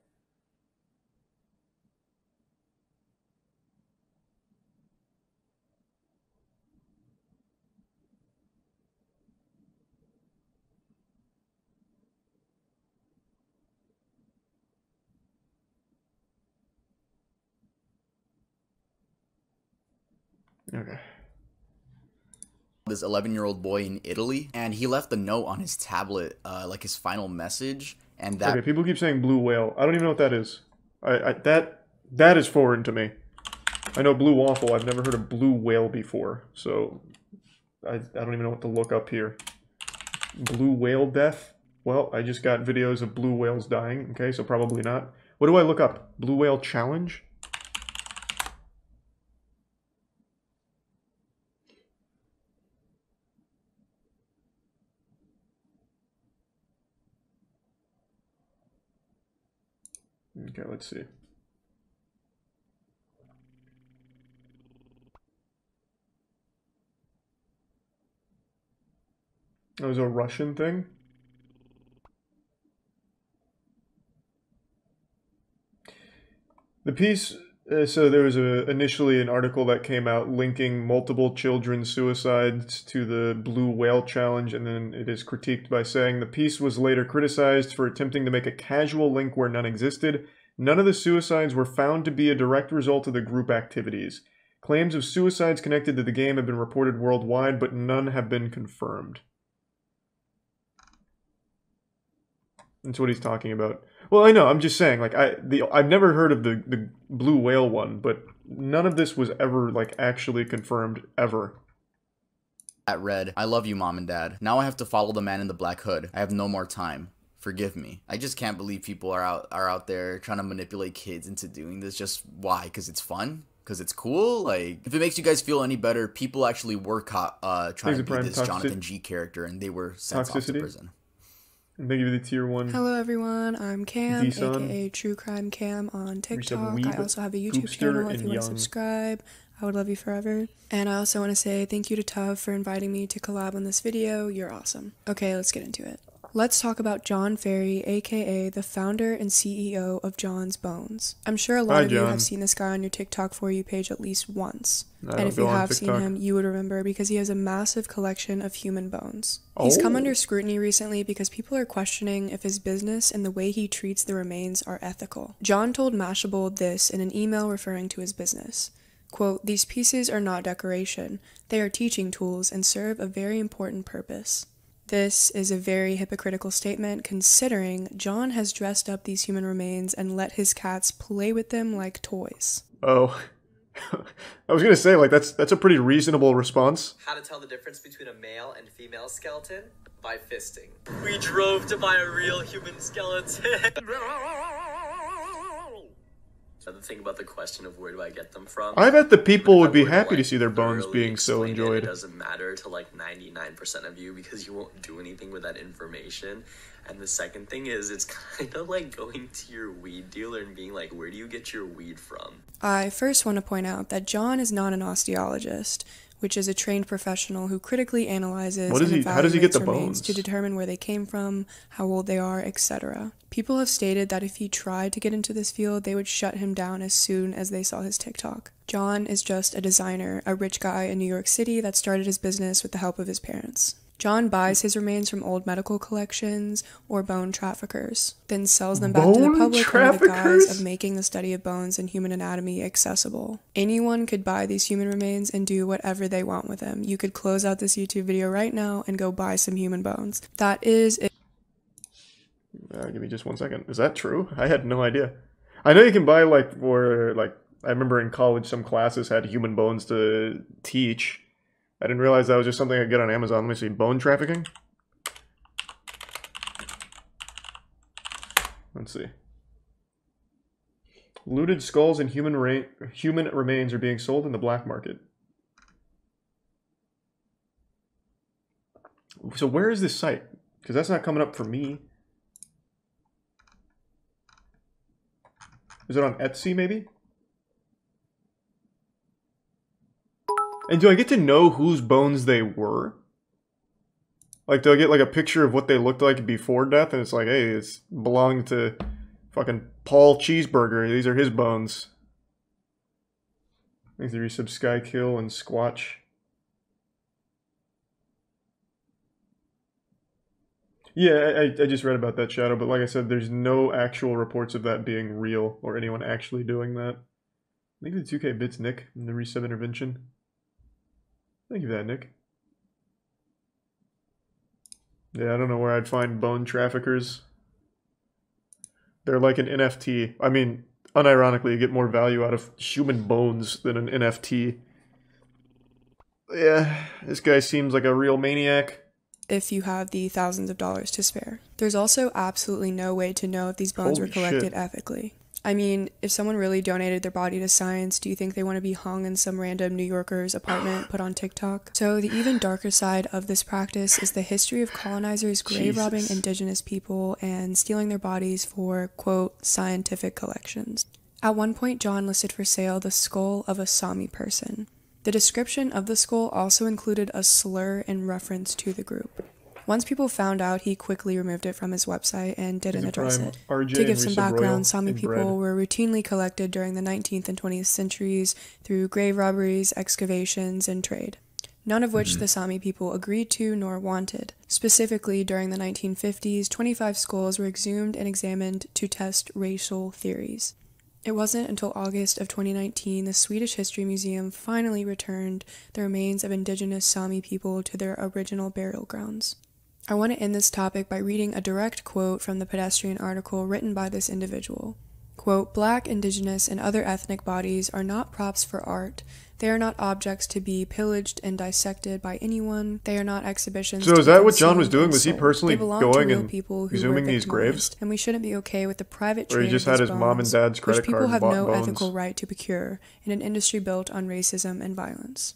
Okay. This 11-year-old boy in Italy, and he left a note on his tablet, like his final message, and that... Okay, people keep saying Blue Whale. I don't even know what that is. That is foreign to me. I know Blue Waffle. I've never heard of Blue Whale before, so I don't even know what to look up here. Blue Whale death? Well, I just got videos of blue whales dying, okay, so probably not. What do I look up? Blue Whale Challenge? Okay, let's see. It was a Russian thing? The piece, so there was initially an article that came out linking multiple children's suicides to the Blue Whale Challenge, and then it is critiqued by saying the piece was later criticized for attempting to make a casual link where none existed. None of the suicides were found to be a direct result of the group activities. Claims of suicides connected to the game have been reported worldwide, but none have been confirmed. That's what he's talking about. Well, I know. I'm just saying, like, I've never heard of the blue whale one, but none of this was ever, like, actually confirmed, ever. At Red, I love you, Mom and Dad. Now I have to follow the man in the black hood. I have no more time. Forgive me. I just can't believe people are out there trying to manipulate kids into doing this. Just why? Because it's fun? Because it's cool? Like, if it makes you guys feel any better, people actually were trying to be this Jonathan G character, and they were sent off to prison. And thank you for the tier 1. Hello everyone, I'm Cam, aka True Crime Cam on TikTok. I also have a YouTube channel if you want to subscribe. I would love you forever. And I also want to say thank you to Tuv for inviting me to collab on this video. You're awesome. Okay, let's get into it. Let's talk about John Ferry, aka the founder and CEO of John's Bones. I'm sure a lot of you have seen this guy on your TikTok For You page at least once. And if you have seen him, you would remember because he has a massive collection of human bones. He's come under scrutiny recently because people are questioning if his business and the way he treats the remains are ethical. John told Mashable this in an email referring to his business. Quote, "These pieces are not decoration. They are teaching tools and serve a very important purpose." This is a very hypocritical statement considering John has dressed up these human remains and let his cats play with them like toys. Oh. I was gonna say, like, that's a pretty reasonable response. How to tell the difference between a male and female skeleton? By fisting. We drove to buy a real human skeleton. The thing about the question of where do I get them from? I bet the people would be happy to see their bones being so enjoyed. It doesn't matter to like 99% of you because you won't do anything with that information. And the second thing is, it's kind of like going to your weed dealer and being like, where do you get your weed from? I first want to point out that John is not an osteologist, which is a trained professional who critically analyzes and evaluates remains to determine where they came from, how old they are, etc. People have stated that if he tried to get into this field, they would shut him down as soon as they saw his TikTok. John is just a designer, a rich guy in New York City that started his business with the help of his parents. John buys his remains from old medical collections or bone traffickers, then sells them back to the public under the guise of making the study of bones and human anatomy accessible. Anyone could buy these human remains and do whatever they want with them. You could close out this YouTube video right now and go buy some human bones. That is it. Give me just 1 second. Is that true? I had no idea. I know you can buy, like, for, like, I remember in college some classes had human bones to teach. I didn't realize that was just something I could get on Amazon. Let me see. Bone trafficking? Let's see. Looted skulls and human remains are being sold in the black market. So where is this site? Because that's not coming up for me. Is it on Etsy, maybe? And do I get to know whose bones they were? Like, do I get, like, a picture of what they looked like before death? And it's like, hey, it's belonging to fucking Paul Cheeseburger. These are his bones. Thanks for resub Skykill and Squatch. Yeah, I just read about that, Shadow, but like I said, there's no actual reports of that being real or anyone actually doing that. Thank you for the 2K bits, Nick, and the resub intervention. Thank you for that, Nick. Yeah, I don't know where I'd find bone traffickers. They're like an NFT. I mean, unironically, you get more value out of human bones than an NFT. Yeah, this guy seems like a real maniac. If you have the thousands of dollars to spare. There's also absolutely no way to know if these bones were collected ethically. I mean, if someone really donated their body to science, do you think they want to be hung in some random New Yorker's apartment put on TikTok? So the even darker side of this practice is the history of colonizers grave robbing indigenous people and stealing their bodies for, quote, scientific collections. At one point, John listed for sale the skull of a Sami person. The description of the skull also included a slur in reference to the group. Once people found out, he quickly removed it from his website and didn't address it. To give some background, Sami people were routinely collected during the 19th and 20th centuries through grave robberies, excavations, and trade, none of which the Sami people agreed to nor wanted. Specifically, during the 1950s, 25 skulls were exhumed and examined to test racial theories. It wasn't until August of 2019 the Swedish History Museum finally returned the remains of indigenous Sami people to their original burial grounds. I want to end this topic by reading a direct quote from the pedestrian article written by this individual. Quote, "Black, indigenous, and other ethnic bodies are not props for art. They are not objects to be pillaged and dissected by anyone. They are not exhibitions." So is that what John was doing? Was he personally going and exhuming these graves? And we shouldn't be okay with the private trade or he just of had these his mom and bones, dad's credit which people card have and no bought bones. ethical right to procure in an industry built on racism and violence.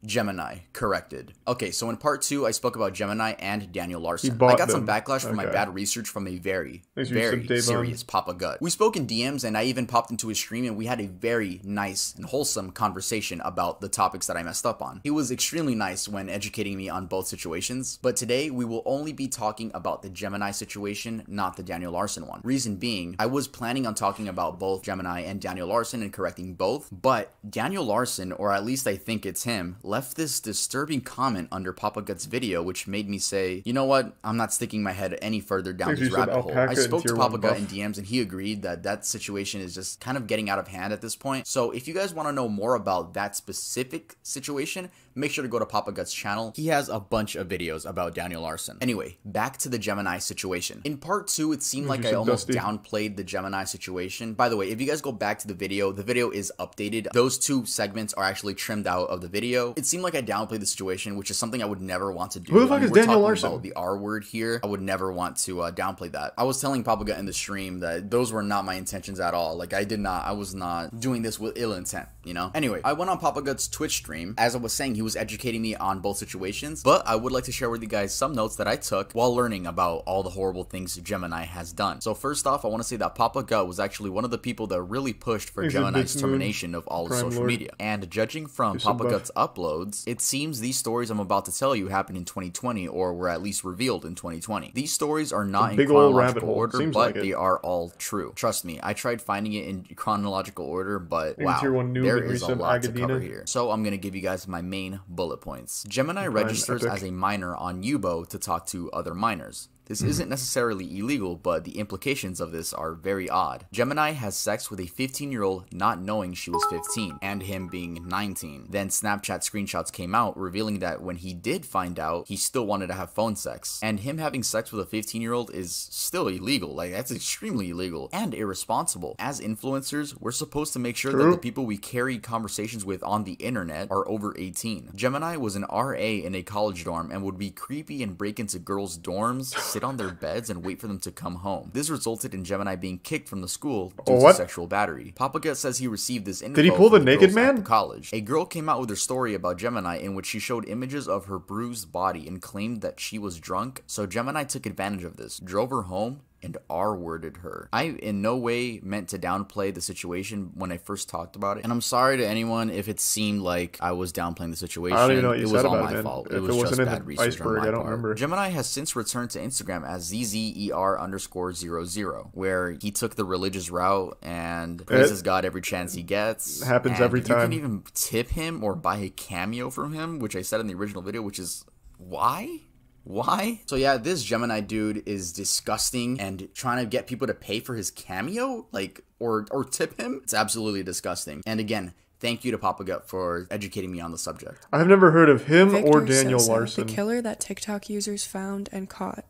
Gemini, corrected. Okay, so in part 2, I spoke about Gemini and Daniel Larson. bought I got some them. backlash for my Okay. bad research from a very Dave on. serious Papa Gut. We spoke in DMs and I even popped into his stream and we had a very nice and wholesome conversation about the topics that I messed up on. He was extremely nice when educating me on both situations, but today we will only be talking about the Gemini situation, not the Daniel Larson one. Reason being, I was planning on talking about both Gemini and Daniel Larson and correcting both, but Daniel Larson, or at least I think it's him, left this disturbing comment under Papa Gut's video, which made me say, you know what, I'm not sticking my head any further down this rabbit hole. I spoke to Papa Gut in DMs and he agreed that that situation is just kind of getting out of hand at this point. So if you guys want to know more about that specific situation, make sure to go to Papa Gut's channel. He has a bunch of videos about Daniel Larson. Anyway, back to the Gemini situation. In part 2, it seemed like I almost downplayed the Gemini situation. By the way, if you guys go back to the video is updated. Those 2 segments are actually trimmed out of the video. It seemed like I downplayed the situation, which is something I would never want to do. Who the fuck is Daniel Larson? About the R word here, I would never want to downplay that. I was telling Papa Gut in the stream that those were not my intentions at all. Like I was not doing this with ill intent, you know? Anyway, I went on Papa Gut's Twitch stream. As I was saying, he was educating me on both situations, but I would like to share with you guys some notes that I took while learning about all the horrible things Gemini has done. So first off, I want to say that Papa Gut was actually one of the people that really pushed for Gemini's termination of all social media. And judging from Papa Gut's uploads, it seems these stories I'm about to tell you happened in 2020 or were at least revealed in 2020. These stories are not in chronological order, but they are all true. Trust me, I tried finding it in chronological order, but wow, there is a lot to cover here. So I'm going to give you guys my main bullet points. Gemini registers as a minor on Yubo to talk to other minors. This isn't necessarily illegal, but the implications of this are very odd. Gemini has sex with a 15-year-old not knowing she was 15, and him being 19. Then Snapchat screenshots came out revealing that when he did find out, he still wanted to have phone sex. And him having sex with a 15-year-old is still illegal. Like, that's extremely illegal and irresponsible. As influencers, we're supposed to make sure that the people we carry conversations with on the internet are over 18. Gemini was an RA in a college dorm and would be creepy and break into girls' dorms, sit on their beds and wait for them to come home. This resulted in Gemini being kicked from the school due to sexual battery. Papa Gut says he received this info. Did he pull the naked man? At college. A girl came out with her story about Gemini in which she showed images of her bruised body and claimed that she was drunk, so Gemini took advantage of this, drove her home, and R-worded her. I in no way meant to downplay the situation when I first talked about it, and I'm sorry to anyone if it seemed like I was downplaying the situation. I don't even know what you said about it. It was all my fault. It was just bad research on my part. Gemini has since returned to Instagram as ZZER_00, where he took the religious route and praises God every chance he gets. Happens every time. You can even tip him or buy a cameo from him, which I said in the original video, which is why? Why? So yeah, this Gemini dude is disgusting and trying to get people to pay for his cameo, like, or tip him. It's absolutely disgusting. And again, thank you to Papa Gut for educating me on the subject. I've never heard of him Victor or Daniel Sosa, Larson. The killer that TikTok users found and caught.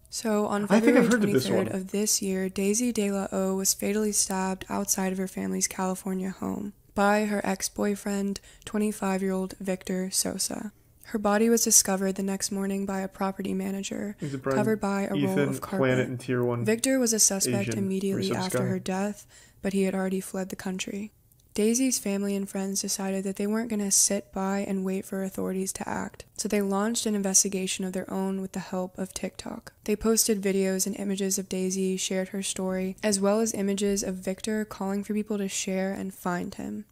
So on February 23rd of this year, Daisy De La O was fatally stabbed outside of her family's California home by her ex-boyfriend, 25-year-old Victor Sosa. Her body was discovered the next morning by a property manager, covered by a roll of carpet. Victor was a suspect immediately after her death, but he had already fled the country. Daisy's family and friends decided that they weren't going to sit by and wait for authorities to act, so they launched an investigation of their own with the help of TikTok. They posted videos and images of Daisy, shared her story, as well as images of Victor calling for people to share and find him.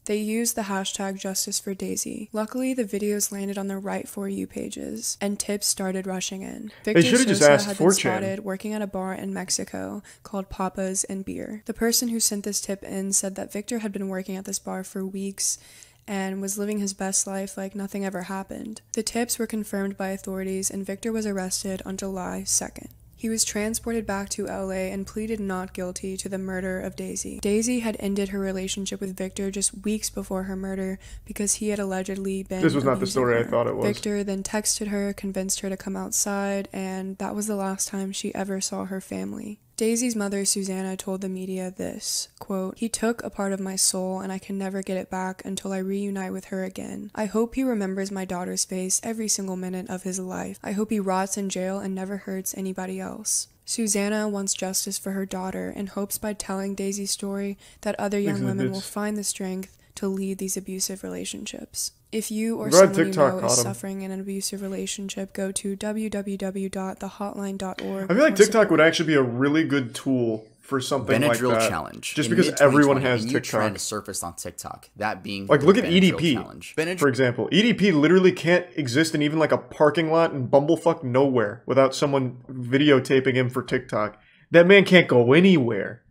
They used the hashtag #JusticeForDaisy. Luckily, the videos landed on the right For You pages, and tips started rushing in. Victor Sosa had been spotted working at a bar in Mexico called Papa's and Beer. The person who sent this tip in said that Victor had been working at this bar for weeks and was living his best life like nothing ever happened. The tips were confirmed by authorities, and Victor was arrested on July 2nd. He was transported back to LA and pleaded not guilty to the murder of Daisy. Daisy had ended her relationship with Victor just weeks before her murder because he had allegedly been This was not the story her. I thought it was. Victor then texted her, convinced her to come outside, and that was the last time she ever saw her family. Daisy's mother, Susanna, told the media this, quote, "He took a part of my soul and I can never get it back until I reunite with her again. I hope he remembers my daughter's face every single minute of his life. I hope he rots in jail and never hurts anybody else." Susanna wants justice for her daughter and hopes by telling Daisy's story that other young women will find the strength to lead these abusive relationships. If you or someone you know is suffering in an abusive relationship, go to www.thehotline.org. I feel like TikTok would actually be a really good tool for something like that. Challenge. Just because everyone has TikTok. TikTok. Trend surfaced on TikTok. That being like, look at EDP, challenge. For example. EDP literally can't exist in even like a parking lot in bumblefuck nowhere without someone videotaping him for TikTok. That man can't go anywhere.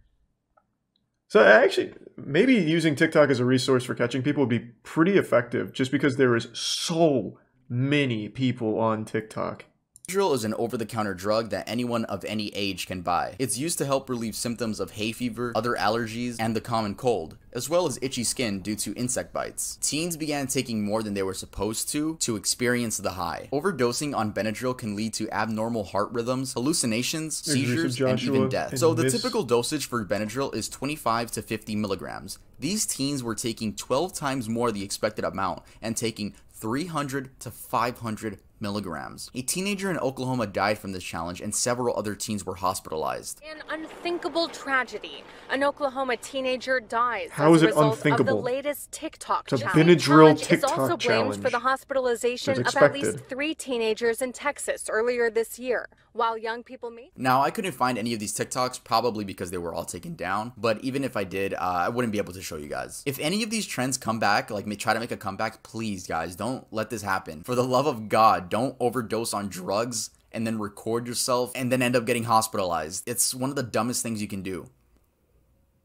So actually, maybe using TikTok as a resource for catching people would be pretty effective just because there is so many people on TikTok. Benadryl is an over-the-counter drug that anyone of any age can buy. It's used to help relieve symptoms of hay fever, other allergies, and the common cold, as well as itchy skin due to insect bites. Teens began taking more than they were supposed to experience the high. Overdosing on Benadryl can lead to abnormal heart rhythms, hallucinations, seizures, and even death. So the typical dosage for Benadryl is 25 to 50 milligrams. These teens were taking 12 times more the expected amount and taking 300 to 500 milligrams. A teenager in Oklahoma died from this challenge and several other teens were hospitalized. An unthinkable tragedy. An Oklahoma teenager dies How is as a it result unthinkable? of the latest TikTok It's a challenge. Benadryl Is TikTok also blamed challenge. for the hospitalization of at least 3 teenagers in Texas earlier this year. While young people may... Now, I couldn't find any of these TikToks, probably because they were all taken down, but even if I did, I wouldn't be able to show you guys. If any of these trends come back, like try to make a comeback, please guys, don't let this happen. For the love of God, don't overdose on drugs and then record yourself and then end up getting hospitalized. It's one of the dumbest things you can do.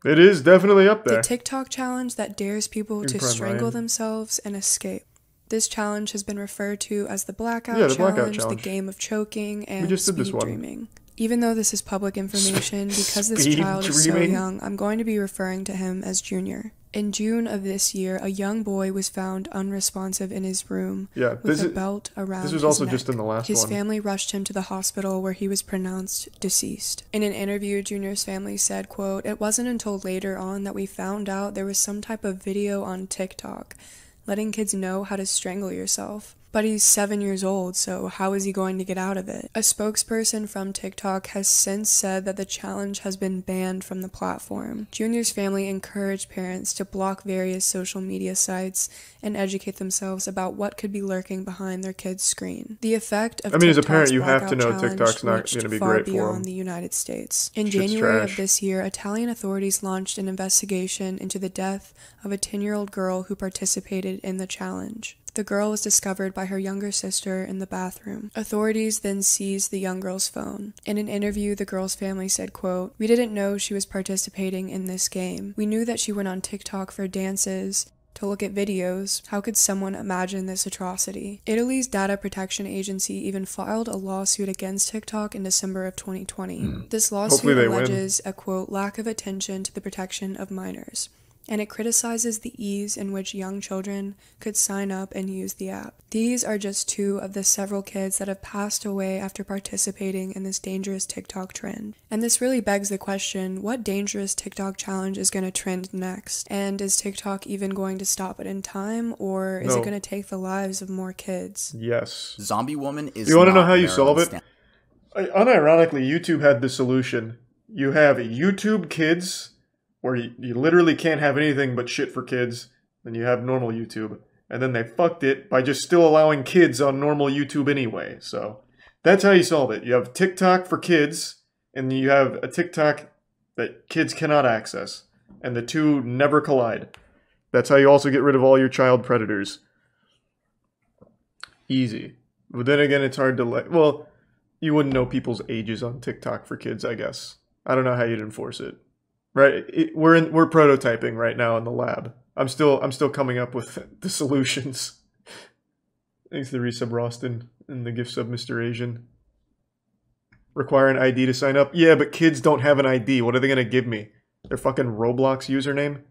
It is definitely up there. The TikTok challenge that dares people to strangle themselves and escape. This challenge has been referred to as the Blackout Challenge, the game of choking, and speed dreaming. Even though this is public information, because this child is so young, I'm going to be referring to him as Junior. In June of this year, a young boy was found unresponsive in his room with a belt around his neck. This was also just in the last one. His family rushed him to the hospital where he was pronounced deceased. In an interview, Junior's family said, quote, "It wasn't until later on that we found out there was some type of video on TikTok letting kids know how to strangle yourself. But he's 7 years old, so how is he going to get out of it?" A spokesperson from TikTok has since said that the challenge has been banned from the platform. Junior's family encouraged parents to block various social media sites and educate themselves about what could be lurking behind their kid's screen. The effect of as a parent, TikTok's you have to know Blackout TikTok's not Challenge going to be far great for beyond them. the United States. In January of this year, Italian authorities launched an investigation into the death of a 10-year-old girl who participated in the challenge. The girl was discovered by her younger sister in the bathroom. Authorities then seized the young girl's phone. In an interview, the girl's family said, quote, "We didn't know she was participating in this game. We knew that she went on TikTok for dances, to look at videos. How could someone imagine this atrocity?" Italy's data protection agency even filed a lawsuit against TikTok in December of 2020. This lawsuit alleges a, quote, "lack of attention to the protection of minors," and it criticizes the ease in which young children could sign up and use the app. These are just 2 of the several kids that have passed away after participating in this dangerous TikTok trend. And this really begs the question, what dangerous TikTok challenge is going to trend next? And is TikTok even going to stop it in time, or is it going to take the lives of more kids? Yes. Zombie Woman is You want to know how you solve it? Unironically, YouTube had the solution. You have YouTube Kids, where you literally can't have anything but shit for kids. Then you have normal YouTube. And then they fucked it by just still allowing kids on normal YouTube anyway. So that's how you solve it. You have TikTok for kids, and you have a TikTok that kids cannot access. And the two never collide. That's how you also get rid of all your child predators. Easy. But then again, it's hard to well, you wouldn't know people's ages on TikTok for kids, I guess. I don't know how you'd enforce it. Right, we're prototyping right now in the lab. I'm still coming up with the solutions. Thanks to the resub Roston and the gift sub Mr. Asian. Require an ID to sign up. Yeah, but kids don't have an ID. What are they gonna give me? Their fucking Roblox username?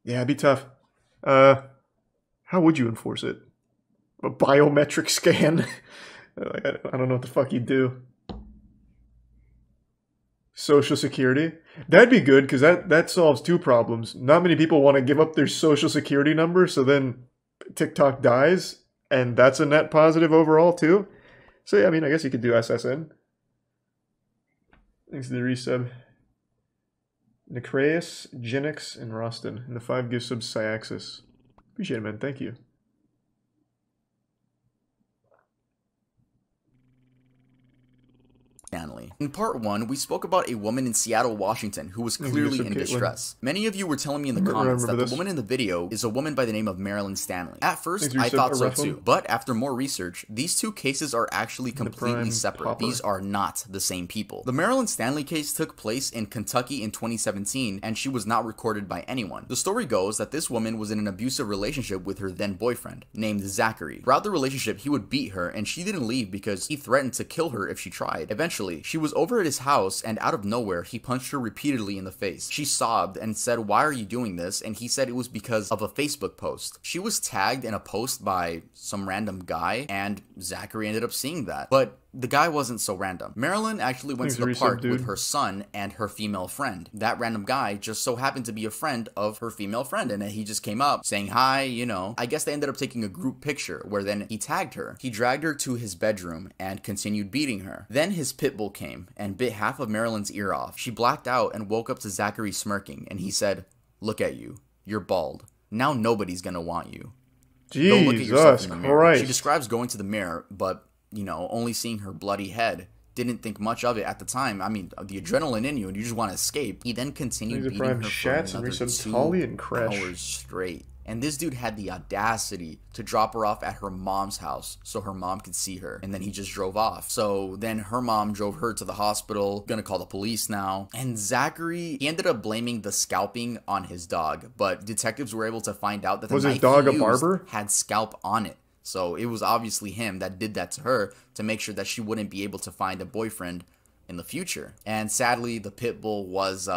Yeah, it'd be tough. How would you enforce it? A biometric scan? I don't know what the fuck you'd do. Social Security? That'd be good, because that solves two problems. Not many people want to give up their Social Security number, so then TikTok dies, and that's a net positive overall, too. So, yeah, I mean, I guess you could do SSN. Thanks to the resub. Necreus, Genix, and Roston. And the 5 gift subs Cyaxis. Appreciate it, man. Thank you. Stanley. In part 1, we spoke about a woman in Seattle, Washington who was clearly in distress. Many of you were telling me in the comments that the woman in the video is a woman by the name of Marilyn Stanley. At first, I thought so too, but after more research, these two cases are actually completely separate. These are not the same people. The Marilyn Stanley case took place in Kentucky in 2017, and she was not recorded by anyone. The story goes that this woman was in an abusive relationship with her then boyfriend, named Zachary. Throughout the relationship, he would beat her, and she didn't leave because he threatened to kill her if she tried. Eventually, she was over at his house, and out of nowhere, he punched her repeatedly in the face. She sobbed and said, "Why are you doing this?" And he said it was because of a Facebook post. She was tagged in a post by some random guy, and Zachary ended up seeing that. But the guy wasn't so random. Marilyn actually went to the park with her son and her female friend. That random guy just so happened to be a friend of her female friend, and he just came up saying hi, you know. I guess they ended up taking a group picture where then he tagged her. He dragged her to his bedroom and continued beating her. Then his pit bull came and bit half of Marilyn's ear off. She blacked out and woke up to Zachary smirking, and he said, "Look at you. You're bald. Now nobody's gonna want you. Go look at yourself in the mirror." She describes going to the mirror, but you know, only seeing her bloody head. Didn't think much of it at the time. I mean, the adrenaline in you, and you just want to escape. He then continued beating her for another 2 hours straight. And this dude had the audacity to drop her off at her mom's house so her mom could see her. And then he just drove off. So then her mom drove her to the hospital, gonna call the police now. And Zachary, he ended up blaming the scalping on his dog. But detectives were able to find out that the knife he used had scalp on it. So it was obviously him that did that to her to make sure that she wouldn't be able to find a boyfriend in the future. And sadly, the pit bull was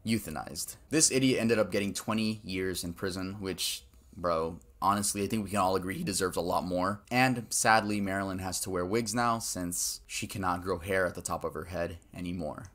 euthanized. This idiot ended up getting 20 years in prison, which, bro, honestly, I think we can all agree he deserves a lot more. And sadly, Marilyn has to wear wigs now since she cannot grow hair at the top of her head anymore.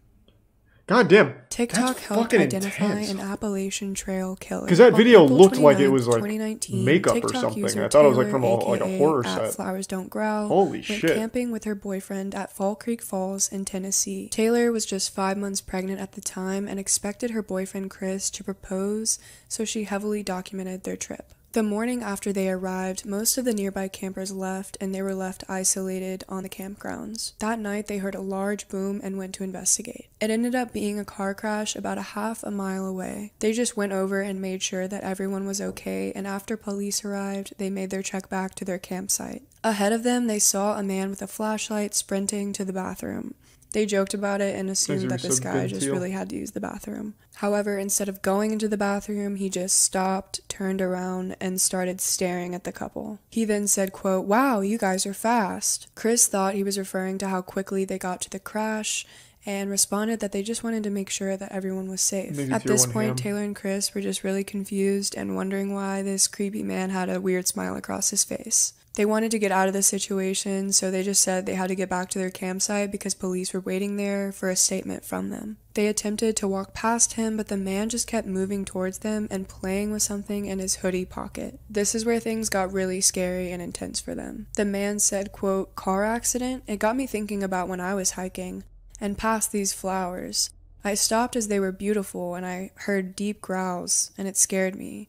God damn. TikTok helped identify an Appalachian Trail killer. Because that video looked like it was like makeup or something. I thought it was like from like a horror set. Flowers Don't Growl. Holy shit. Went camping with her boyfriend at Fall Creek Falls in Tennessee. Taylor was just 5 months pregnant at the time and expected her boyfriend Chris to propose, so she heavily documented their trip. The morning after they arrived, most of the nearby campers left and they were left isolated on the campgrounds. That night, they heard a large boom and went to investigate. It ended up being a car crash about a half a mile away. They just went over and made sure that everyone was okay, and after police arrived, they made their trek back to their campsite. Ahead of them, they saw a man with a flashlight sprinting to the bathroom. They joked about it and assumed that this guy just really had to use the bathroom. However, instead of going into the bathroom, he just stopped, turned around, and started staring at the couple. He then said, quote, "Wow, you guys are fast." Chris thought he was referring to how quickly they got to the crash and responded that they just wanted to make sure that everyone was safe. At this point, Taylor and Chris were just really confused and wondering why this creepy man had a weird smile across his face. They wanted to get out of the situation, so they just said they had to get back to their campsite because police were waiting there for a statement from them. They attempted to walk past him, but the man just kept moving towards them and playing with something in his hoodie pocket. This is where things got really scary and intense for them. The man said, quote, "Car accident? It got me thinking about when I was hiking and passed these flowers. I stopped as they were beautiful and I heard deep growls and it scared me.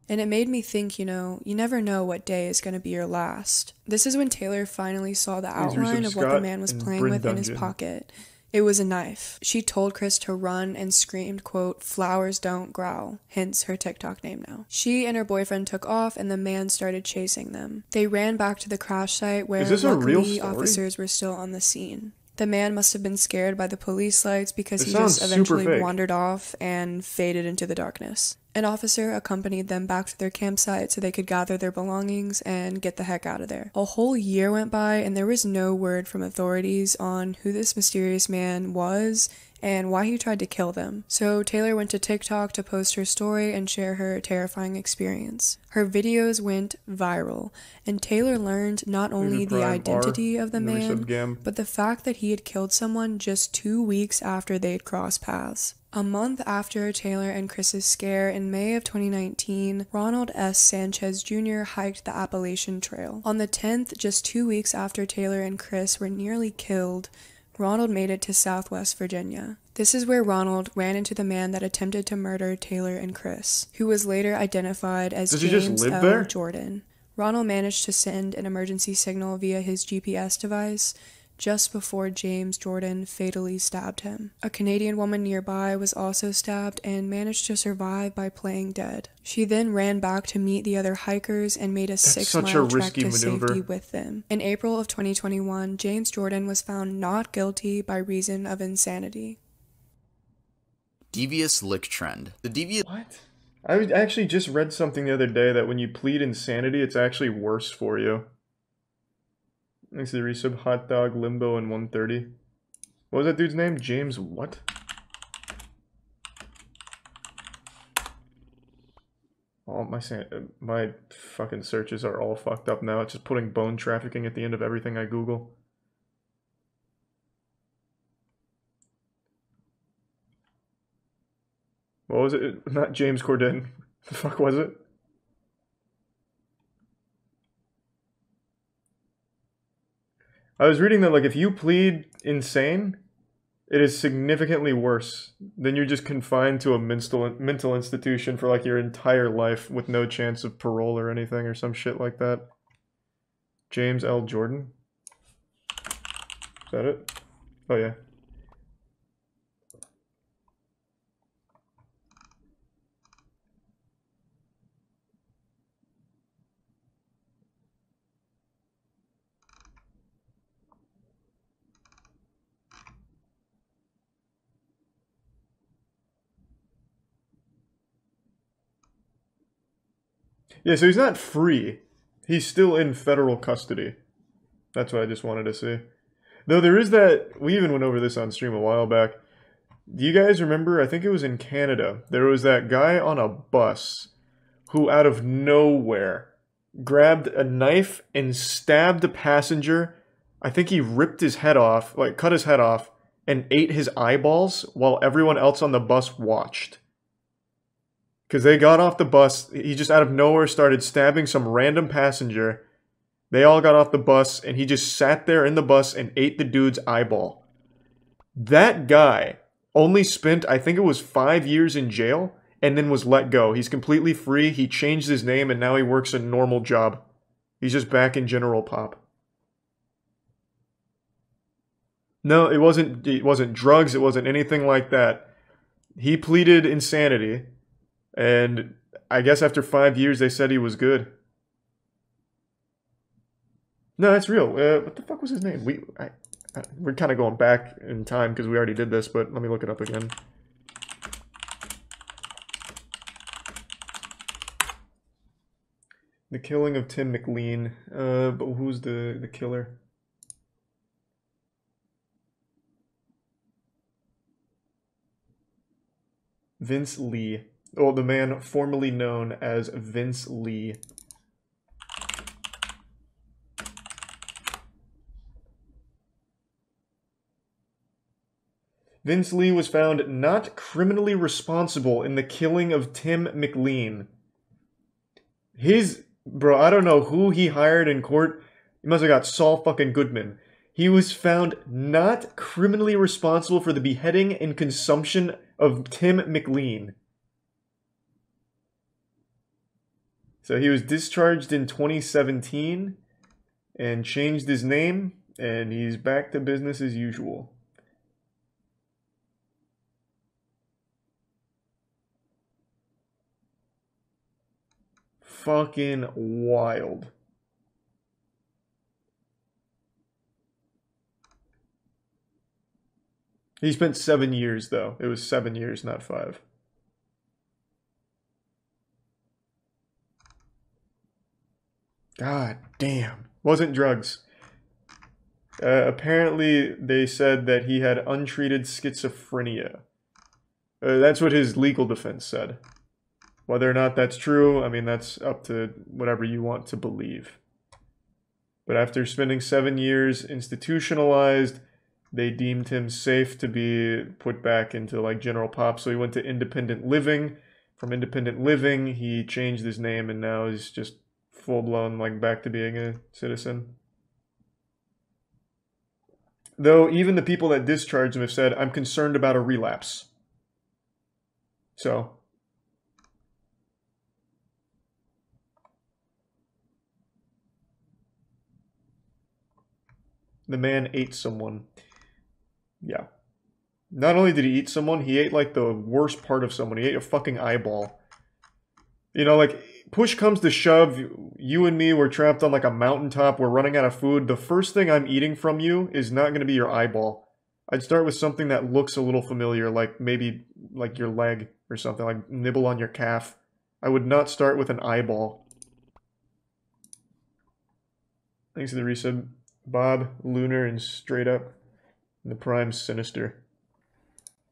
And it made me think, you know, you never know what day is going to be your last." This is when Taylor finally saw the outline of what the man was playing with in his pocket. It was a knife. She told Chris to run and screamed, quote, "Flowers don't growl," hence her TikTok name now. She and her boyfriend took off and the man started chasing them. They ran back to the crash site where luckily officers were still on the scene. The man must have been scared by the police lights because he just eventually wandered off and faded into the darkness. An officer accompanied them back to their campsite so they could gather their belongings and get the heck out of there. A whole year went by and there was no word from authorities on who this mysterious man was and why he tried to kill them. So Taylor went to TikTok to post her story and share her terrifying experience. Her videos went viral, and Taylor learned not only the identity of the man, but the fact that he had killed someone just 2 weeks after they'd crossed paths. A month after Taylor and Chris's scare in May of 2019, Ronald S. Sanchez Jr. hiked the Appalachian Trail. On the 10th, just 2 weeks after Taylor and Chris were nearly killed, Ronald made it to Southwest Virginia. This is where Ronald ran into the man that attempted to murder Taylor and Chris, who was later identified as James L. Jordan. Ronald managed to send an emergency signal via his GPS device just before James Jordan fatally stabbed him. A Canadian woman nearby was also stabbed and managed to survive by playing dead. She then ran back to meet the other hikers and made a 6-mile trek to safety with them. In April of 2021, James Jordan was found not guilty by reason of insanity. Devious lick trend. The devious... What? I actually just read something the other day that when you plead insanity, it's actually worse for you. Thanks to the resub, Hot Dog, Limbo, and 130. What was that dude's name? James what? Oh, my fucking searches are all fucked up now. It's just putting bone trafficking at the end of everything I Google. What was it? Not James Corden. The fuck was it? I was reading that, like, if you plead insane, it is significantly worse. Then you're just confined to a mental institution for, like, your entire life with no chance of parole or anything or some shit like that. James L. Jordan? Is that it? Oh, yeah. Yeah, so he's not free. He's still in federal custody. That's what I just wanted to say. Though there is that... We even went over this on stream a while back. Do you guys remember? I think it was in Canada. There was that guy on a bus who out of nowhere grabbed a knife and stabbed a passenger. I think he ripped his head off, like cut his head off, and ate his eyeballs while everyone else on the bus watched. Because they got off the bus, he just out of nowhere started stabbing some random passenger. They all got off the bus, and he just sat there in the bus and ate the dude's eyeball. That guy only spent, I think it was 5 years in jail, and then was let go. He's completely free, he changed his name, and now he works a normal job. He's just back in General Pop. No, it wasn't drugs, it wasn't anything like that. He pleaded insanity. And I guess after 5 years, they said he was good. No, that's real. What the fuck was his name? We're kind of going back in time because we already did this, but let me look it up again. The killing of Tim McLean. But who's the killer? Vince Lee. Oh, the man formerly known as Vince Lee. Vince Lee was found not criminally responsible in the killing of Tim McLean. Bro, I don't know who he hired in court. He must have got Saul fucking Goodman. He was found not criminally responsible for the beheading and consumption of Tim McLean. So he was discharged in 2017 and changed his name, and he's back to business as usual. Fucking wild. He spent 7 years, though. It was 7 years, not 5. God damn. Wasn't drugs. Apparently, they said that he had untreated schizophrenia. That's what his legal defense said. Whether or not that's true, I mean, that's up to whatever you want to believe. But after spending 7 years institutionalized, they deemed him safe to be put back into like general pop. So he went to independent living. From independent living, he changed his name and now he's just full-blown like back to being a citizen. Though even the people that discharged him have said, I'm concerned about a relapse. So... the man ate someone. Yeah. Not only did he eat someone, he ate like the worst part of someone. He ate a fucking eyeball. You know, like, push comes to shove, you and me, we're trapped on like a mountaintop, we're running out of food. The first thing I'm eating from you is not going to be your eyeball. I'd start with something that looks a little familiar, like maybe like your leg or something, like nibble on your calf. I would not start with an eyeball. Thanks to the resub. Bob, Lunar, and Straight Up. And the Prime Sinister.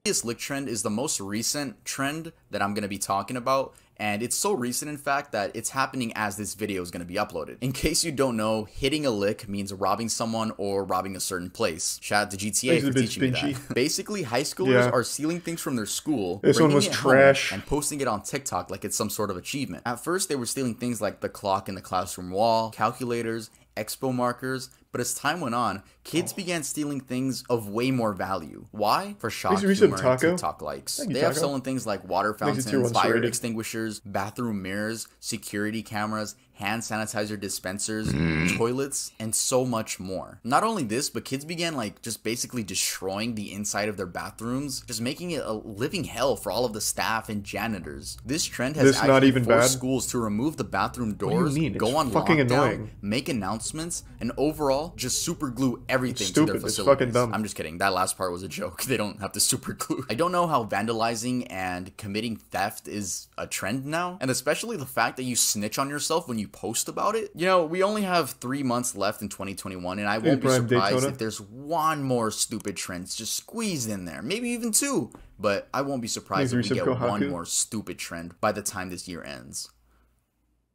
This lick trend is the most recent trend that I'm going to be talking about, and it's so recent in fact that it's happening as this video is going to be uploaded. In case you don't know, hitting a lick means robbing someone or robbing a certain place. Shout out to GTA for teaching me that. Basically, high schoolers are stealing things from their school, this one was trash, and posting it on TikTok like it's some sort of achievement. At first, they were stealing things like the clock in the classroom wall, calculators, expo markers, but as time went on, kids began stealing things of way more value. Why? For shock humor and TikTok likes. They have stolen things like water fountains, fire extinguishers, bathroom mirrors, security cameras, hand sanitizer dispensers, toilets, and so much more. Not only this, but kids began like just basically destroying the inside of their bathrooms, just making it a living hell for all of the staff and janitors. This trend has actually forced schools to remove the bathroom doors, go on lockdown, make announcements, and overall just super glue everything to their facilities. It's fucking dumb. I'm just kidding. That last part was a joke. They don't have to super glue. I don't know how vandalizing and committing theft is a trend now, and especially the fact that you snitch on yourself when you post about it. You know, we only have 3 months left in 2021, and I won't be surprised if there's one more stupid trend just squeezed in there. Maybe even 2. But I won't be surprised if we get one more stupid trend by the time this year ends.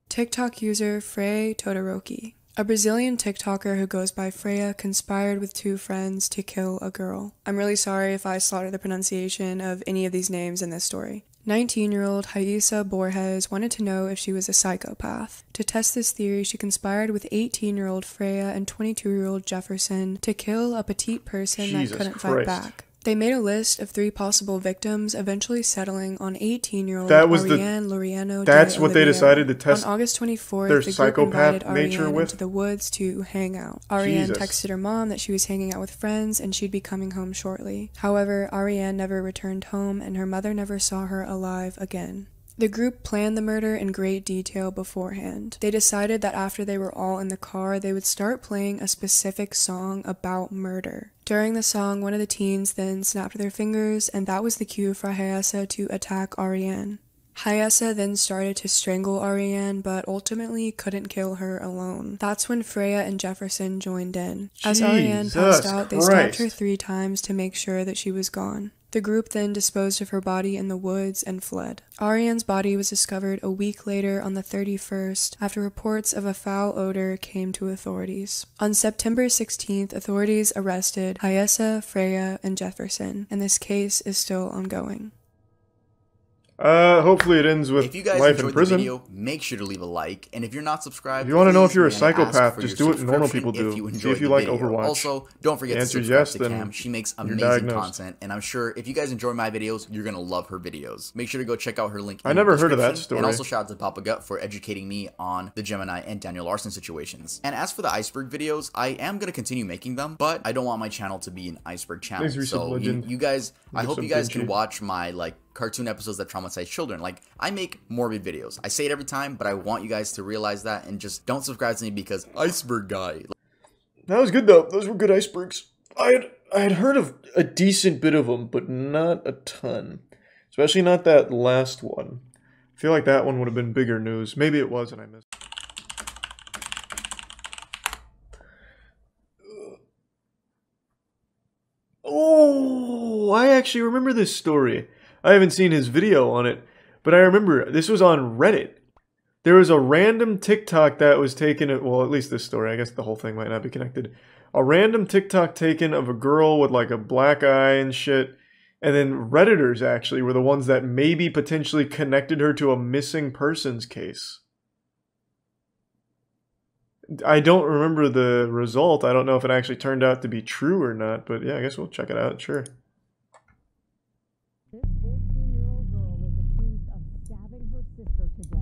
TikTok user Frey Todoroki. A Brazilian TikToker who goes by Freya conspired with 2 friends to kill a girl. I'm really sorry if I slaughter the pronunciation of any of these names in this story. 19-year-old Raíssa Borges wanted to know if she was a psychopath. To test this theory, she conspired with 18-year-old Freya and 22-year-old Jefferson to kill a petite person that couldn't fight back. They made a list of 3 possible victims, eventually settling on 18-year-old Ariane Laureano. That's what they decided to test. On August 24th, their the group invited nature Ariane into the woods to hang out. Ariane texted her mom that she was hanging out with friends and she'd be coming home shortly. However, Ariane never returned home and her mother never saw her alive again. The group planned the murder in great detail beforehand. They decided that after they were all in the car, they would start playing a specific song about murder. During the song, one of the teens then snapped their fingers, and that was the cue for Raíssa to attack Ariane. Raíssa then started to strangle Ariane, but ultimately couldn't kill her alone. That's when Freya and Jefferson joined in. As Ariane passed out, they stabbed her 3 times to make sure that she was gone. The group then disposed of her body in the woods and fled. Ariane's body was discovered a week later on the 31st after reports of a foul odor came to authorities. On September 16th, authorities arrested Raíssa, Freya, and Jefferson, and this case is still ongoing. Hopefully it ends with if you guys life enjoyed in prison. The video, make sure to leave a like, and if you're not subscribed, if you want to know if you're a psychopath, just do what normal people do. See if you like Overwatch. Also, don't forget to subscribe to Cam. She makes amazing content, and I'm sure if you guys enjoy my videos, you're gonna love her videos. Make sure to go check out her link. I never heard of that story. And also shout out to Papa Gut for educating me on the Gemini and Daniel Larson situations. And as for the Iceberg videos, I am gonna continue making them, but I don't want my channel to be an Iceberg channel. So you guys, I hope you guys can watch my cartoon episodes that traumatize children. I make morbid videos. I say it every time, but I want you guys to realize that and just don't subscribe to me because Iceberg guy. That was good though. Those were good icebergs. I had heard of a decent bit of them, but not a ton. Especially not that last one. I feel like that one would have been bigger news. Maybe it was and I missed. actually remember this story. I haven't seen his video on it, but I remember this was on Reddit. There was a random TikTok that was taken, well, at least this story, I guess the whole thing might not be connected. A random TikTok taken of a girl with like a black eye and shit. And then Redditors actually were the ones that maybe potentially connected her to a missing persons case. I don't remember the result. I don't know if it actually turned out to be true or not, but yeah, I guess we'll check it out, sure. This 14-year-old girl is accused of stabbing her sister to death.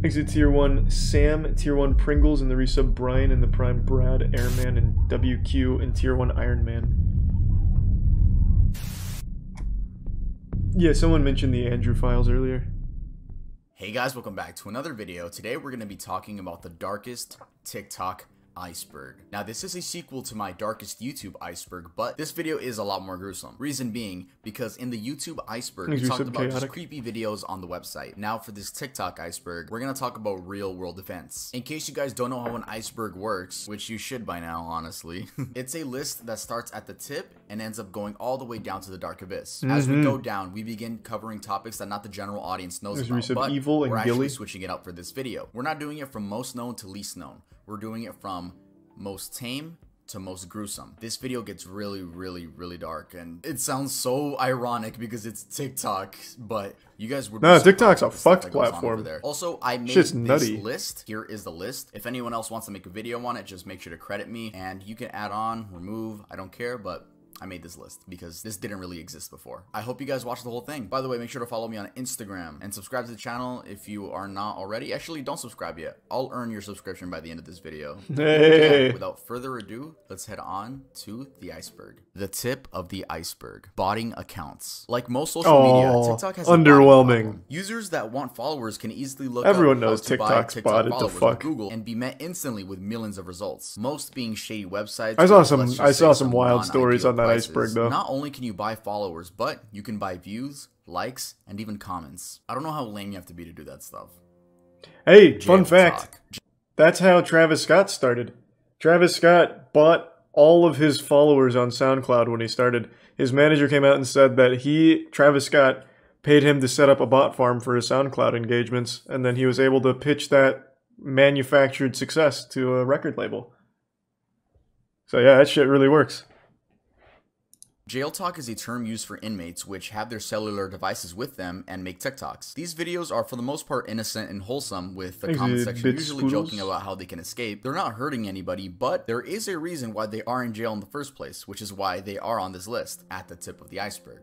Thanks to Tier 1 Sam, Tier 1 Pringles, and the resub Brian, and the Prime Brad, Airman, and WQ, and Tier 1 Iron Man. Yeah, someone mentioned the Andrew files earlier. Hey guys, welcome back to another video. Today we're going to be talking about the darkest TikTok Iceberg. Now this is a sequel to my darkest YouTube Iceberg, but this video is a lot more gruesome. Reason being, because in the YouTube Iceberg, we talked about just creepy videos on the website. Now for this TikTok Iceberg, we're going to talk about real world events. In case you guys don't know how an iceberg works, which you should by now, honestly, it's a list that starts at the tip and ends up going all the way down to the dark abyss. As we go down, we begin covering topics that not the general audience knows about, but we're actually switching it up for this video. We're not doing it from most known to least known. We're doing it from most tame to most gruesome. This video gets really, really, really dark, and it sounds so ironic because it's TikTok, but you guys would no, TikTok's a fucked platform. Also, I made Shit's this nutty. list. Here is the list. If anyone else wants to make a video on it, just make sure to credit me, and you can add on, remove, I don't care, but I made this list because this didn't really exist before. I hope you guys watched the whole thing. By the way, make sure to follow me on Instagram and subscribe to the channel if you are not already. Actually, don't subscribe yet. I'll earn your subscription by the end of this video. Hey. Yeah, without further ado, let's head on to the iceberg. The tip of the iceberg. Botting accounts. Like most social media, TikTok has underwhelming. Users that want followers can easily look Everyone up knows TikTok's TikTok botted the fuck on Google and be met instantly with millions of results. Most being shady websites. I saw some wild stories on that iceberg though. Not only can you buy followers, but you can buy views, likes, and even comments. I don't know how lame you have to be to do that stuff. Hey, fun fact. That's how Travis Scott started. Travis Scott bought all of his followers on SoundCloud when he started. His manager came out and said that Travis Scott, paid him to set up a bot farm for his SoundCloud engagements, and then he was able to pitch that manufactured success to a record label. So yeah, that shit really works. Jail talk is a term used for inmates which have their cellular devices with them and make TikToks. These videos are for the most part innocent and wholesome, with the comment section usually joking about how they can escape. They're not hurting anybody, but there is a reason why they are in jail in the first place, which is why they are on this list at the tip of the iceberg.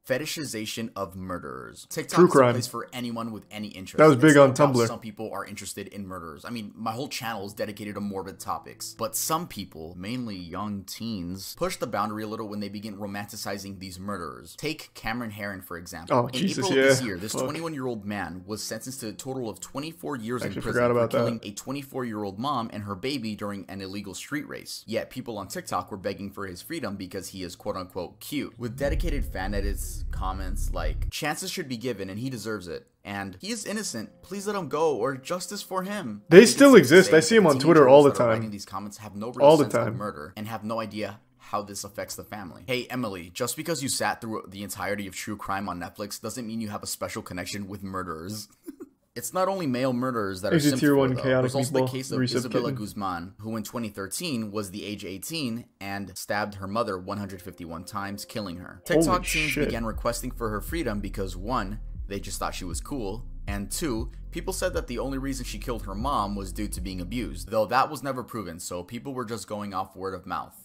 Fetishization of murderers. TikTok is a place for anyone with any interest. That was big on Tumblr. Some people are interested in murderers. I mean, my whole channel is dedicated to morbid topics. But some people, mainly young teens, push the boundary a little when they begin romanticizing these murderers. Take Cameron Herron, for example. In April of this year, this 21-year-old man was sentenced to a total of 24 years in prison for killing a 24-year-old mom and her baby during an illegal street race. Yet people on TikTok were begging for his freedom because he is quote-unquote cute. With dedicated fan edits, comments like, chances should be given and he deserves it, and he is innocent, please let him go, or justice for him. They still exist. I see them on Twitter all the time. These comments have no real sense of murder and have no idea how this affects the family. Hey Emily, just because you sat through the entirety of true crime on Netflix doesn't mean you have a special connection with murderers. It's not only male murderers that are simped for, though. There's also the case of Isabella Guzman, who in 2013 was the age 18 and stabbed her mother 151 times, killing her. TikTok teens began requesting for her freedom because 1, they just thought she was cool, and 2, people said that the only reason she killed her mom was due to being abused, though that was never proven, so people were just going off word of mouth.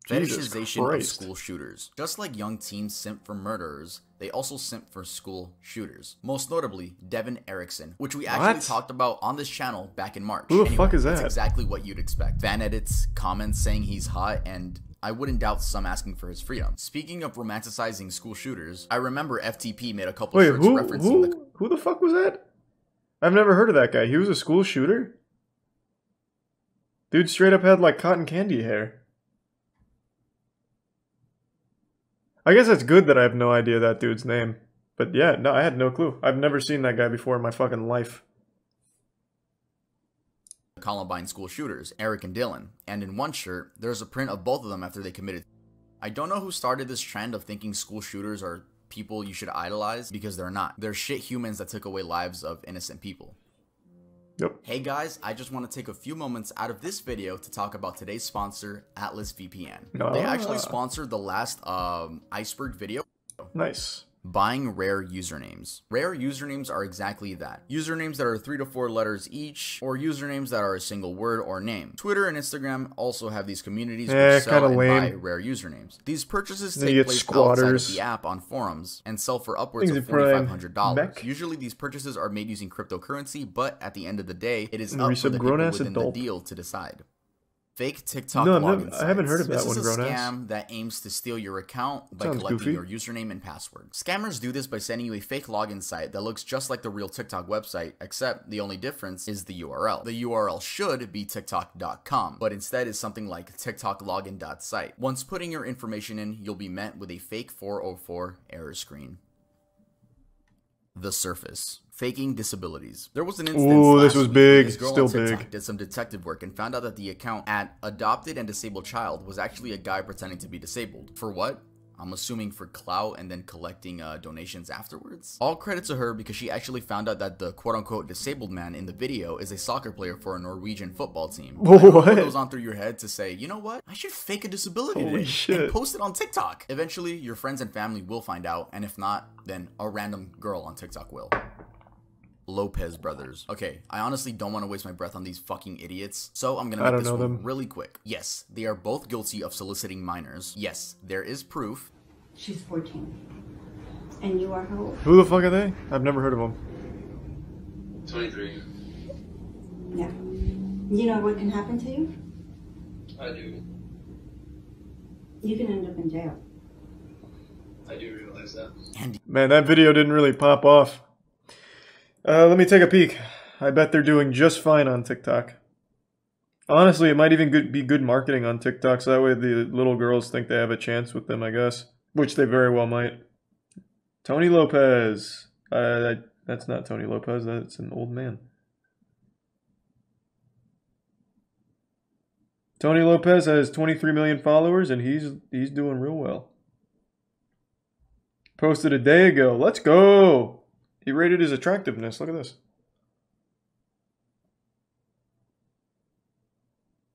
Fetishization of school shooters. Just like young teens simp for murderers, they also simp for school shooters. Most notably, Devin Erickson, which we actually talked about on this channel back in March. Who the fuck is that? That's exactly what you'd expect. Fan edits, comments saying he's hot, and I wouldn't doubt some asking for his freedom. Speaking of romanticizing school shooters, I remember FTP made a couple shirts referencing who the fuck was that? I've never heard of that guy. He was a school shooter? Dude straight up had like cotton candy hair. I guess it's good that I have no idea that dude's name. But yeah, no, I had no clue. I've never seen that guy before in my fucking life. Columbine school shooters, Eric and Dylan, and in one shirt, there's a print of both of them after they committed. I don't know who started this trend of thinking school shooters are people you should idolize, because they're not. They're shit humans that took away lives of innocent people. Yep. Hey guys, I just want to take a few moments out of this video to talk about today's sponsor, Atlas VPN. They actually sponsored the last Iceberg video. Nice. Buying rare usernames. Rare usernames are exactly that. Usernames that are 3 to 4 letters each, or usernames that are a single word or name. Twitter and Instagram also have these communities which sell and buy rare usernames. These purchases take place outside of the app on forums and sell for upwards of $4,500. Usually these purchases are made using cryptocurrency, but at the end of the day, it is up for the people within the deal to decide. Fake TikTok login sites. I haven't heard of that one, This is a scam that aims to steal your account by collecting your username and password. Scammers do this by sending you a fake login site that looks just like the real TikTok website, except the only difference is the URL. The URL should be tiktok.com, but instead is something like tiktoklogin.site. Once putting your information in, you'll be met with a fake 404 error screen. The Surface. Faking disabilities. There was an instance this was big, this girl still on TikTok big. did some detective work and found out that the account at Adopted and Disabled Child was actually a guy pretending to be disabled. For what? I'm assuming for clout and then collecting donations afterwards. All credit to her because she actually found out that the quote-unquote disabled man in the video is a soccer player for a Norwegian football team. What goes on through your head to say, you know what? I should fake a disability today and post it on TikTok. Eventually, your friends and family will find out, and if not, then a random girl on TikTok will. Lopez brothers. Okay, I honestly don't want to waste my breath on these fucking idiots, so I'm gonna make this one really quick. Yes, they are both guilty of soliciting minors. Yes, there is proof. She's 14. And you are how old? Who the fuck are they? I've never heard of them. 23. Yeah. You know what can happen to you? I do. You can end up in jail. I do realize that. Man, that video didn't really pop off. Let me take a peek. I bet they're doing just fine on TikTok. Honestly, it might even be good marketing on TikTok, so that way the little girls think they have a chance with them, I guess. Which they very well might. Tony Lopez. That's not Tony Lopez, that's an old man. Tony Lopez has 23 million followers, and he's doing real well. Posted a day ago. Let's go! He rated his attractiveness. Look at this.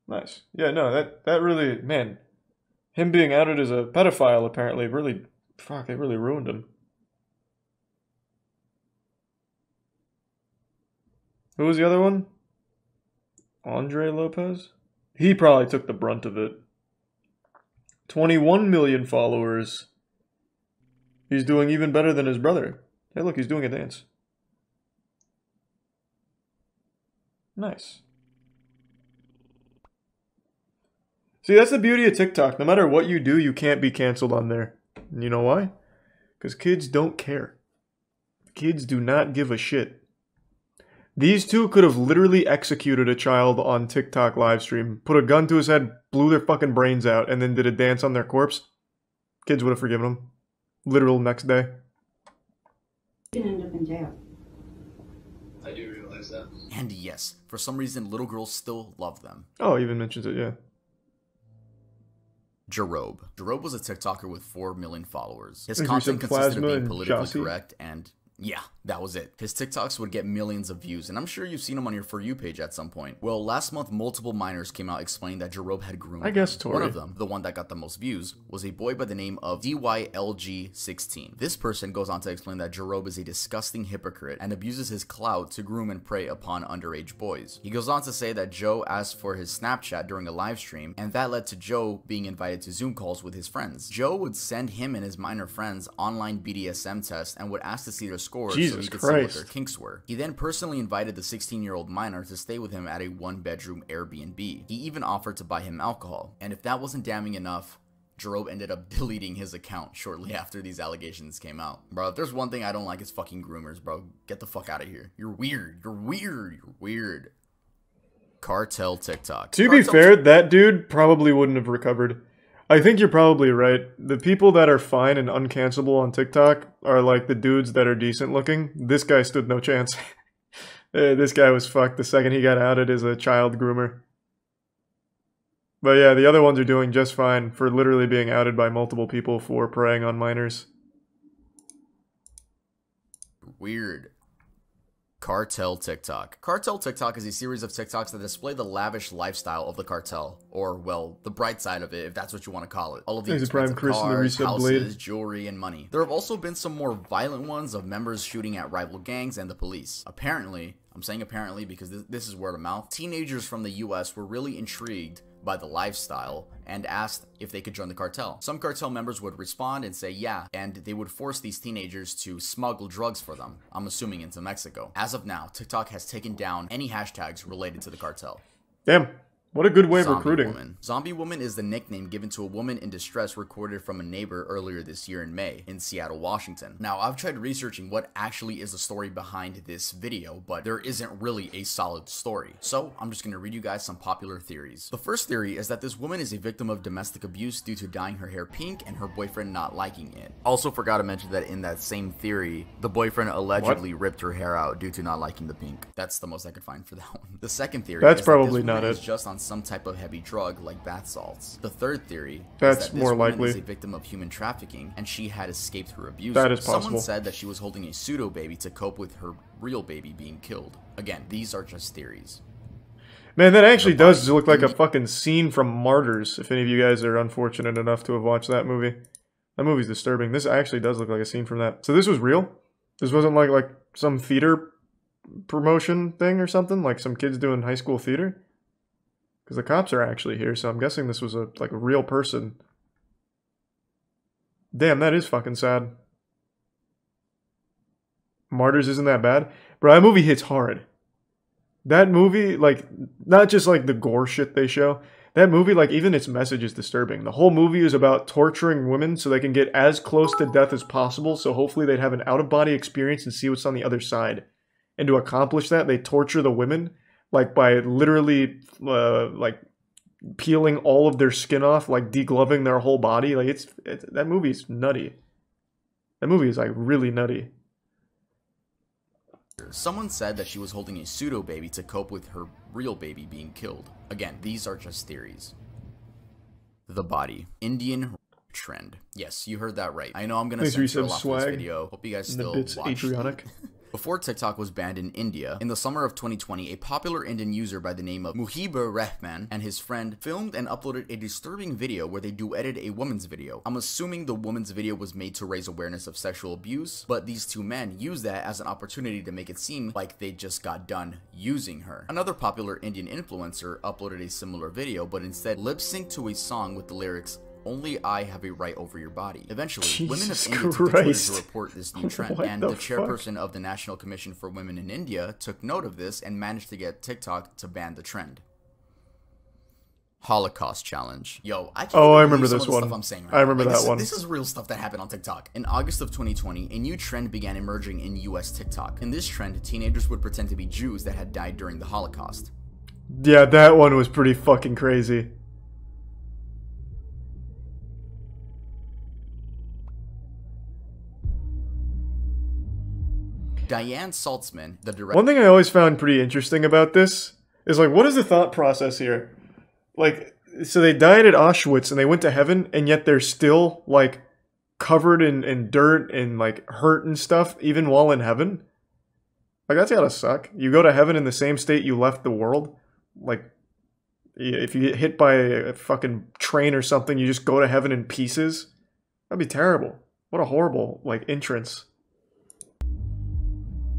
Nice. Yeah, no, that really, man, him being outed as a pedophile apparently really, it really ruined him. Who was the other one? Andre Lopez? He probably took the brunt of it. 21 million followers. He's doing even better than his brother. Hey, look, he's doing a dance. Nice. See, that's the beauty of TikTok. No matter what you do, you can't be canceled on there. And you know why? Because kids don't care. Kids do not give a shit. These two could have literally executed a child on TikTok livestream, put a gun to his head, blew their fucking brains out, and then did a dance on their corpse. Kids would have forgiven them. Literal next day. You can end up in jail. I do realize that. And yes, for some reason, little girls still love them. Oh, he even mentions it, yeah. Jarob. Jarob was a TikToker with 4 million followers. His content consisted of being politically correct and... yeah, that was it. His TikToks would get millions of views, and I'm sure you've seen him on your For You page at some point. Well, last month, multiple minors came out explaining that Jarob had groomed I guess Tori. One of them, the one that got the most views, was a boy by the name of DYLG16. This person goes on to explain that Jarob is a disgusting hypocrite and abuses his clout to groom and prey upon underage boys. He goes on to say that Joe asked for his Snapchat during a live stream, and that led to Joe being invited to Zoom calls with his friends. Joe would send him and his minor friends online BDSM tests and would ask to see their scores so he could see what their kinks were. He then personally invited the 16-year-old minor to stay with him at a 1-bedroom Airbnb. He even offered to buy him alcohol. And if that wasn't damning enough, Jarob ended up deleting his account shortly after these allegations came out. Bro, if there's one thing I don't like, it's fucking groomers, bro. Get the fuck out of here. You're weird. You're weird. You're weird. Cartel TikTok. To be fair, that dude probably wouldn't have recovered. I think you're probably right. The people that are fine and uncancelable on TikTok are like the dudes that are decent looking. This guy stood no chance. This guy was fucked the second he got outed as a child groomer. But yeah, the other ones are doing just fine for literally being outed by multiple people for preying on minors. Weird. Cartel TikTok. Cartel TikTok is a series of TikToks that display the lavish lifestyle of the cartel, or, well, the bright side of it, if that's what you want to call it. All of the expensive cars, houses, jewelry, and money. There have also been some more violent ones of members shooting at rival gangs and the police. Apparently, I'm saying apparently because this is word of mouth, teenagers from the US were really intrigued by the lifestyle and asked if they could join the cartel. Some cartel members would respond and say yeah, and they would force these teenagers to smuggle drugs for them, I'm assuming into Mexico. As of now, TikTok has taken down any hashtags related to the cartel. Damn. What a good way of recruiting. Woman. Zombie Woman is the nickname given to a woman in distress recorded from a neighbor earlier this year in May in Seattle, Washington. Now, I've tried researching what actually is the story behind this video, but there isn't really a solid story. So, I'm just going to read you guys some popular theories. The first theory is that this woman is a victim of domestic abuse due to dyeing her hair pink and her boyfriend not liking it. Also forgot to mention that in that same theory, the boyfriend allegedly ripped her hair out due to not liking the pink. That's the most I could find for that one. The second theory is probably that this woman is just on some type of heavy drug like bath salts. The third theory is that this woman is a victim of human trafficking and she had escaped her abuse. That is possible. Someone said that she was holding a pseudo baby to cope with her real baby being killed. Again, these are just theories. Man, that actually does look like a fucking scene from Martyrs, if any of you guys are unfortunate enough to have watched that movie. That movie's disturbing. This actually does look like a scene from that. So this was real? This wasn't like some theater promotion thing or something? Like some kids doing high school theater? Because the cops are actually here, so I'm guessing this was a real person. Damn, that is fucking sad. Martyrs isn't that bad? Bro, that movie hits hard. That movie, not just the gore shit they show. That movie, even its message is disturbing. The whole movie is about torturing women so they can get as close to death as possible, so hopefully they'd have an out-of-body experience and see what's on the other side. And to accomplish that, they torture the women by literally peeling all of their skin off, degloving their whole body. That movie's nutty. That movie is really nutty. Someone said that she was holding a pseudo baby to cope with her real baby being killed. Again, these are just theories. The body. Indian trend. Yes, you heard that right. I know I'm gonna censor a lot for this video. Hope you guys still watch. Before TikTok was banned in India, in the summer of 2020, a popular Indian user by the name of Muhibur Rahman and his friend filmed and uploaded a disturbing video where they duetted a woman's video. I'm assuming the woman's video was made to raise awareness of sexual abuse, but these two men used that as an opportunity to make it seem like they just got done using her. Another popular Indian influencer uploaded a similar video, but instead lip-synced to a song with the lyrics, "Only I have a right over your body." Eventually, women of India took to Twitter to report this new trend, and the chairperson of the National Commission for Women in India took note of this and managed to get TikTok to ban the trend. Holocaust challenge. Yo, I remember this one. Stuff I'm saying right I remember that one. This is real stuff that happened on TikTok. In August of 2020, a new trend began emerging in US TikTok. In this trend, teenagers would pretend to be Jews that had died during the Holocaust. Yeah, that one was pretty fucking crazy. Diane Saltzman, the director. One thing I always found pretty interesting about this is what is the thought process here? So they died at Auschwitz and they went to heaven, and yet they're still covered in dirt and hurt and stuff even while in heaven. That's gotta suck. You go to heaven in the same state you left the world. If you get hit by a fucking train or something, you just go to heaven in pieces. That'd be terrible. What a horrible entrance.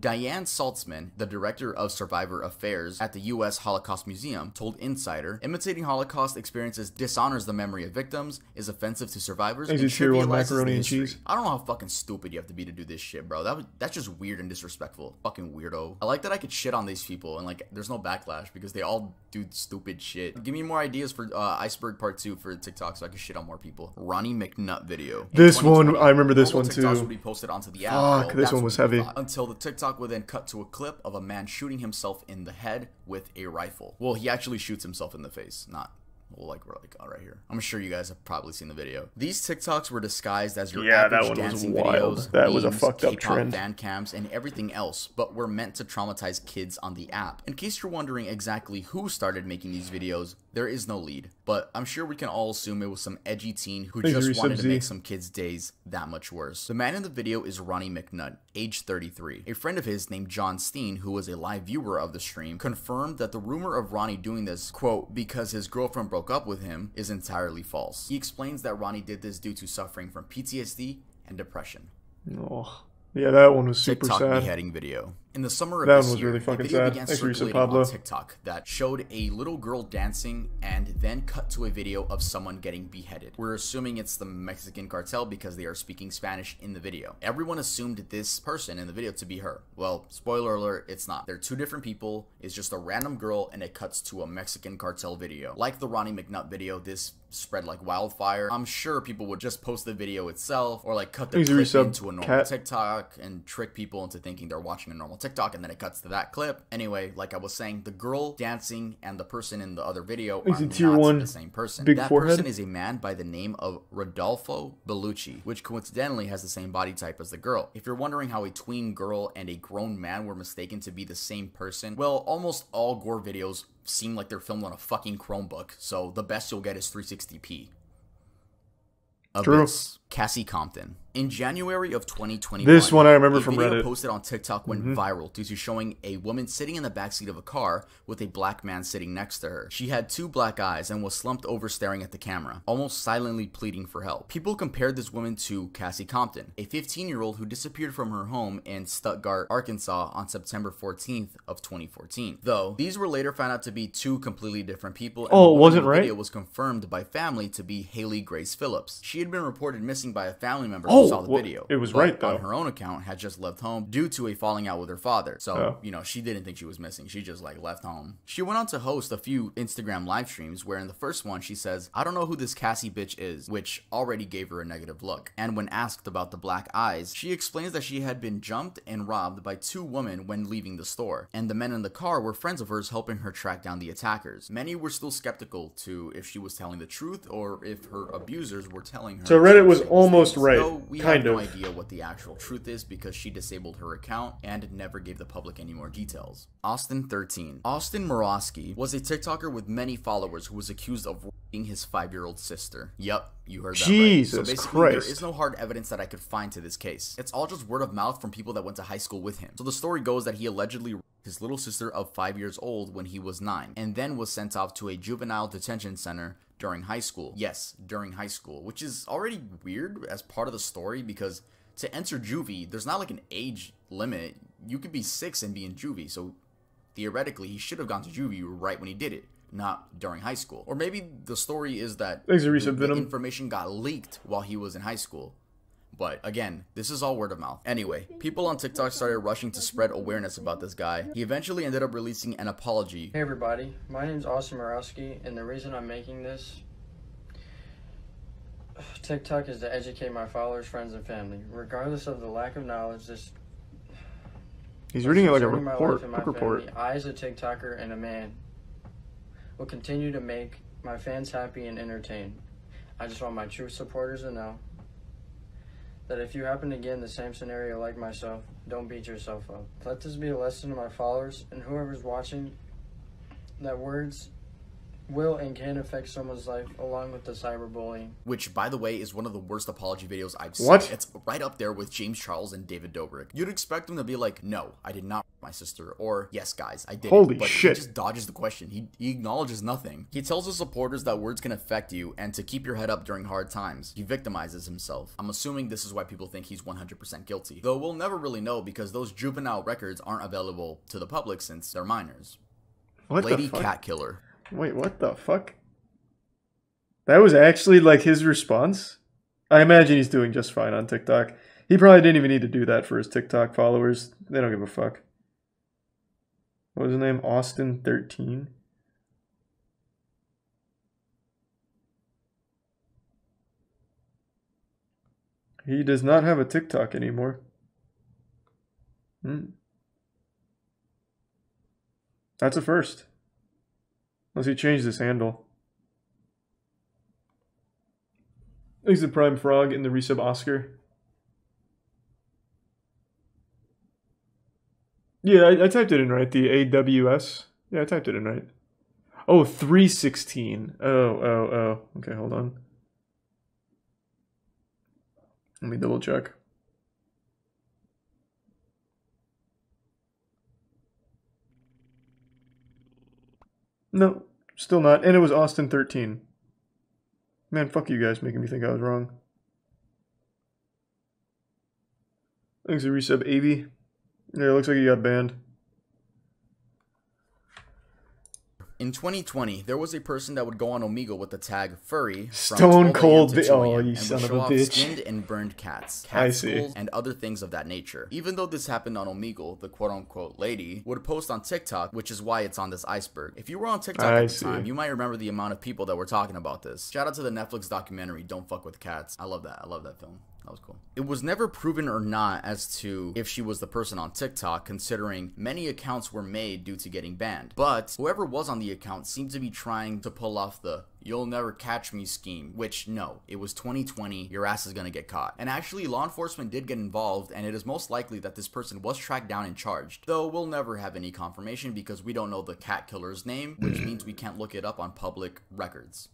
Diane Saltzman, the director of Survivor Affairs at the U.S. Holocaust Museum, told Insider, imitating Holocaust experiences dishonors the memory of victims, is offensive to survivors, and trivializes the history. I don't know how fucking stupid you have to be to do this shit, bro. That's just weird and disrespectful. Fucking weirdo. I like that I could shit on these people and there's no backlash because they all do stupid shit. Give me more ideas for Iceberg Part 2 for TikTok so I can shit on more people. Ronnie McNutt video. This one, I remember this one too. TikToks would be posted onto the app. Fuck, this one was heavy. Until the TikTok would then cut to a clip of a man shooting himself in the head with a rifle. Well, he actually shoots himself in the face, not Well, like we're like right here. I'm sure you guys have probably seen the video. These TikToks were disguised as your average dancing videos, that was a memes, fucked up K-pop trend. fan cams, and everything else, but were meant to traumatize kids on the app. In case you're wondering exactly who started making these videos, there is no lead, but I'm sure we can all assume it was some edgy teen who just wanted to make some kids' days that much worse. The man in the video is Ronnie McNutt, age 33. A friend of his named John Steen, who was a live viewer of the stream, confirmed that the rumor of Ronnie doing this, quote, because his girlfriend broke up with him, is entirely false. He explains that Ronnie did this due to suffering from PTSD and depression. Oh, yeah, that one was super TikTok sad. beheading video. In the summer of that this one was year, really fucking a video sad. began Thanks for your circulating Pablo. on TikTok that showed a little girl dancing and then cut to a video of someone getting beheaded. We're assuming it's the Mexican cartel because they are speaking Spanish in the video. Everyone assumed this person in the video to be her. Well, spoiler alert, it's not. They're two different people. It's just a random girl and it cuts to a Mexican cartel video. Like the Ronnie McNutt video, this spread like wildfire. I'm sure people would just post the video itself or like cut the clip into a normal TikTok and trick people into thinking they're watching a normal TikTok, and then it cuts to that clip. Anyway, like I was saying, the girl dancing and the person in the other video are not the same person. That person is a man by the name of Rodolfo Bellucci, which coincidentally has the same body type as the girl. If you're wondering how a tween girl and a grown man were mistaken to be the same person, well, almost all gore videos seem like they're filmed on a fucking Chromebook, so the best you'll get is 360p. Abyss, Cassie Compton. In January of 2021, this one I remember from video Reddit. Posted on TikTok went viral due to showing a woman sitting in the backseat of a car with a black man sitting next to her. She had two black eyes and was slumped over staring at the camera, almost silently pleading for help. People compared this woman to Cassie Compton, a 15-year-old who disappeared from her home in Stuttgart, Arkansas on September 14th of 2014. Though, these were later found out to be two completely different people, and it wasn't the right? video was confirmed by family to be Haley Grace Phillips. She had been reported missing by a family member who saw the video. It was right, though. On her own account, had just left home due to a falling out with her father. So, you know, she didn't think she was missing. She just, like, left home. She went on to host a few Instagram live streams where in the first one she says, "I don't know who this Cassie bitch is," which already gave her a negative look. And when asked about the black eyes, she explains that she had been jumped and robbed by two women when leaving the store. And the men in the car were friends of hers helping her track down the attackers. Many were still skeptical to if she was telling the truth or if her abusers were telling her. So Reddit was almost right. Though we have no idea what the actual truth is because she disabled her account and never gave the public any more details. Austin 13. Austin Morosky was a TikToker with many followers who was accused of raping his 5-year-old sister. Yup, you heard that right. So basically, there is no hard evidence that I could find to this case. It's all just word of mouth from people that went to high school with him. So the story goes that he allegedly raped his little sister of 5 years old when he was 9, and then was sent off to a juvenile detention center during high school. Yes, during high school, which is already weird as part of the story because to enter juvie, there's not like an age limit. You could be 6 and be in juvie, so theoretically he should have gone to juvie right when he did it, not during high school. Or maybe the story is that the information got leaked while he was in high school. But again, this is all word of mouth. Anyway, people on TikTok started rushing to spread awareness about this guy. He eventually ended up releasing an apology. Hey everybody, my name's Austin Morosky, and the reason I'm making this TikTok is to educate my followers, friends, and family. Regardless of the lack of knowledge, this... He's reading it like a report. report. I, as a TikToker and a man, will continue to make my fans happy and entertained. I just want my true supporters to know that if you happen to get in the same scenario like myself, don't beat yourself up. Let this be a lesson to my followers and whoever's watching that words will and can affect someone's life along with the cyberbullying. Which, by the way, is one of the worst apology videos I've seen. What? It's right up there with James Charles and David Dobrik. You'd expect him to be like, "No, I did not rape my sister," or "Yes, guys, I did." Holy but shit. He just dodges the question. He acknowledges nothing. He tells his supporters that words can affect you and to keep your head up during hard times. He victimizes himself. I'm assuming this is why people think he's 100% guilty. Though we'll never really know because those juvenile records aren't available to the public since they're minors. What Lady the fuck? Cat Killer. Wait, what the fuck? That was actually like his response? I imagine he's doing just fine on TikTok. He probably didn't even need to do that for his TikTok followers. They don't give a fuck. What was his name? Austin 13? He does not have a TikTok anymore. That's a first. Unless he changed his handle. Thanks to Prime Frog in the resub Oscar. Yeah, I typed it in right. The AWS. Yeah, I typed it in right. Oh, 316. Oh. Okay, hold on. Let me double check. No, still not. And it was Austin 13. Man, fuck you guys making me think I was wrong. Thanks to resub Avy. Yeah, it looks like you got banned. In 2020, there was a person that would go on Omegle with the tag furry Stone Cold. Oh, you son of a bitch. Skinned and burned cats, I see. skulls, and other things of that nature. Even though this happened on Omegle, the quote-unquote lady would post on TikTok, which is why it's on this iceberg. If you were on TikTok at the time, you might remember the amount of people that were talking about this. Shout out to the Netflix documentary, Don't Fuck With Cats. I love that. I love that film. That was cool. It was never proven or not as to if she was the person on TikTok, considering many accounts were made due to getting banned. But whoever was on the account seemed to be trying to pull off the "you'll never catch me" scheme, which no, it was 2020, your ass is gonna get caught. And actually, law enforcement did get involved, and it is most likely that this person was tracked down and charged. Though we'll never have any confirmation because we don't know the cat killer's name, which means we can't look it up on public records.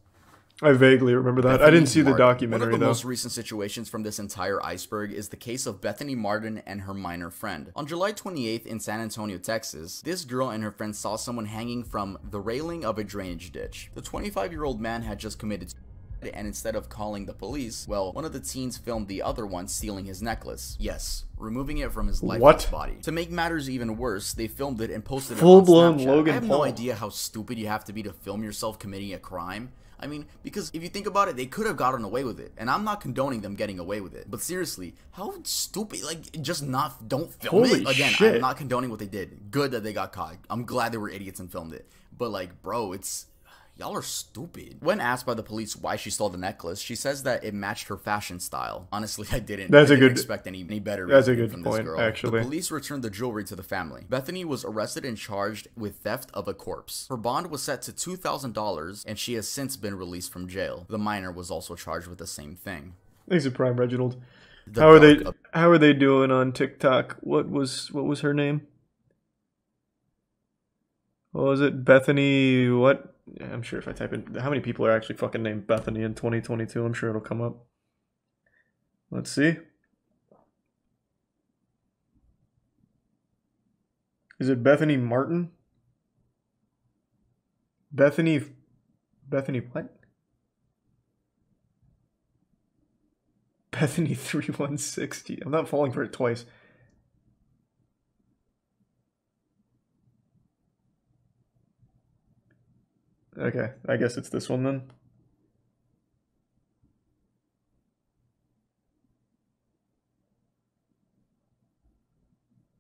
I vaguely remember that. I didn't see the documentary, One of the though. most recent situations from this entire iceberg is the case of Bethany Martin and her minor friend. On July 28th in San Antonio, Texas, this girl and her friend saw someone hanging from the railing of a drainage ditch. The 25-year-old man had just committed suicide, and instead of calling the police, well, one of the teens filmed the other one stealing his necklace. Yes, removing it from his lifeless body. To make matters even worse, they filmed it and posted it on Snapchat. Full-blown Logan I have Paul. no idea how stupid you have to be to film yourself committing a crime. I mean, because if you think about it, they could have gotten away with it, and I'm not condoning them getting away with it. But seriously, how stupid, like, just don't film Holy it. Again, shit. I'm not condoning what they did. Good that they got caught. I'm glad they were idiots and filmed it. But like, bro, y'all are stupid. When asked by the police why she stole the necklace, she says that it matched her fashion style. Honestly, I didn't expect any better That's a reasoning good from point, this girl. actually. The police returned the jewelry to the family. Bethany was arrested and charged with theft of a corpse. Her bond was set to $2,000, and she has since been released from jail. The minor was also charged with the same thing. Thanks to Prime Reginald. How are they doing on TikTok? What was her name? What was it? Bethany what? Yeah, I'm sure if I type in how many people are actually fucking named Bethany in 2022, I'm sure it'll come up. Let's see. Is it Bethany Martin? Bethany what? Bethany 3160. I'm not falling for it twice. Okay, I guess it's this one then.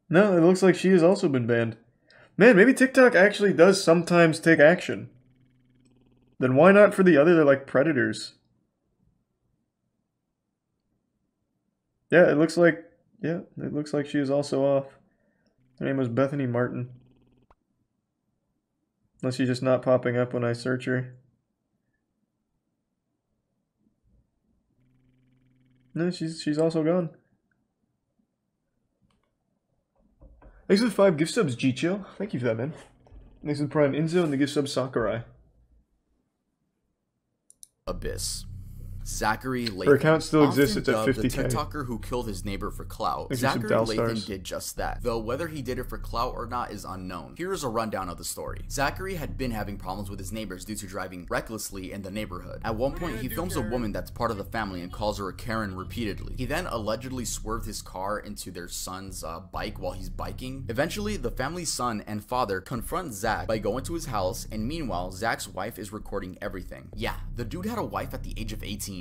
No, it looks like she has also been banned. Man, maybe TikTok actually does sometimes take action. Then why not for the other, like, predators? Yeah, it looks like she is also off. Her name was Bethany Martin. Unless she's just not popping up when I search her. No, she's also gone. Thanks for the 5 gift subs, G-Chill. Thank you for that, man. Thanks for the Prime Inzo and the gift sub Sakurai. Abyss. Zachary Lathan. Her account still exists, it's at 50K. The TikToker who killed his neighbor for clout. Thanks for some Zachary Dal Lathan stars. did just that, though whether he did it for clout or not is unknown. Here is a rundown of the story. Zachary had been having problems with his neighbors due to driving recklessly in the neighborhood. At one point, he films a woman that's part of the family and calls her a Karen repeatedly. He then allegedly swerved his car into their son's bike while he's biking. Eventually, the family's son and father confront Zach by going to his house, and meanwhile, Zach's wife is recording everything. Yeah, the dude had a wife at the age of 18.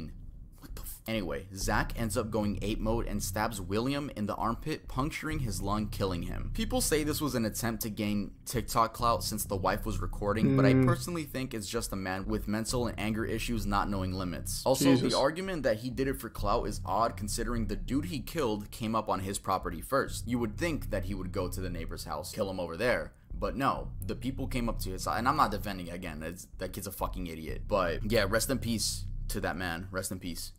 Anyway, Zach ends up going ape mode and stabs William in the armpit, puncturing his lung, killing him. People say this was an attempt to gain TikTok clout since the wife was recording, but I personally think it's just a man with mental and anger issues not knowing limits. Also, the argument that he did it for clout is odd considering the dude he killed came up on his property first. You would think that he would go to the neighbor's house, kill him over there. But no, the people came up to his side, and I'm not defending again, that kid's a fucking idiot. But yeah, rest in peace to that man. Rest in peace.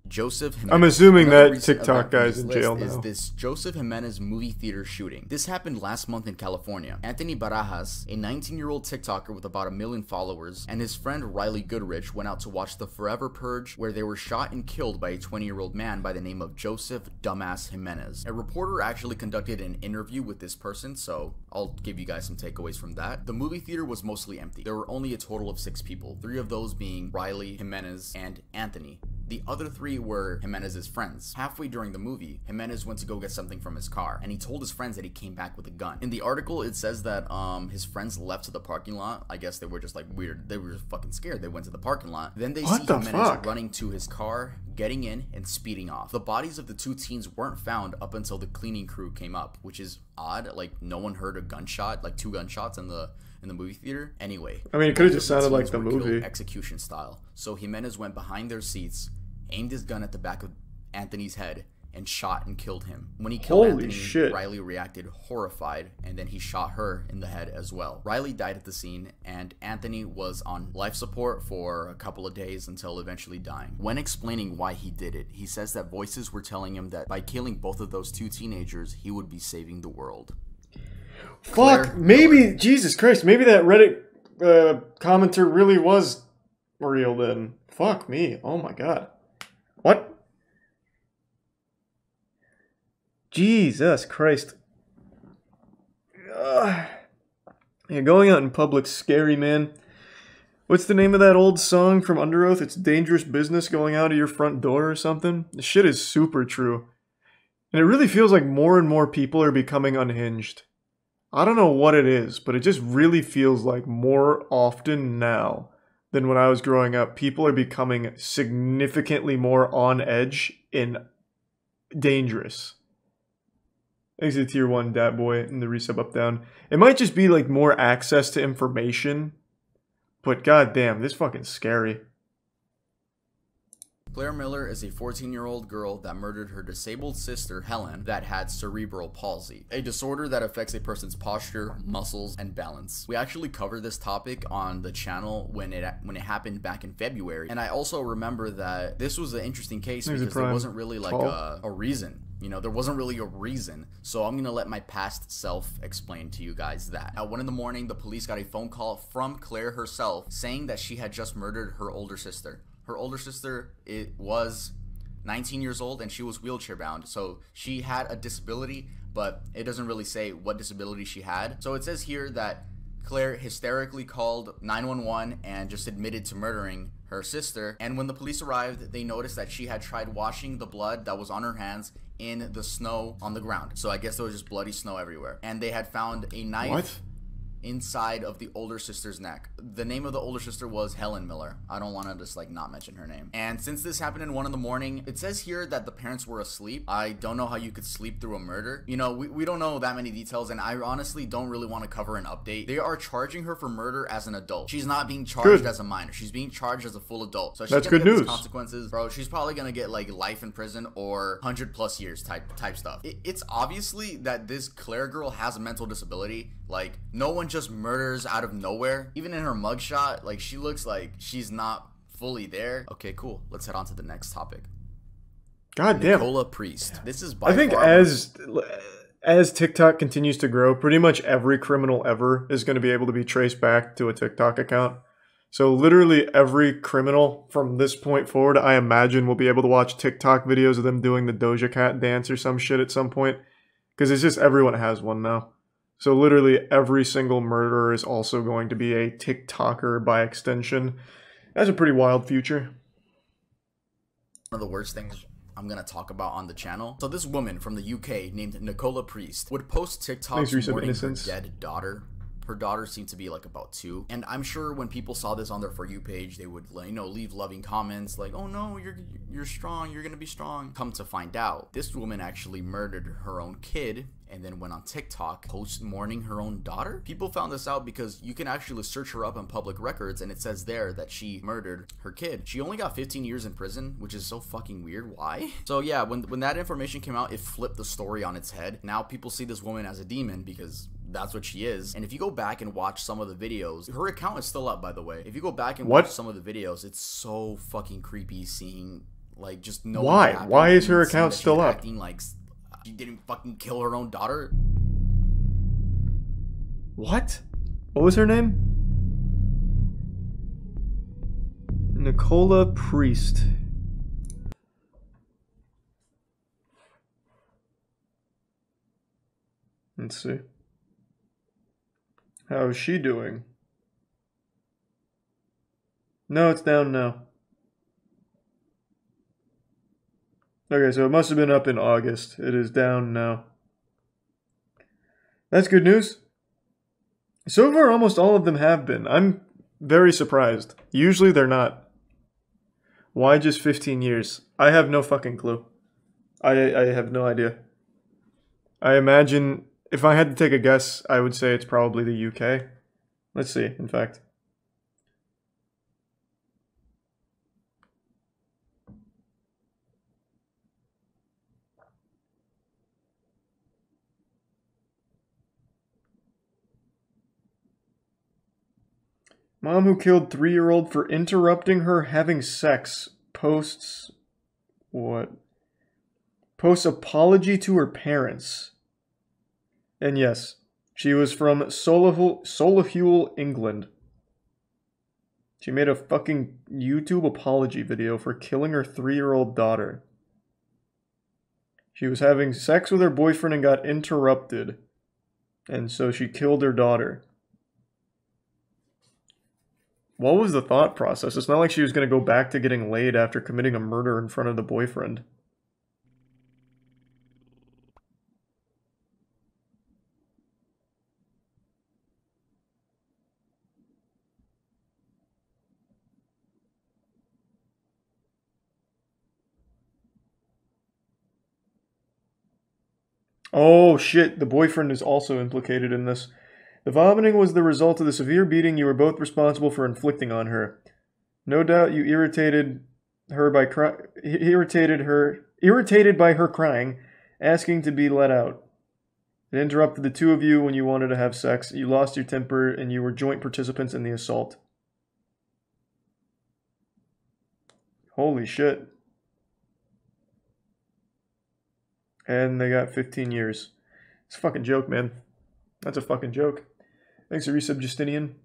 Joseph Jimenez. I'm assuming Another that recent TikTok event from guy's this in list jail is now. this Joseph Jimenez movie theater shooting. This happened last month in California. Anthony Barajas, a 19-year-old TikToker with about 1 million followers, and his friend Riley Goodrich went out to watch The Forever Purge, where they were shot and killed by a 20-year-old man by the name of Joseph Dumbass Jimenez. A reporter actually conducted an interview with this person, so I'll give you guys some takeaways from that. The movie theater was mostly empty. There were only a total of 6 people, 3 of those being Riley, Jimenez, and Anthony. The other 3 were Jimenez's friends. Halfway during the movie, Jimenez went to go get something from his car, and he told his friends that he came back with a gun. In the article, it says that his friends left to the parking lot. I guess they were just like weird. They were just fucking scared. They went to the parking lot. Then they see Jimenez running to his car, getting in, and speeding off. The bodies of the 2 teens weren't found up until the cleaning crew came up, which is odd. Like, no one heard a gunshot, like 2 gunshots in the movie theater. Anyway, I mean, it could have just sounded like the movie. Execution style. So Jimenez went behind their seats, aimed his gun at the back of Anthony's head, and shot and killed him. When he killed Anthony, Riley reacted horrified, and then he shot her in the head as well. Riley died at the scene, and Anthony was on life support for a couple of days until eventually dying. When explaining why he did it, he says that voices were telling him that by killing both of those 2 teenagers, he would be saving the world. Fuck, maybe, Jesus Christ, maybe that Reddit commenter really was real then. Fuck me, oh my god. What? Jesus Christ. Yeah, going out in public's scary, man. What's the name of that old song from Under Oath? It's dangerous business going out of your front door or something? The shit is super true. And it really feels like more and more people are becoming unhinged. I don't know what it is, but it just really feels like more often now than when I was growing up, people are becoming significantly more on edge and dangerous. Thanks to the tier 1 Dat Boy and the resub up down. It might just be like more access to information, but goddamn, this fucking scary. Claire Miller is a 14-year-old girl that murdered her disabled sister, Helen, that had cerebral palsy, a disorder that affects a person's posture, muscles, and balance. We actually covered this topic on the channel when it happened back in February, and I also remember that this was an interesting case because there wasn't really like a reason. You know, there wasn't really a reason, so I'm gonna let my past self explain to you guys that. At 1 in the morning, the police got a phone call from Claire herself saying that she had just murdered her older sister. Her older sister, it was 19 years old and she was wheelchair bound. So she had a disability, but it doesn't really say what disability she had. So it says here that Claire hysterically called 911 and just admitted to murdering her sister. And when the police arrived, they noticed that she had tried washing the blood that was on her hands in the snow on the ground. So I guess there was just bloody snow everywhere. And they had found a knife inside of the older sister's neck. The name of the older sister was Helen Miller. I don't want to just like not mention her name. And since this happened in 1 in the morning, it says here that the parents were asleep. I don't know how you could sleep through a murder. You know, we don't know that many details, and I honestly don't really want to cover an update. They are charging her for murder as an adult. She's not being charged as a minor. She's being charged as a full adult. So she's That's gonna good get news. Consequences, bro. She's probably gonna get like life in prison or 100+ years type stuff. It's obviously that this Claire girl has a mental disability. Like, no one just murders out of nowhere. Even in her mugshot, like, she looks like she's not fully there. Okay, cool. Let's head on to the next topic. God damn. Nicola Priest. This is by I think as TikTok continues to grow, pretty much every criminal ever is going to be able to be traced back to a TikTok account. So literally every criminal from this point forward, I imagine, will be able to watch TikTok videos of them doing the Doja Cat dance or some shit at some point. Because it's just everyone has one now. So literally every single murderer is also going to be a TikToker by extension. That's a pretty wild future. One of the worst things I'm going to talk about on the channel. So this woman from the UK named Nicola Priest would post TikToks mourning her dead daughter. Her daughter seemed to be like about 2. And I'm sure when people saw this on their For You page, they would, you know, leave loving comments like, oh no, you're strong, you're gonna be strong. Come to find out, this woman actually murdered her own kid and then went on TikTok post mourning her own daughter. People found this out because you can actually search her up on public records and it says there that she murdered her kid. She only got 15 years in prison, which is so fucking weird. Why? So yeah, when that information came out, it flipped the story on its head. Now people see this woman as a demon because that's what she is. And if you go back and watch some of the videos, her account is still up, by the way. If you go back and watch some of the videos, it's so fucking creepy seeing Like, just no. Why? Why is her account still up? Acting like she didn't fucking kill her own daughter. What? What was her name? Nicola Priest. Let's see. How is she doing? No, it's down now. Okay, so it must have been up in August. It is down now. That's good news. So far, almost all of them have been. I'm very surprised. Usually they're not. Why just 15 years? I have no fucking clue. I have no idea. I imagine, if I had to take a guess, I would say it's probably the UK. Let's see, in fact. Mom who killed 3-year-old for interrupting her having sex posts... What? Posts apology to her parents. And yes, she was from Solihull, England. She made a fucking YouTube apology video for killing her 3-year-old daughter. She was having sex with her boyfriend and got interrupted. And so she killed her daughter. What was the thought process? It's not like she was going to go back to getting laid after committing a murder in front of the boyfriend. Oh shit, the boyfriend is also implicated in this. The vomiting was the result of the severe beating you were both responsible for inflicting on her. No doubt you irritated by her crying, asking to be let out. It interrupted the two of you when you wanted to have sex. You lost your temper and you were joint participants in the assault. Holy shit. And they got 15 years. It's a fucking joke, man. That's a fucking joke. Thanks for resub, Justinian.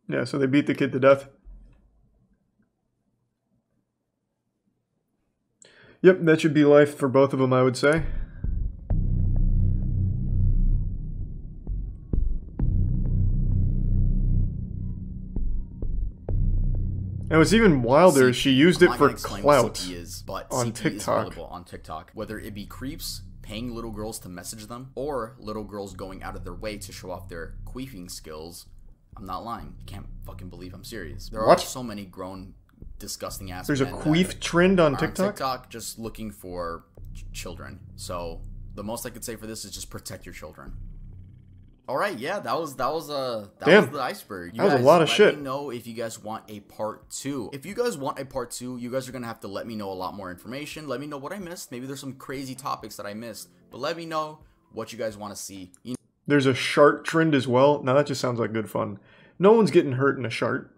Yeah, so they beat the kid to death. Yep, that should be life for both of them, I would say. And what's even wilder, she used it for clout on TikTok. On TikTok, whether it be creeps paying little girls to message them, or little girls going out of their way to show off their queefing skills. I'm not lying. You can't fucking believe I'm serious. There are so many grown, disgusting ass. There's a queef trend on TikTok? TikTok just looking for children. So the most I could say for this is just protect your children. All right, yeah, that was the Iceberg. That was a lot of shit. Let me know if you guys want a part 2. If you guys want a part 2, you guys are gonna have to let me know a lot more information. Let me know what I missed. Maybe there's some crazy topics that I missed, but let me know what you guys want to see. There's a shart trend as well. Now that just sounds like good fun. No one's getting hurt in a shart.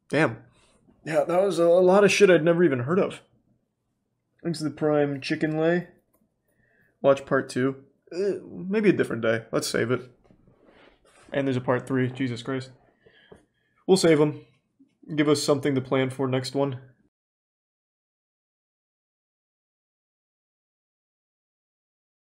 Damn. Yeah, that was a lot of shit I'd never even heard of. Thanks to the Prime Chicken Lay. Watch part 2. Maybe a different day. Let's save it. And there's a part 3. Jesus Christ. We'll save them. Give us something to plan for next one.